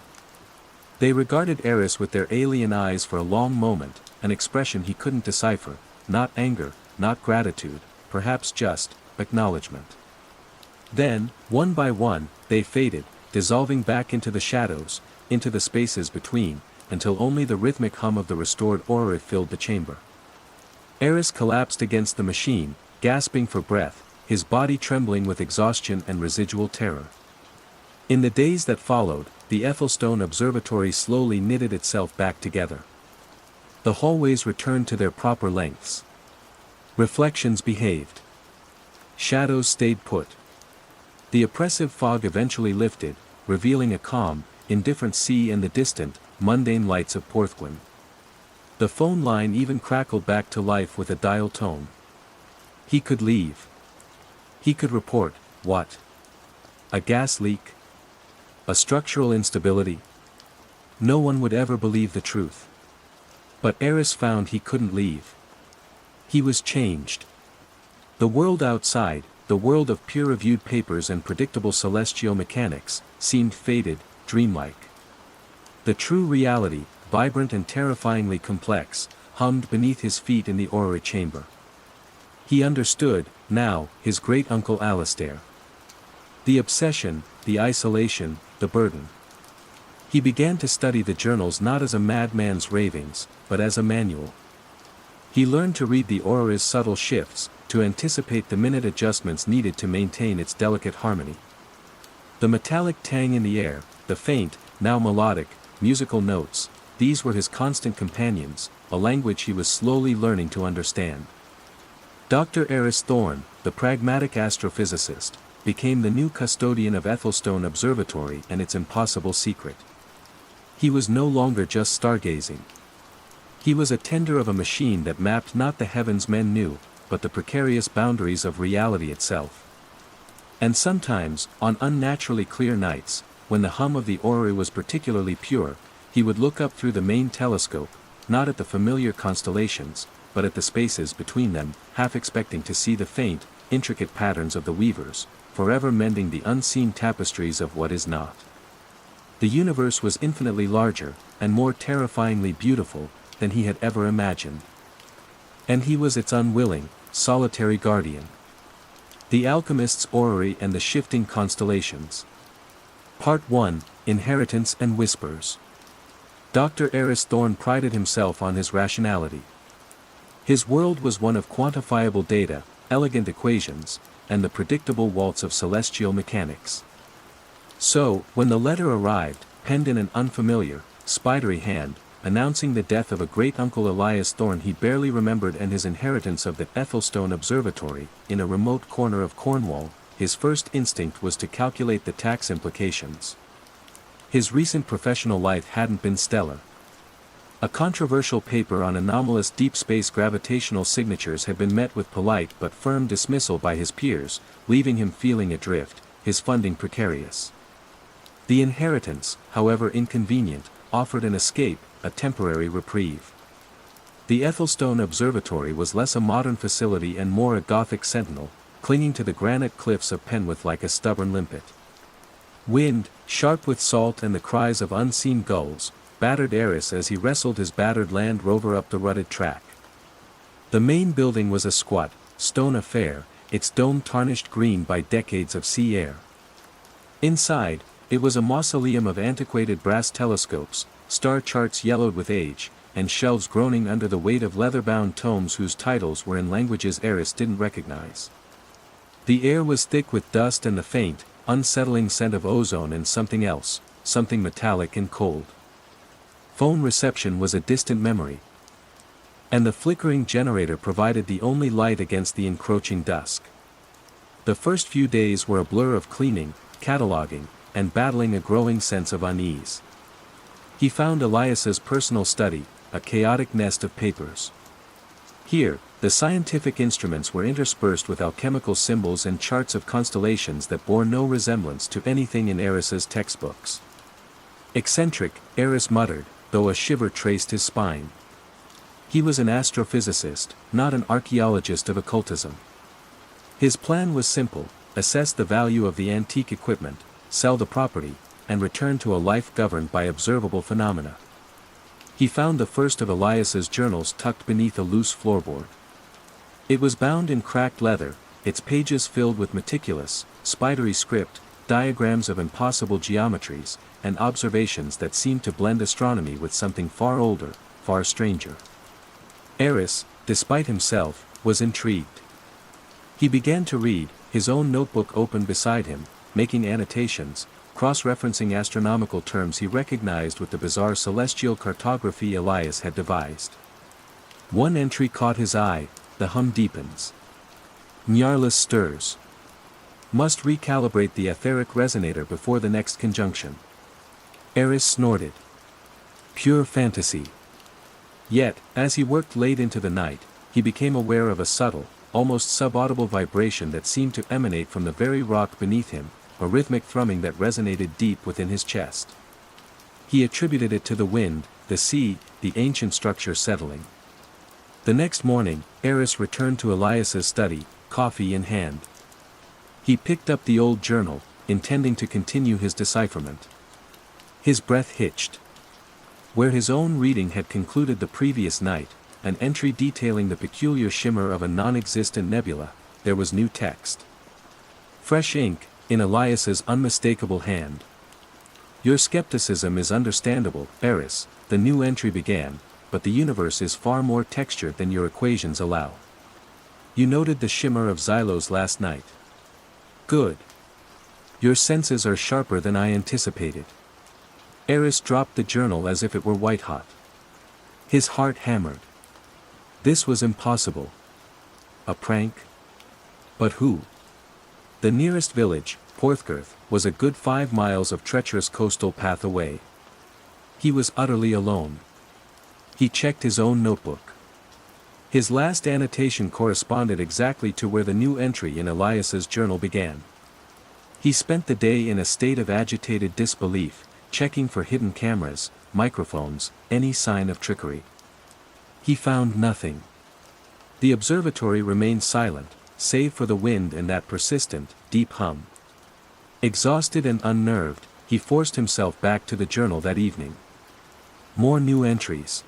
They regarded Eris with their alien eyes for a long moment, an expression he couldn't decipher, not anger, not gratitude, perhaps just acknowledgement. Then, one by one, they faded, dissolving back into the shadows, into the spaces between, until only the rhythmic hum of the restored aura filled the chamber. Eris collapsed against the machine, gasping for breath, his body trembling with exhaustion and residual terror. In the days that followed, the Ethelstone Observatory slowly knitted itself back together. The hallways returned to their proper lengths. Reflections behaved. Shadows stayed put. The oppressive fog eventually lifted, revealing a calm, indifferent sea and the distant, mundane lights of Porthgwen. The phone line even crackled back to life with a dial tone. He could leave. He could report, what? A gas leak? A structural instability? No one would ever believe the truth. But Eris found he couldn't leave. He was changed. The world outside, the world of peer-reviewed papers and predictable celestial mechanics, seemed faded, dreamlike. The true reality, vibrant and terrifyingly complex, hummed beneath his feet in the aura chamber. He understood, now, his great-uncle Alastair. The obsession, the isolation, the burden. He began to study the journals not as a madman's ravings, but as a manual. He learned to read the aura's subtle shifts, to anticipate the minute adjustments needed to maintain its delicate harmony. The metallic tang in the air, the faint, now melodic, musical notes, these were his constant companions, a language he was slowly learning to understand. Dr. Eris Thorne, the pragmatic astrophysicist, became the new custodian of Ethelstone Observatory and its impossible secret. He was no longer just stargazing. He was a tender of a machine that mapped not the heavens men knew, but the precarious boundaries of reality itself. And sometimes, on unnaturally clear nights, when the hum of the aura was particularly pure, he would look up through the main telescope, not at the familiar constellations, but at the spaces between them, half expecting to see the faint, intricate patterns of the weavers, forever mending the unseen tapestries of what is not. The universe was infinitely larger, and more terrifyingly beautiful, than he had ever imagined. And he was its unwilling, solitary guardian. The Alchemist's Orrery and the Shifting Constellations. Part 1, Inheritance and Whispers. Dr. Eris Thorne prided himself on his rationality. His world was one of quantifiable data, elegant equations, and the predictable waltz of celestial mechanics. So, when the letter arrived, penned in an unfamiliar, spidery hand, announcing the death of a great-uncle Elias Thorne he barely remembered and his inheritance of the Ethelstone Observatory, in a remote corner of Cornwall, his first instinct was to calculate the tax implications. His recent professional life hadn't been stellar. A controversial paper on anomalous deep space gravitational signatures had been met with polite but firm dismissal by his peers, leaving him feeling adrift, his funding precarious. The inheritance, however inconvenient, offered an escape, a temporary reprieve. The Ethelstone Observatory was less a modern facility and more a Gothic sentinel, clinging to the granite cliffs of Penwith like a stubborn limpet. Wind, sharp with salt and the cries of unseen gulls, battered Eris as he wrestled his battered Land Rover up the rutted track. The main building was a squat, stone affair, its dome tarnished green by decades of sea air. Inside, it was a mausoleum of antiquated brass telescopes, star charts yellowed with age, and shelves groaning under the weight of leather-bound tomes whose titles were in languages Eris didn't recognize. The air was thick with dust and the faint, unsettling scent of ozone and something else, something metallic and cold. Phone reception was a distant memory. And the flickering generator provided the only light against the encroaching dusk. The first few days were a blur of cleaning, cataloging, and battling a growing sense of unease. He found Elias's personal study, a chaotic nest of papers. Here, the scientific instruments were interspersed with alchemical symbols and charts of constellations that bore no resemblance to anything in Eris's textbooks. Eccentric, Eris muttered, though a shiver traced his spine. He was an astrophysicist, not an archaeologist of occultism. His plan was simple: assess the value of the antique equipment, sell the property, and return to a life governed by observable phenomena. He found the first of Elias's journals tucked beneath a loose floorboard. It was bound in cracked leather, its pages filled with meticulous, spidery script, diagrams of impossible geometries, and observations that seemed to blend astronomy with something far older, far stranger. Eris, despite himself, was intrigued. He began to read, his own notebook open beside him, making annotations, cross-referencing astronomical terms he recognized with the bizarre celestial cartography Elias had devised. One entry caught his eye: the hum deepens. Nyarlis stirs. Must recalibrate the etheric resonator before the next conjunction. Eris snorted. Pure fantasy. Yet, as he worked late into the night, he became aware of a subtle, almost subaudible vibration that seemed to emanate from the very rock beneath him, a rhythmic thrumming that resonated deep within his chest. He attributed it to the wind, the sea, the ancient structure settling. The next morning, Eris returned to Elias's study, coffee in hand. He picked up the old journal, intending to continue his decipherment. His breath hitched. Where his own reading had concluded the previous night, an entry detailing the peculiar shimmer of a non-existent nebula, there was new text. Fresh ink, in Elias's unmistakable hand. Your skepticism is understandable, Eris, the new entry began, but the universe is far more textured than your equations allow. You noted the shimmer of xylos last night. Good. Your senses are sharper than I anticipated. Eris dropped the journal as if it were white-hot. His heart hammered. This was impossible. A prank? But who? The nearest village, Porthgirth, was a good 5 miles of treacherous coastal path away. He was utterly alone. He checked his own notebook. His last annotation corresponded exactly to where the new entry in Elias's journal began. He spent the day in a state of agitated disbelief, checking for hidden cameras, microphones, any sign of trickery. He found nothing. The observatory remained silent, save for the wind and that persistent, deep hum. Exhausted and unnerved, he forced himself back to the journal that evening. More new entries.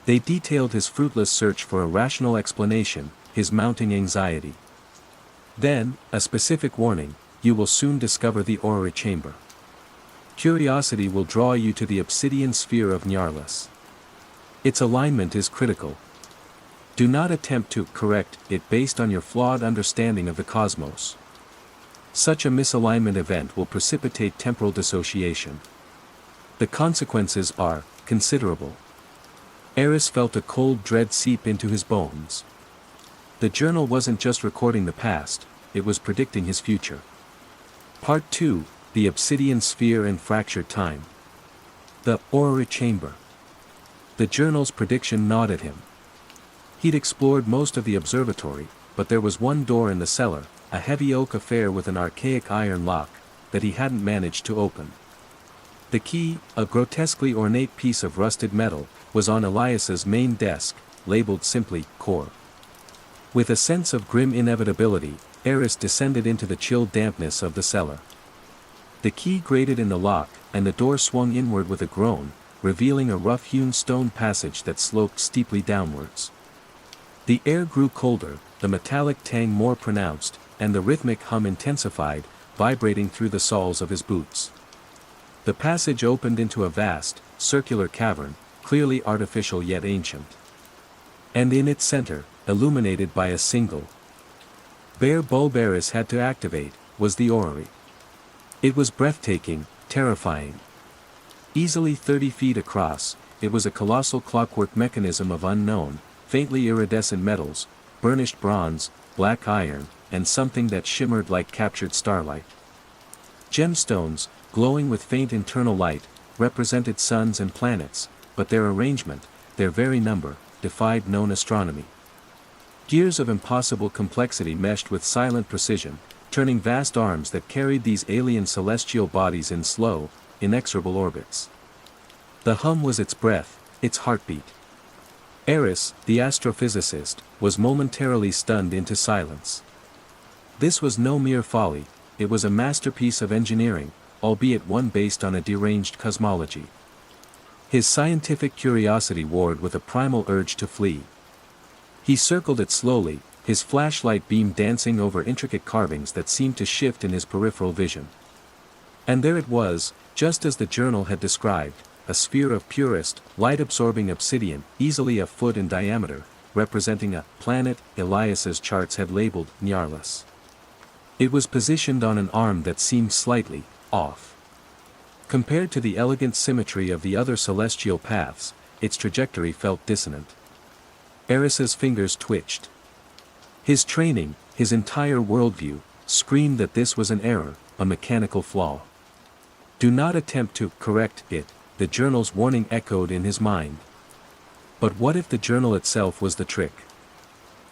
They detailed his fruitless search for a rational explanation, his mounting anxiety. Then, a specific warning: you will soon discover the eerie chamber. Curiosity will draw you to the obsidian sphere of Nyarlathotep. Its alignment is critical. Do not attempt to correct it based on your flawed understanding of the cosmos. Such a misalignment event will precipitate temporal dissociation. The consequences are considerable. Eris felt a cold dread seep into his bones. The journal wasn't just recording the past, it was predicting his future. Part 2, The Obsidian Sphere and Fractured Time. The eerie chamber. The journal's prediction gnawed at him. He'd explored most of the observatory, but there was one door in the cellar, a heavy oak affair with an archaic iron lock, that he hadn't managed to open. The key, a grotesquely ornate piece of rusted metal, was on Elias's main desk, labeled simply, Core. With a sense of grim inevitability, Eris descended into the chill dampness of the cellar. The key grated in the lock, and the door swung inward with a groan, revealing a rough-hewn stone passage that sloped steeply downwards. The air grew colder, the metallic tang more pronounced, and the rhythmic hum intensified, vibrating through the soles of his boots. The passage opened into a vast, circular cavern, clearly artificial yet ancient. And in its center, illuminated by a single bare bulb Eris had to activate, was the orrery. It was breathtaking, terrifying. Easily 30 feet across, it was a colossal clockwork mechanism of unknown, faintly iridescent metals, burnished bronze, black iron, and something that shimmered like captured starlight. Gemstones, glowing with faint internal light, represented suns and planets, but their arrangement, their very number, defied known astronomy. Gears of impossible complexity meshed with silent precision, turning vast arms that carried these alien celestial bodies in slow, inexorable orbits. The hum was its breath, its heartbeat. Eris, the astrophysicist, was momentarily stunned into silence. This was no mere folly, it was a masterpiece of engineering, albeit one based on a deranged cosmology. His scientific curiosity warred with a primal urge to flee. He circled it slowly, his flashlight beam dancing over intricate carvings that seemed to shift in his peripheral vision. And there it was, just as the journal had described, a sphere of purest, light-absorbing obsidian, easily a foot in diameter, representing a planet Elias's charts had labeled Nyarlathotep. It was positioned on an arm that seemed slightly off. Compared to the elegant symmetry of the other celestial paths, its trajectory felt dissonant. Eris's fingers twitched. His training, his entire worldview, screamed that this was an error, a mechanical flaw. Do not attempt to correct it, the journal's warning echoed in his mind. But what if the journal itself was the trick?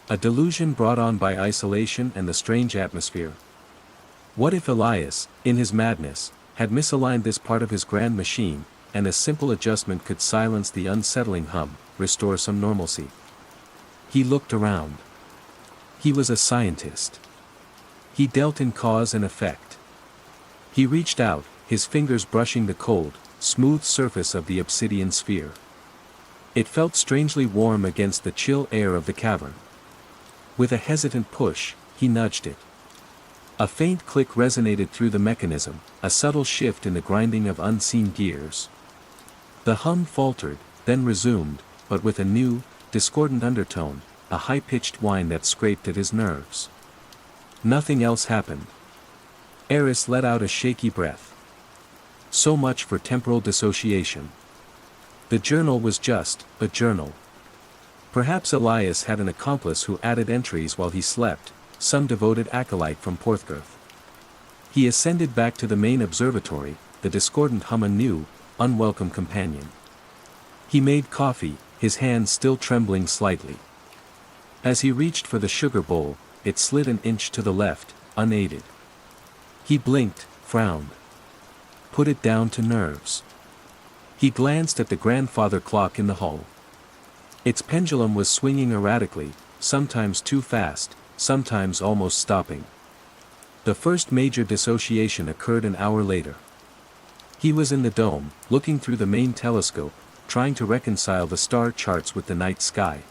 A delusion brought on by isolation and the strange atmosphere? What if Elias, in his madness, had misaligned this part of his grand machine, and a simple adjustment could silence the unsettling hum, restore some normalcy? He looked around. He was a scientist. He dealt in cause and effect. He reached out, his fingers brushing the cold, smooth surface of the obsidian sphere. It felt strangely warm against the chill air of the cavern. With a hesitant push, he nudged it. A faint click resonated through the mechanism, a subtle shift in the grinding of unseen gears. The hum faltered, then resumed, but with a new, discordant undertone, a high-pitched whine that scraped at his nerves. Nothing else happened. Eris let out a shaky breath. So much for temporal dissociation. The journal was just a journal. Perhaps Elias had an accomplice who added entries while he slept, some devoted acolyte from Porthgirth. He ascended back to the main observatory, the discordant hum a new, unwelcome companion. He made coffee, his hands still trembling slightly. As he reached for the sugar bowl, it slid an inch to the left, unaided. He blinked, frowned. Put it down to nerves. He glanced at the grandfather clock in the hall. Its pendulum was swinging erratically, sometimes too fast, sometimes almost stopping. The first major dissociation occurred an hour later. He was in the dome, looking through the main telescope, trying to reconcile the star charts with the night sky.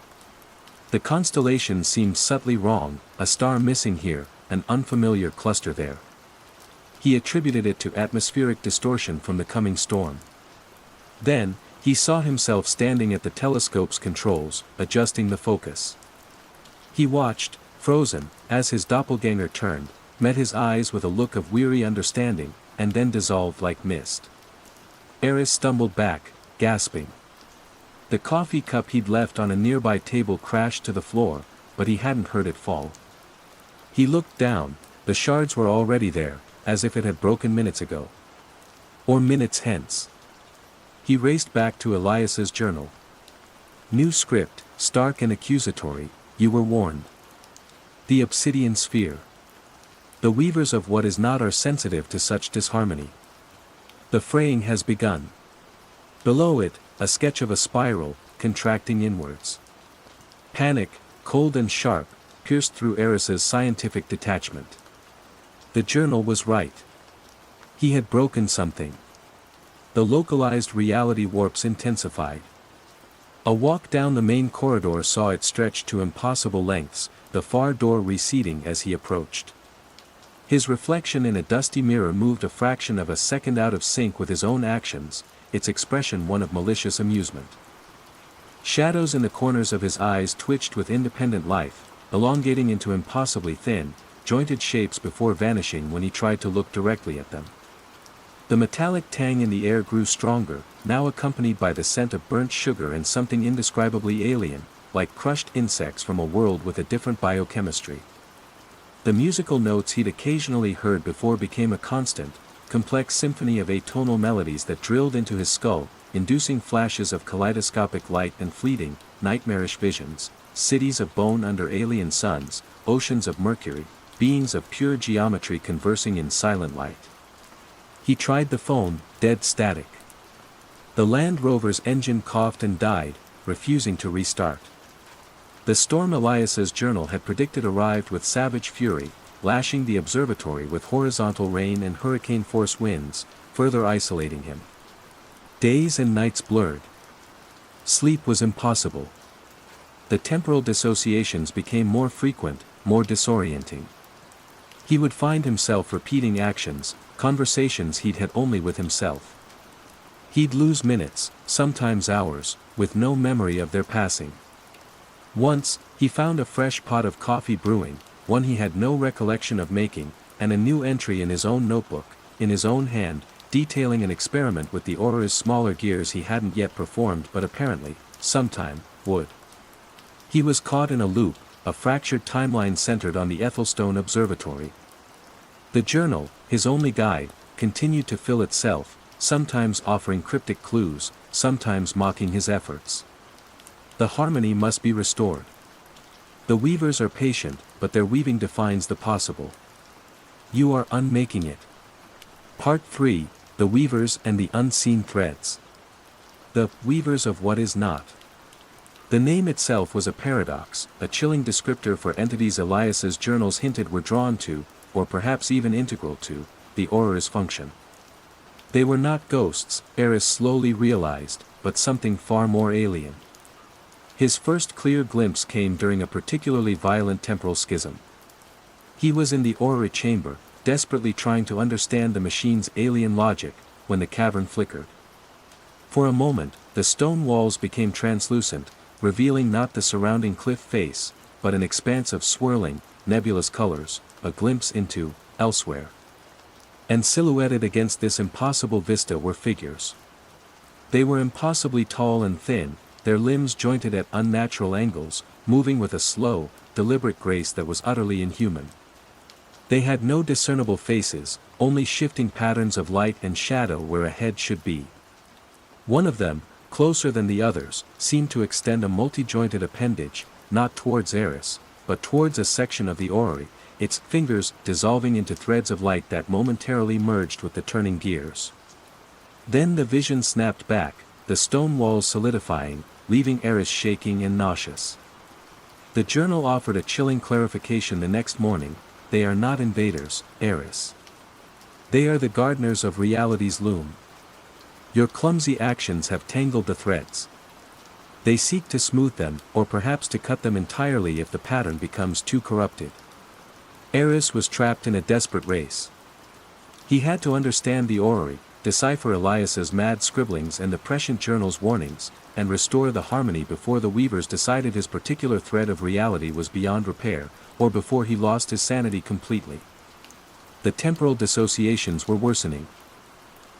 The constellation seemed subtly wrong, a star missing here, an unfamiliar cluster there. He attributed it to atmospheric distortion from the coming storm. Then, he saw himself standing at the telescope's controls, adjusting the focus. He watched, frozen, as his doppelganger turned, met his eyes with a look of weary understanding, and then dissolved like mist. Eris stumbled back, gasping. The coffee cup he'd left on a nearby table crashed to the floor, but he hadn't heard it fall. He looked down, the shards were already there, as if it had broken minutes ago. Or minutes hence. He raced back to Elias's journal. New script, stark and accusatory, you were warned. The obsidian sphere. The weavers of what is not are sensitive to such disharmony. The fraying has begun. Below it, a sketch of a spiral, contracting inwards. Panic, cold and sharp, pierced through Eris's scientific detachment. The journal was right. He had broken something. The localized reality warps intensified. A walk down the main corridor saw it stretch to impossible lengths, the far door receding as he approached. His reflection in a dusty mirror moved a fraction of a second out of sync with his own actions, its expression one of malicious amusement. Shadows in the corners of his eyes twitched with independent life, elongating into impossibly thin, jointed shapes before vanishing when he tried to look directly at them. The metallic tang in the air grew stronger, now accompanied by the scent of burnt sugar and something indescribably alien, like crushed insects from a world with a different biochemistry. The musical notes he'd occasionally heard before became a constant, complex symphony of atonal melodies that drilled into his skull, inducing flashes of kaleidoscopic light and fleeting, nightmarish visions, cities of bone under alien suns, oceans of mercury, beings of pure geometry conversing in silent light. He tried the phone, dead static. The Land Rover's engine coughed and died, refusing to restart. The storm Elias's journal had predicted arrived with savage fury, lashing the observatory with horizontal rain and hurricane-force winds, further isolating him. Days and nights blurred. Sleep was impossible. The temporal dissociations became more frequent, more disorienting. He would find himself repeating actions, conversations he'd had only with himself. He'd lose minutes, sometimes hours, with no memory of their passing. Once, he found a fresh pot of coffee brewing, one he had no recollection of making, and a new entry in his own notebook, in his own hand, detailing an experiment with the Aura's smaller gears he hadn't yet performed but apparently, sometime, would. He was caught in a loop, a fractured timeline centered on the Ethelstone Observatory. The journal, his only guide, continued to fill itself, sometimes offering cryptic clues, sometimes mocking his efforts. The harmony must be restored. The weavers are patient, but their weaving defines the possible. You are unmaking it. Part 3, The Weavers and the Unseen Threads. The weavers of what is not. The name itself was a paradox, a chilling descriptor for entities Elias's journals hinted were drawn to, or perhaps even integral to, the Aura's function. They were not ghosts, Eris slowly realized, but something far more alien. His first clear glimpse came during a particularly violent temporal schism. He was in the Aura chamber, desperately trying to understand the machine's alien logic, when the cavern flickered. For a moment, the stone walls became translucent, revealing not the surrounding cliff face, but an expanse of swirling, nebulous colors, a glimpse into, elsewhere. And silhouetted against this impossible vista were figures. They were impossibly tall and thin, their limbs jointed at unnatural angles, moving with a slow, deliberate grace that was utterly inhuman. They had no discernible faces, only shifting patterns of light and shadow where a head should be. One of them, closer than the others, seemed to extend a multi-jointed appendage, not towards Eris, but towards a section of the orrery, its fingers dissolving into threads of light that momentarily merged with the turning gears. Then the vision snapped back, the stone walls solidifying, leaving Eris shaking and nauseous. The journal offered a chilling clarification the next morning: they are not invaders, Eris. They are the gardeners of reality's loom. Your clumsy actions have tangled the threads. They seek to smooth them, or perhaps to cut them entirely if the pattern becomes too corrupted. Eris was trapped in a desperate race. He had to understand the orrery, decipher Elias's mad scribblings and the prescient journal's warnings, and restore the harmony before the weavers decided his particular thread of reality was beyond repair, or before he lost his sanity completely. The temporal dissociations were worsening.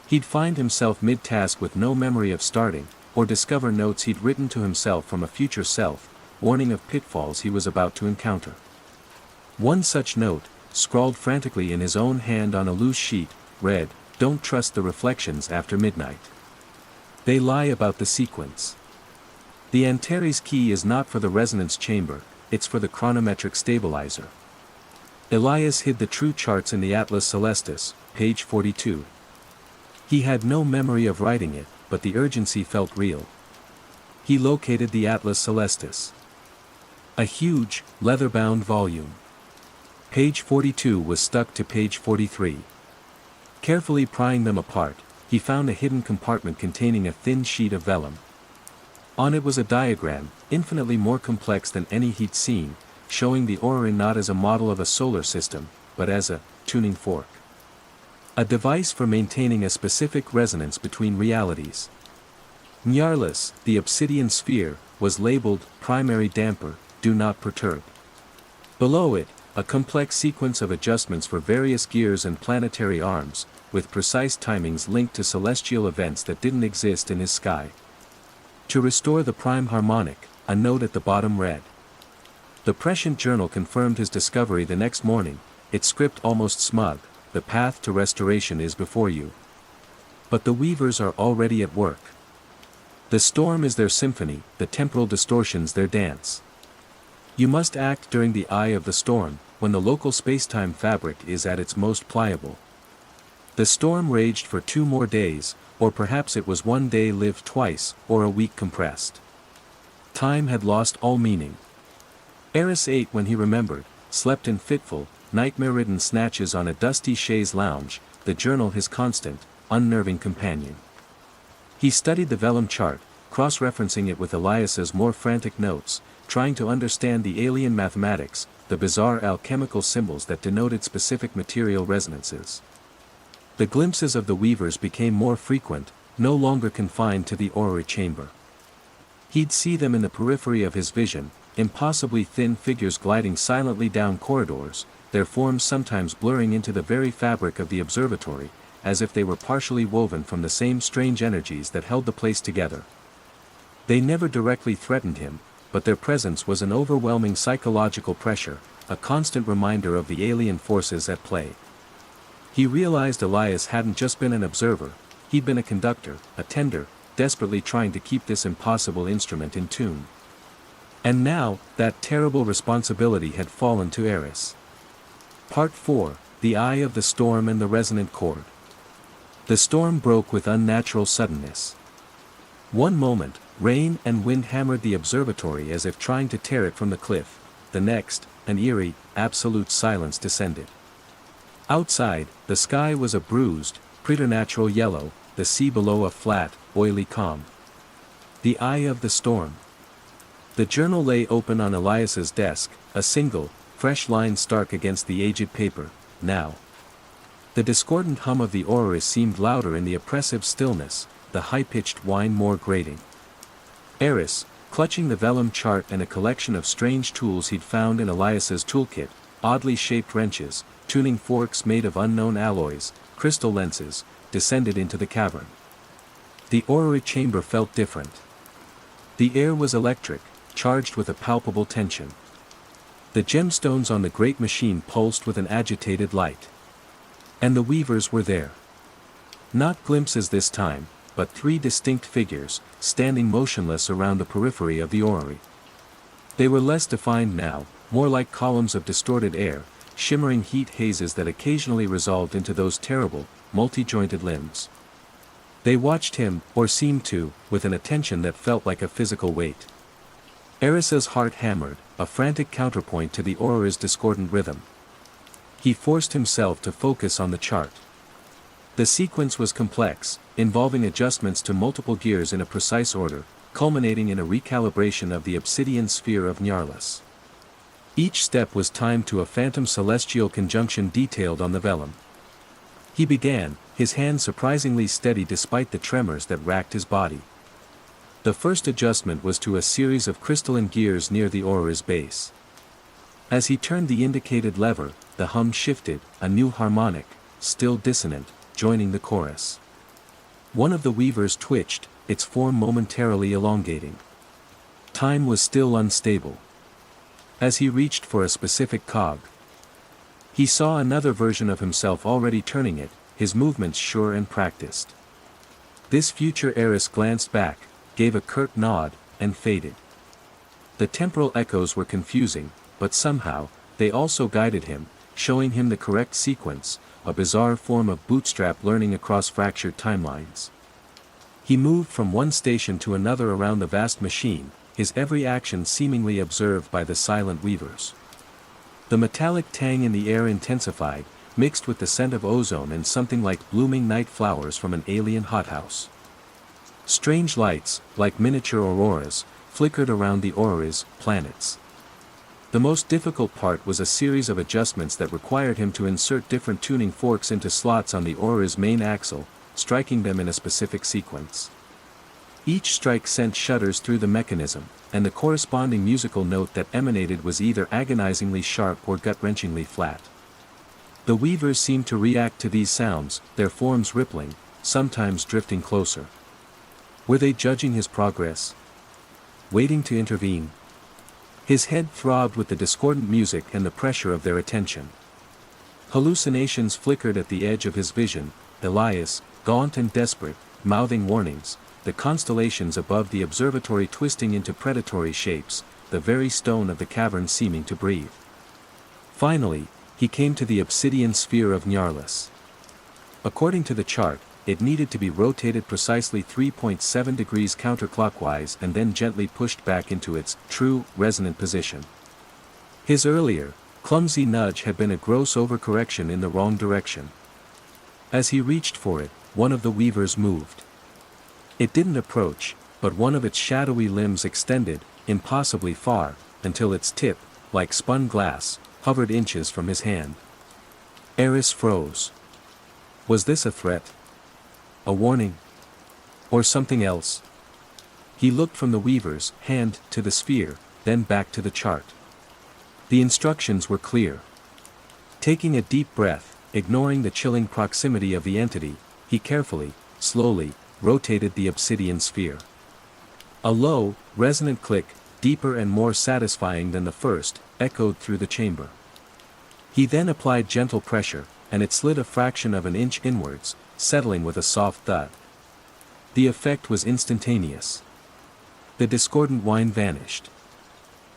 He'd find himself mid-task with no memory of starting, or discover notes he'd written to himself from a future self, warning of pitfalls he was about to encounter. One such note, scrawled frantically in his own hand on a loose sheet, read, "Don't trust the reflections after midnight. They lie about the sequence. The Antares key is not for the resonance chamber, it's for the chronometric stabilizer." Elias hid the true charts in the Atlas Celestis, page 42. He had no memory of writing it, but the urgency felt real. He located the Atlas Celestis. A huge, leather-bound volume. Page 42 was stuck to page 43. Carefully prying them apart, he found a hidden compartment containing a thin sheet of vellum. On it was a diagram, infinitely more complex than any he'd seen, showing the orrery not as a model of a solar system, but as a tuning fork. A device for maintaining a specific resonance between realities. Nyarlis, the obsidian sphere, was labeled primary damper, do not perturb. Below it, a complex sequence of adjustments for various gears and planetary arms, with precise timings linked to celestial events that didn't exist in his sky. To restore the prime harmonic, a note at the bottom read. The prescient journal confirmed his discovery the next morning, its script almost smug: "The path to restoration is before you. But the weavers are already at work. The storm is their symphony, the temporal distortions their dance. You must act during the eye of the storm, when the local spacetime fabric is at its most pliable." The storm raged for 2 more days, or perhaps it was one day lived twice, or a week compressed. Time had lost all meaning. Eris ate when he remembered, slept in fitful, nightmare-ridden snatches on a dusty chaise lounge, the journal his constant, unnerving companion. He studied the vellum chart, cross-referencing it with Elias's more frantic notes, trying to understand the alien mathematics, the bizarre alchemical symbols that denoted specific material resonances. The glimpses of the weavers became more frequent, no longer confined to the orrery chamber. He'd see them in the periphery of his vision, impossibly thin figures gliding silently down corridors, their forms sometimes blurring into the very fabric of the observatory, as if they were partially woven from the same strange energies that held the place together. They never directly threatened him, but their presence was an overwhelming psychological pressure, a constant reminder of the alien forces at play. He realized Elias hadn't just been an observer, he'd been a conductor, a tender, desperately trying to keep this impossible instrument in tune. And now, that terrible responsibility had fallen to Eris. Part 4, The Eye of the Storm and the Resonant Chord. The storm broke with unnatural suddenness. One moment, rain and wind hammered the observatory as if trying to tear it from the cliff; the next, an eerie, absolute silence descended. Outside, the sky was a bruised, preternatural yellow, the sea below a flat, oily calm. The eye of the storm. The journal lay open on Elias's desk, a single, fresh line stark against the aged paper. Now. The discordant hum of the orrery seemed louder in the oppressive stillness, the high-pitched whine more grating. Eris, clutching the vellum chart and a collection of strange tools he'd found in Elias's toolkit, oddly shaped wrenches, tuning forks made of unknown alloys, crystal lenses, descended into the cavern. The orrery chamber felt different. The air was electric, charged with a palpable tension. The gemstones on the great machine pulsed with an agitated light. And the weavers were there. Not glimpses this time, but 3 distinct figures, standing motionless around the periphery of the orrery. They were less defined now, more like columns of distorted air, shimmering heat hazes that occasionally resolved into those terrible, multi-jointed limbs. They watched him, or seemed to, with an attention that felt like a physical weight. Eris's heart hammered, a frantic counterpoint to the aura's discordant rhythm. He forced himself to focus on the chart. The sequence was complex, involving adjustments to multiple gears in a precise order, culminating in a recalibration of the obsidian sphere of Nyarlathotep. Each step was timed to a phantom celestial conjunction detailed on the vellum. He began, his hand surprisingly steady despite the tremors that racked his body. The first adjustment was to a series of crystalline gears near the aura's base. As he turned the indicated lever, the hum shifted, a new harmonic, still dissonant, joining the chorus. One of the weavers twitched, its form momentarily elongating. Time was still unstable. As he reached for a specific cog, he saw another version of himself already turning it, his movements sure and practiced. This future Eris glanced back, gave a curt nod, and faded. The temporal echoes were confusing, but somehow, they also guided him, showing him the correct sequence, a bizarre form of bootstrap learning across fractured timelines. He moved from one station to another around the vast machine, his every action seemingly observed by the silent weavers. The metallic tang in the air intensified, mixed with the scent of ozone and something like blooming night flowers from an alien hothouse. Strange lights, like miniature auroras, flickered around the aura's planets. The most difficult part was a series of adjustments that required him to insert different tuning forks into slots on the aura's main axle, striking them in a specific sequence. Each strike sent shudders through the mechanism, and the corresponding musical note that emanated was either agonizingly sharp or gut-wrenchingly flat. The weavers seemed to react to these sounds, their forms rippling, sometimes drifting closer. Were they judging his progress? Waiting to intervene? His head throbbed with the discordant music and the pressure of their attention. Hallucinations flickered at the edge of his vision, Elias, gaunt and desperate, mouthing warnings, the constellations above the observatory twisting into predatory shapes, the very stone of the cavern seeming to breathe. Finally, he came to the obsidian sphere of Nyarlathotep. According to the chart, it needed to be rotated precisely 3.7 degrees counterclockwise and then gently pushed back into its true, resonant position. His earlier, clumsy nudge had been a gross overcorrection in the wrong direction. As he reached for it, one of the weavers moved. It didn't approach, but one of its shadowy limbs extended, impossibly far, until its tip, like spun glass, hovered inches from his hand. Eris froze. Was this a threat? A warning? Or something else? He looked from the weaver's hand to the sphere, then back to the chart. The instructions were clear. Taking a deep breath, ignoring the chilling proximity of the entity, he carefully, slowly, rotated the obsidian sphere. A low, resonant click, deeper and more satisfying than the first, echoed through the chamber. He then applied gentle pressure, and it slid a fraction of an inch inwards, settling with a soft thud. The effect was instantaneous. The discordant whine vanished.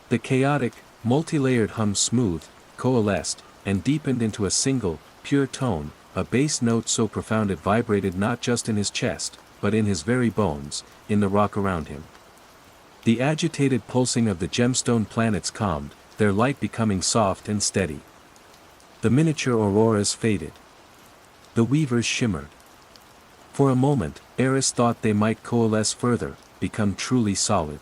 The chaotic, multi-layered hum smoothed, coalesced, and deepened into a single, pure tone, a bass note so profound it vibrated not just in his chest, but in his very bones, in the rock around him. The agitated pulsing of the gemstone planets calmed, their light becoming soft and steady. The miniature auroras faded. The weavers shimmered. For a moment, Eris thought they might coalesce further, become truly solid.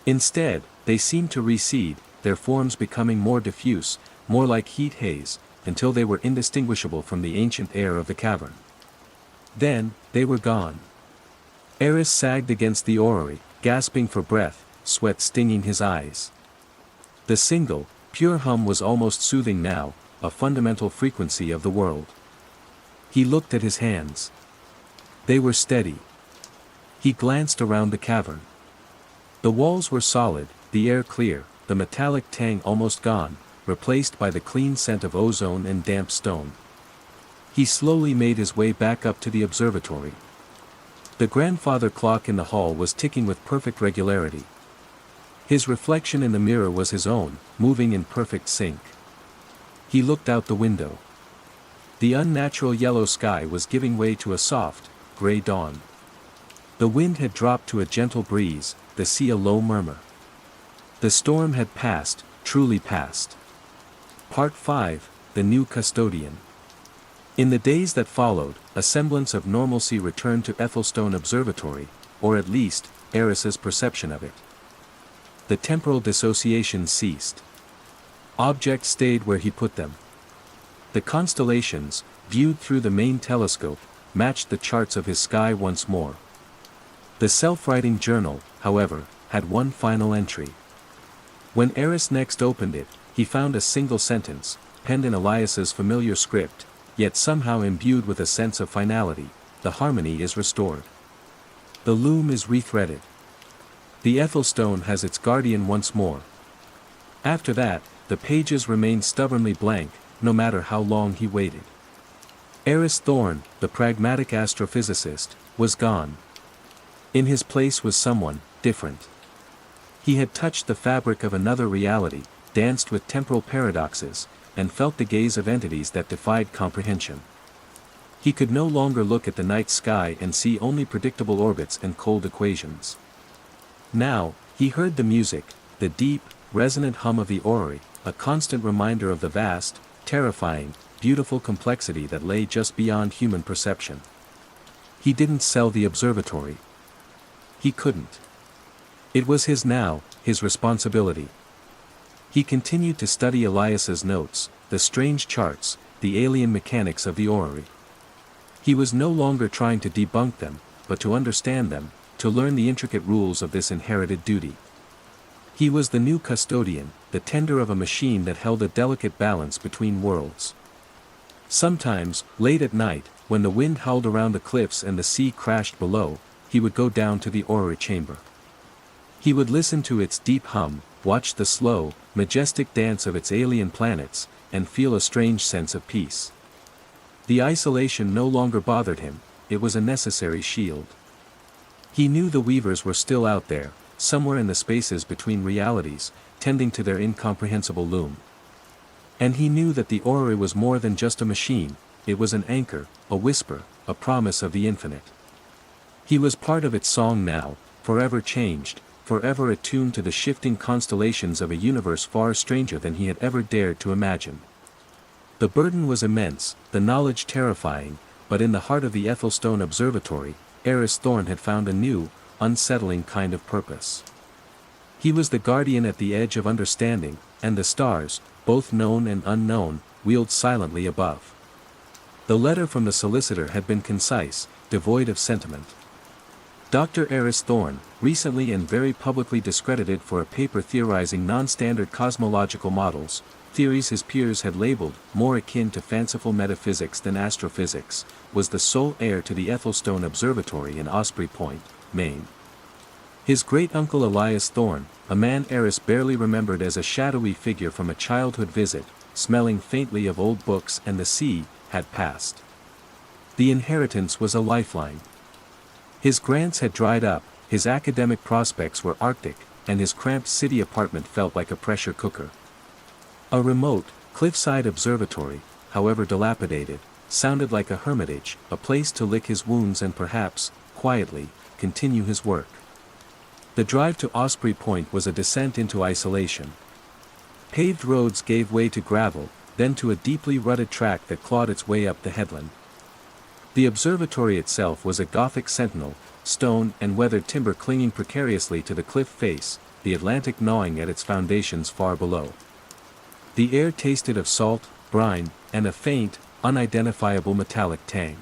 Instead, they seemed to recede, their forms becoming more diffuse, more like heat haze, until they were indistinguishable from the ancient air of the cavern. Then, they were gone. Eris sagged against the orrery, gasping for breath, sweat stinging his eyes. The single, pure hum was almost soothing now, a fundamental frequency of the world. He looked at his hands. They were steady. He glanced around the cavern. The walls were solid, the air clear, the metallic tang almost gone, replaced by the clean scent of ozone and damp stone. He slowly made his way back up to the observatory. The grandfather clock in the hall was ticking with perfect regularity. His reflection in the mirror was his own, moving in perfect sync. He looked out the window. The unnatural yellow sky was giving way to a soft, gray dawn. The wind had dropped to a gentle breeze, the sea a low murmur. The storm had passed, truly passed. Part 5, The New Custodian. In the days that followed, a semblance of normalcy returned to Ethelstone Observatory, or at least, Eris's perception of it. The temporal dissociation ceased. Objects stayed where he put them. The constellations, viewed through the main telescope, matched the charts of his sky once more. The self-writing journal, however, had one final entry. When Eris next opened it, he found a single sentence, penned in Elias's familiar script, yet somehow imbued with a sense of finality: the harmony is restored. The loom is rethreaded. The Ethelstone has its guardian once more. After that, the pages remained stubbornly blank, no matter how long he waited. Eris Thorne, the pragmatic astrophysicist, was gone. In his place was someone different. He had touched the fabric of another reality, danced with temporal paradoxes, and felt the gaze of entities that defied comprehension. He could no longer look at the night sky and see only predictable orbits and cold equations. Now, he heard the music, the deep, resonant hum of the orrery, a constant reminder of the vast, terrifying, beautiful complexity that lay just beyond human perception. He didn't sell the observatory. He couldn't. It was his now, his responsibility. He continued to study Elias's notes, the strange charts, the alien mechanics of the orrery. He was no longer trying to debunk them, but to understand them, to learn the intricate rules of this inherited duty. He was the new custodian, the tender of a machine that held a delicate balance between worlds. Sometimes, late at night, when the wind howled around the cliffs and the sea crashed below, he would go down to the orrery chamber. He would listen to its deep hum, watch the slow, majestic dance of its alien planets, and feel a strange sense of peace. The isolation no longer bothered him, it was a necessary shield. He knew the weavers were still out there, somewhere in the spaces between realities, tending to their incomprehensible loom. And he knew that the orrery was more than just a machine, it was an anchor, a whisper, a promise of the infinite. He was part of its song now, forever changed, forever attuned to the shifting constellations of a universe far stranger than he had ever dared to imagine. The burden was immense, the knowledge terrifying, but in the heart of the Ethelstone Observatory, Eris Thorne had found a new, unsettling kind of purpose. He was the guardian at the edge of understanding, and the stars, both known and unknown, wheeled silently above. The letter from the solicitor had been concise, devoid of sentiment. Dr. Eris Thorne, recently and very publicly discredited for a paper theorizing non-standard cosmological models, theories his peers had labeled more akin to fanciful metaphysics than astrophysics, was the sole heir to the Ethelstone Observatory in Osprey Point, Maine. His great-uncle Elias Thorne, a man Eris barely remembered as a shadowy figure from a childhood visit, smelling faintly of old books and the sea, had passed. The inheritance was a lifeline. His grants had dried up, his academic prospects were arctic, and his cramped city apartment felt like a pressure cooker. A remote, cliffside observatory, however dilapidated, sounded like a hermitage, a place to lick his wounds and perhaps, quietly, continue his work. The drive to Osprey Point was a descent into isolation. Paved roads gave way to gravel, then to a deeply rutted track that clawed its way up the headland. The observatory itself was a Gothic sentinel, stone and weathered timber clinging precariously to the cliff face, the Atlantic gnawing at its foundations far below. The air tasted of salt, brine, and a faint, unidentifiable metallic tang.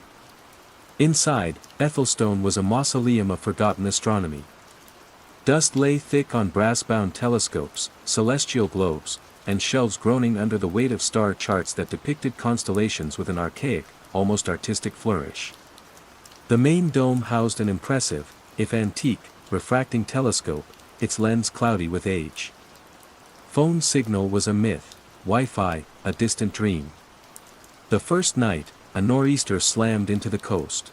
Inside, Ethelstone was a mausoleum of forgotten astronomy. Dust lay thick on brass-bound telescopes, celestial globes, and shelves groaning under the weight of star charts that depicted constellations with an archaic, almost artistic flourish. The main dome housed an impressive, if antique, refracting telescope, its lens cloudy with age. Phone signal was a myth, Wi-Fi, a distant dream. The first night, a nor'easter slammed into the coast.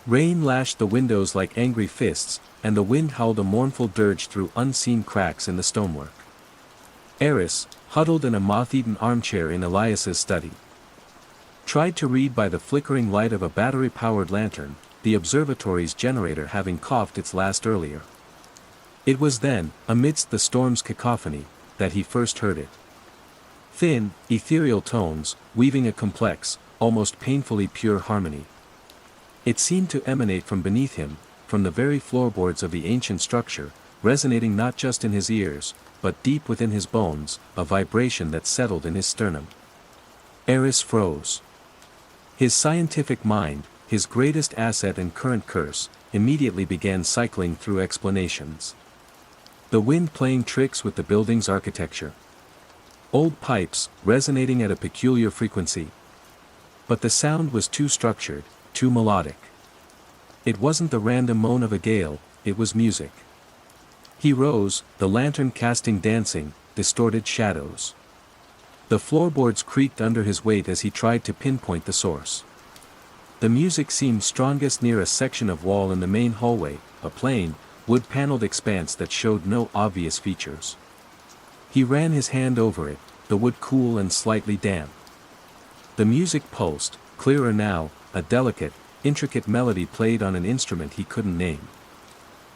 Rain lashed the windows like angry fists, and the wind howled a mournful dirge through unseen cracks in the stonework. Eris, huddled in a moth-eaten armchair in Elias's study, tried to read by the flickering light of a battery-powered lantern, the observatory's generator having coughed its last earlier. It was then, amidst the storm's cacophony, that he first heard it. Thin, ethereal tones, weaving a complex, almost painfully pure harmony. It seemed to emanate from beneath him, from the very floorboards of the ancient structure, resonating not just in his ears, but deep within his bones, a vibration that settled in his sternum. Eris froze. His scientific mind, his greatest asset and current curse, immediately began cycling through explanations. The wind playing tricks with the building's architecture. Old pipes, resonating at a peculiar frequency. But the sound was too structured, too melodic. It wasn't the random moan of a gale, it was music. He rose, the lantern casting dancing, distorted shadows. The floorboards creaked under his weight as he tried to pinpoint the source. The music seemed strongest near a section of wall in the main hallway, a plain, wood-paneled expanse that showed no obvious features. He ran his hand over it, the wood cool and slightly damp. The music pulsed, clearer now, a delicate, intricate melody played on an instrument he couldn't name.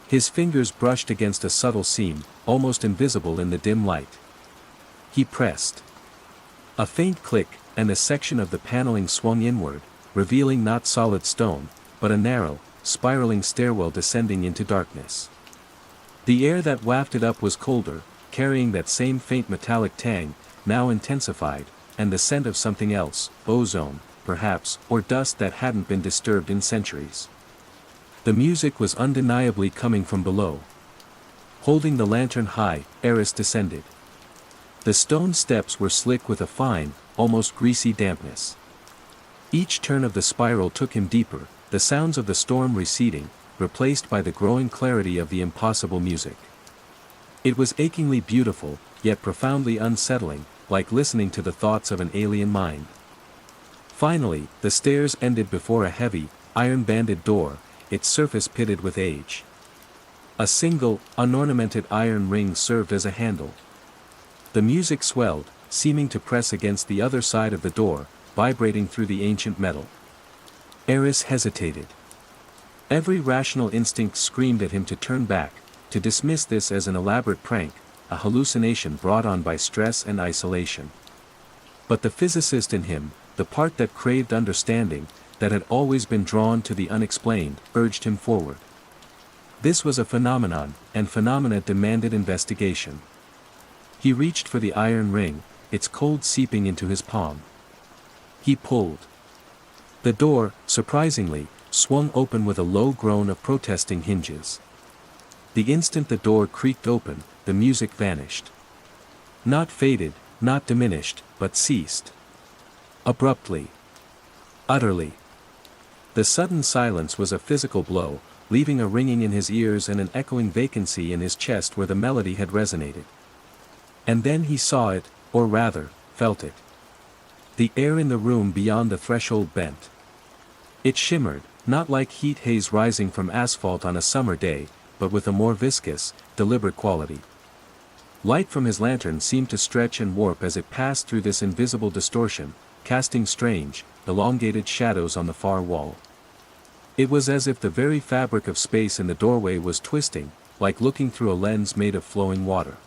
His fingers brushed against a subtle seam, almost invisible in the dim light. He pressed. A faint click, and a section of the paneling swung inward, revealing not solid stone, but a narrow, spiraling stairwell descending into darkness. The air that wafted up was colder, carrying that same faint metallic tang, now intensified, and the scent of something else, ozone, perhaps, or dust that hadn't been disturbed in centuries. The music was undeniably coming from below. Holding the lantern high, Eris descended. The stone steps were slick with a fine, almost greasy dampness. Each turn of the spiral took him deeper, the sounds of the storm receding, replaced by the growing clarity of the impossible music. It was achingly beautiful, yet profoundly unsettling, like listening to the thoughts of an alien mind. Finally, the stairs ended before a heavy, iron-banded door, its surface pitted with age. A single, unornamented iron ring served as a handle. The music swelled, seeming to press against the other side of the door, vibrating through the ancient metal. Eris hesitated. Every rational instinct screamed at him to turn back, to dismiss this as an elaborate prank, a hallucination brought on by stress and isolation. But the physicist in him, the part that craved understanding, that had always been drawn to the unexplained, urged him forward. This was a phenomenon, and phenomena demanded investigation. He reached for the iron ring, its cold seeping into his palm. He pulled. The door, surprisingly, swung open with a low groan of protesting hinges. The instant the door creaked open, the music vanished. Not faded, not diminished, but ceased. Abruptly. Utterly. The sudden silence was a physical blow, leaving a ringing in his ears and an echoing vacancy in his chest where the melody had resonated. And then he saw it, or rather, felt it. The air in the room beyond the threshold bent. It shimmered, not like heat haze rising from asphalt on a summer day, but with a more viscous, deliberate quality. Light from his lantern seemed to stretch and warp as it passed through this invisible distortion, casting strange, elongated shadows on the far wall. It was as if the very fabric of space in the doorway was twisting, like looking through a lens made of flowing water.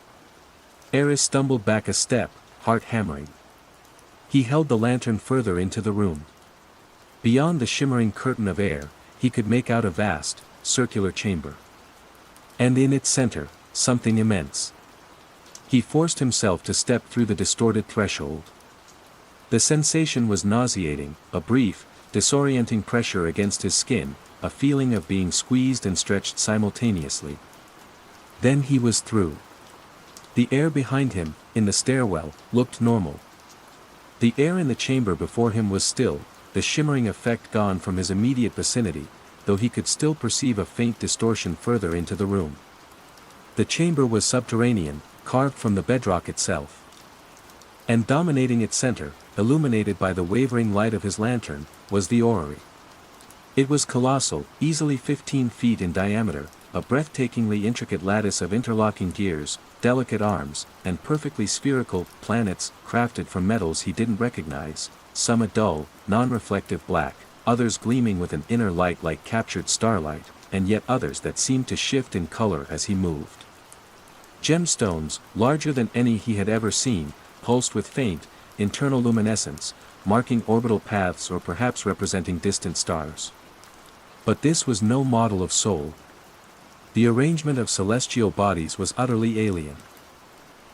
Eris stumbled back a step, heart hammering. He held the lantern further into the room. Beyond the shimmering curtain of air, he could make out a vast, circular chamber. And in its center, something immense. He forced himself to step through the distorted threshold. The sensation was nauseating, a brief, disorienting pressure against his skin, a feeling of being squeezed and stretched simultaneously. Then he was through. The air behind him, in the stairwell, looked normal. The air in the chamber before him was still, the shimmering effect gone from his immediate vicinity, though he could still perceive a faint distortion further into the room. The chamber was subterranean, carved from the bedrock itself. And dominating its center, illuminated by the wavering light of his lantern, was the orrery. It was colossal, easily 15 feet in diameter, a breathtakingly intricate lattice of interlocking gears, delicate arms, and perfectly spherical planets crafted from metals he didn't recognize, some a dull, non-reflective black, others gleaming with an inner light like captured starlight, and yet others that seemed to shift in color as he moved. Gemstones, larger than any he had ever seen, pulsed with faint, internal luminescence, marking orbital paths or perhaps representing distant stars. But this was no model of soul. The arrangement of celestial bodies was utterly alien.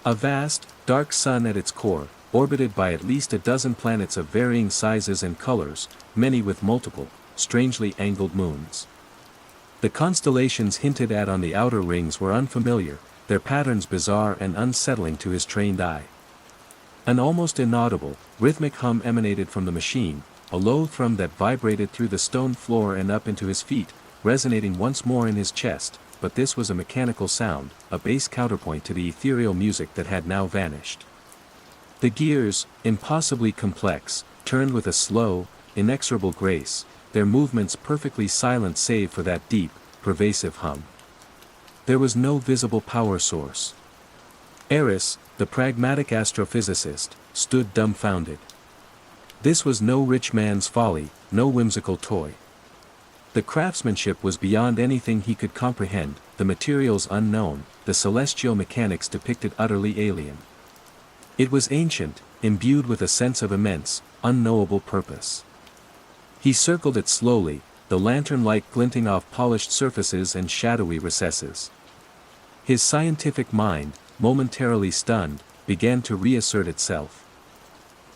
A vast, dark sun at its core, orbited by at least a dozen planets of varying sizes and colors, many with multiple, strangely angled moons. The constellations hinted at on the outer rings were unfamiliar, their patterns bizarre and unsettling to his trained eye. An almost inaudible, rhythmic hum emanated from the machine, a low thrum that vibrated through the stone floor and up into his feet, resonating once more in his chest, but this was a mechanical sound, a bass counterpoint to the ethereal music that had now vanished. The gears, impossibly complex, turned with a slow, inexorable grace, their movements perfectly silent save for that deep, pervasive hum. There was no visible power source. Eris, the pragmatic astrophysicist, stood dumbfounded. This was no rich man's folly, no whimsical toy. The craftsmanship was beyond anything he could comprehend, the materials unknown, the celestial mechanics depicted utterly alien. It was ancient, imbued with a sense of immense, unknowable purpose. He circled it slowly, the lantern light glinting off polished surfaces and shadowy recesses. His scientific mind, momentarily stunned, began to reassert itself.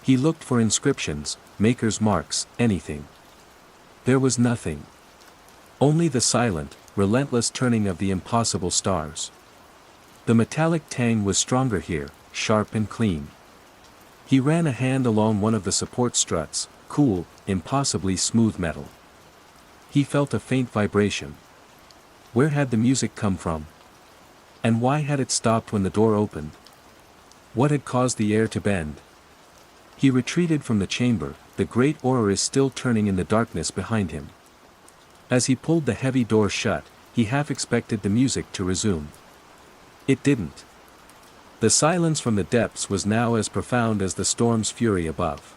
He looked for inscriptions, maker's marks, anything. There was nothing. Only the silent, relentless turning of the impossible stars. The metallic tang was stronger here, sharp and clean. He ran a hand along one of the support struts, cool, impossibly smooth metal. He felt a faint vibration. Where had the music come from? And why had it stopped when the door opened? What had caused the air to bend? He retreated from the chamber, the great orrery still turning in the darkness behind him. As he pulled the heavy door shut, he half expected the music to resume. It didn't. The silence from the depths was now as profound as the storm's fury above.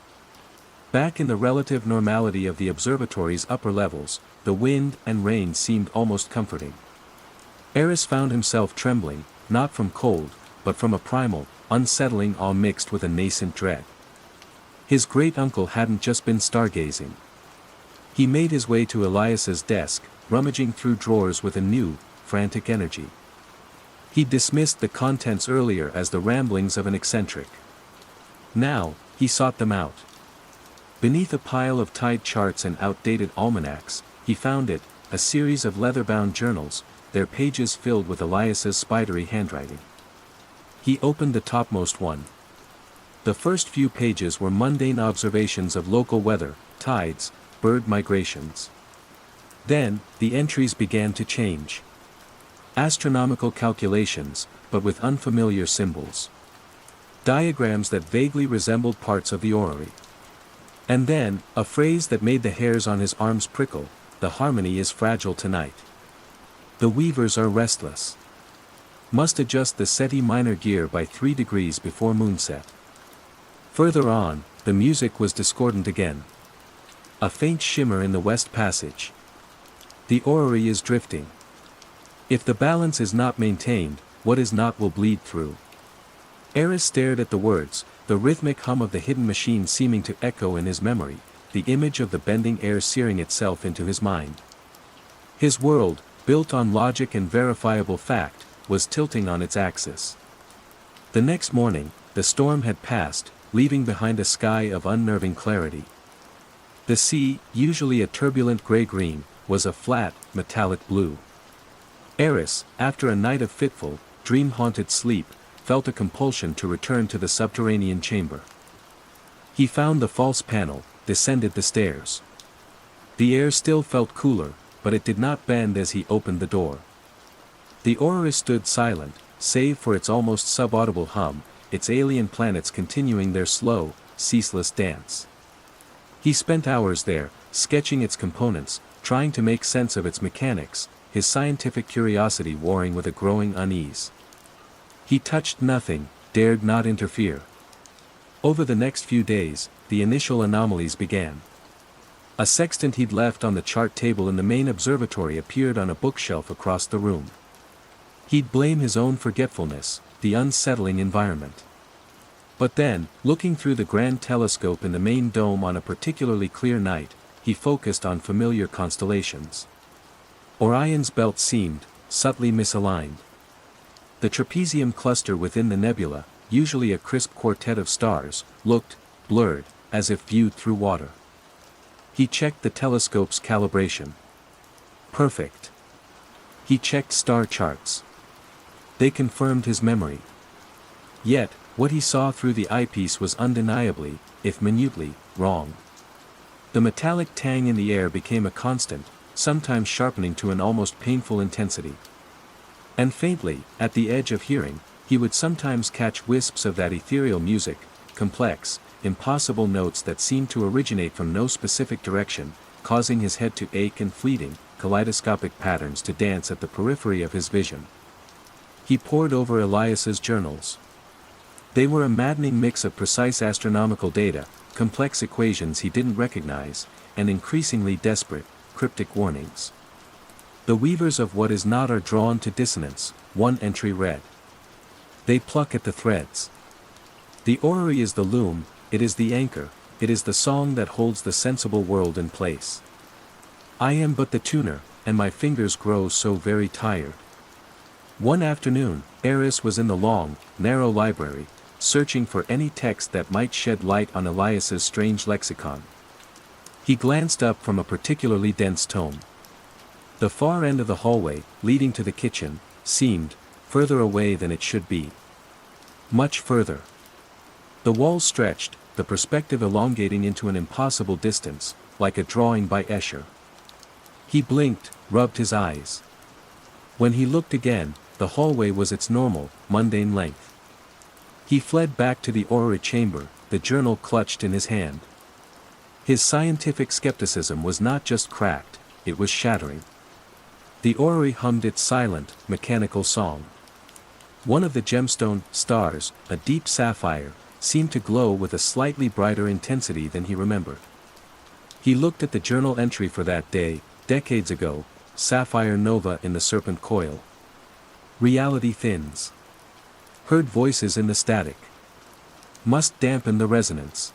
Back in the relative normality of the observatory's upper levels, the wind and rain seemed almost comforting. Eris found himself trembling, not from cold, but from a primal, unsettling awe mixed with a nascent dread. His great-uncle hadn't just been stargazing. He made his way to Elias's desk, rummaging through drawers with a new, frantic energy. He dismissed the contents earlier as the ramblings of an eccentric. Now, he sought them out. Beneath a pile of tide charts and outdated almanacs, he found it, a series of leather-bound journals, their pages filled with Elias's spidery handwriting. He opened the topmost one. The first few pages were mundane observations of local weather, tides, bird migrations. Then, the entries began to change. Astronomical calculations, but with unfamiliar symbols. Diagrams that vaguely resembled parts of the orrery. And then, a phrase that made the hairs on his arms prickle, "The harmony is fragile tonight. The weavers are restless. Must adjust the SETI minor gear by 3 degrees before moonset." Further on, the music was discordant again. A faint shimmer in the west passage. The orrery is drifting. If the balance is not maintained, what is not will bleed through. Eris stared at the words, the rhythmic hum of the hidden machine seeming to echo in his memory, the image of the bending air searing itself into his mind. His world, built on logic and verifiable fact, was tilting on its axis. The next morning, the storm had passed, leaving behind a sky of unnerving clarity. The sea, usually a turbulent gray-green, was a flat, metallic blue. Eris, after a night of fitful, dream-haunted sleep, felt a compulsion to return to the subterranean chamber. He found the false panel, descended the stairs. The air still felt cooler, but it did not bend as he opened the door. The orrery stood silent, save for its almost subaudible hum, its alien planets continuing their slow, ceaseless dance. He spent hours there, sketching its components, trying to make sense of its mechanics, his scientific curiosity warring with a growing unease. He touched nothing, dared not interfere. Over the next few days, the initial anomalies began. A sextant he'd left on the chart table in the main observatory appeared on a bookshelf across the room. He'd blame his own forgetfulness, the unsettling environment. But then, looking through the grand telescope in the main dome on a particularly clear night, he focused on familiar constellations. Orion's belt seemed, subtly misaligned. The trapezium cluster within the nebula, usually a crisp quartet of stars, looked blurred, as if viewed through water. He checked the telescope's calibration. Perfect. He checked star charts. They confirmed his memory. Yet, what he saw through the eyepiece was undeniably, if minutely, wrong. The metallic tang in the air became a constant, sometimes sharpening to an almost painful intensity. And faintly, at the edge of hearing, he would sometimes catch wisps of that ethereal music, complex, impossible notes that seemed to originate from no specific direction, causing his head to ache and fleeting, kaleidoscopic patterns to dance at the periphery of his vision. He pored over Elias's journals. They were a maddening mix of precise astronomical data, complex equations he didn't recognize, and increasingly desperate, cryptic warnings. The weavers of what is not are drawn to dissonance, one entry read. They pluck at the threads. The orrery is the loom, it is the anchor, it is the song that holds the sensible world in place. I am but the tuner, and my fingers grow so very tired. One afternoon, Eris was in the long, narrow library, searching for any text that might shed light on Elias's strange lexicon. He glanced up from a particularly dense tome. The far end of the hallway, leading to the kitchen, seemed further away than it should be. Much further. The walls stretched, the perspective elongating into an impossible distance, like a drawing by Escher. He blinked, rubbed his eyes. When he looked again, the hallway was its normal, mundane length. He fled back to the orrery chamber, the journal clutched in his hand. His scientific skepticism was not just cracked, it was shattering. The orrery hummed its silent, mechanical song. One of the gemstone stars, a deep sapphire, seemed to glow with a slightly brighter intensity than he remembered. He looked at the journal entry for that day, decades ago, sapphire nova in the serpent coil. Reality thins. Heard voices in the static. Must dampen the resonance.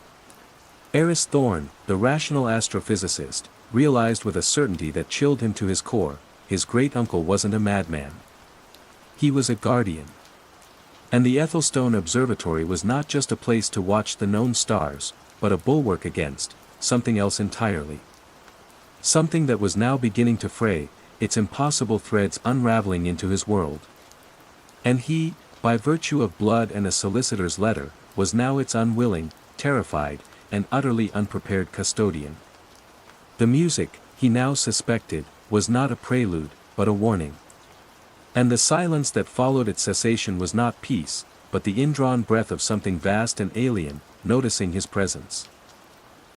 Eris Thorne, the rational astrophysicist, realized with a certainty that chilled him to his core, his great-uncle wasn't a madman. He was a guardian. And the Ethelstone Observatory was not just a place to watch the known stars, but a bulwark against something else entirely. Something that was now beginning to fray, its impossible threads unraveling into his world. And he, by virtue of blood and a solicitor's letter, was now its unwilling, terrified, and utterly unprepared custodian. The music, he now suspected, was not a prelude, but a warning. And the silence that followed its cessation was not peace, but the indrawn breath of something vast and alien, noticing his presence.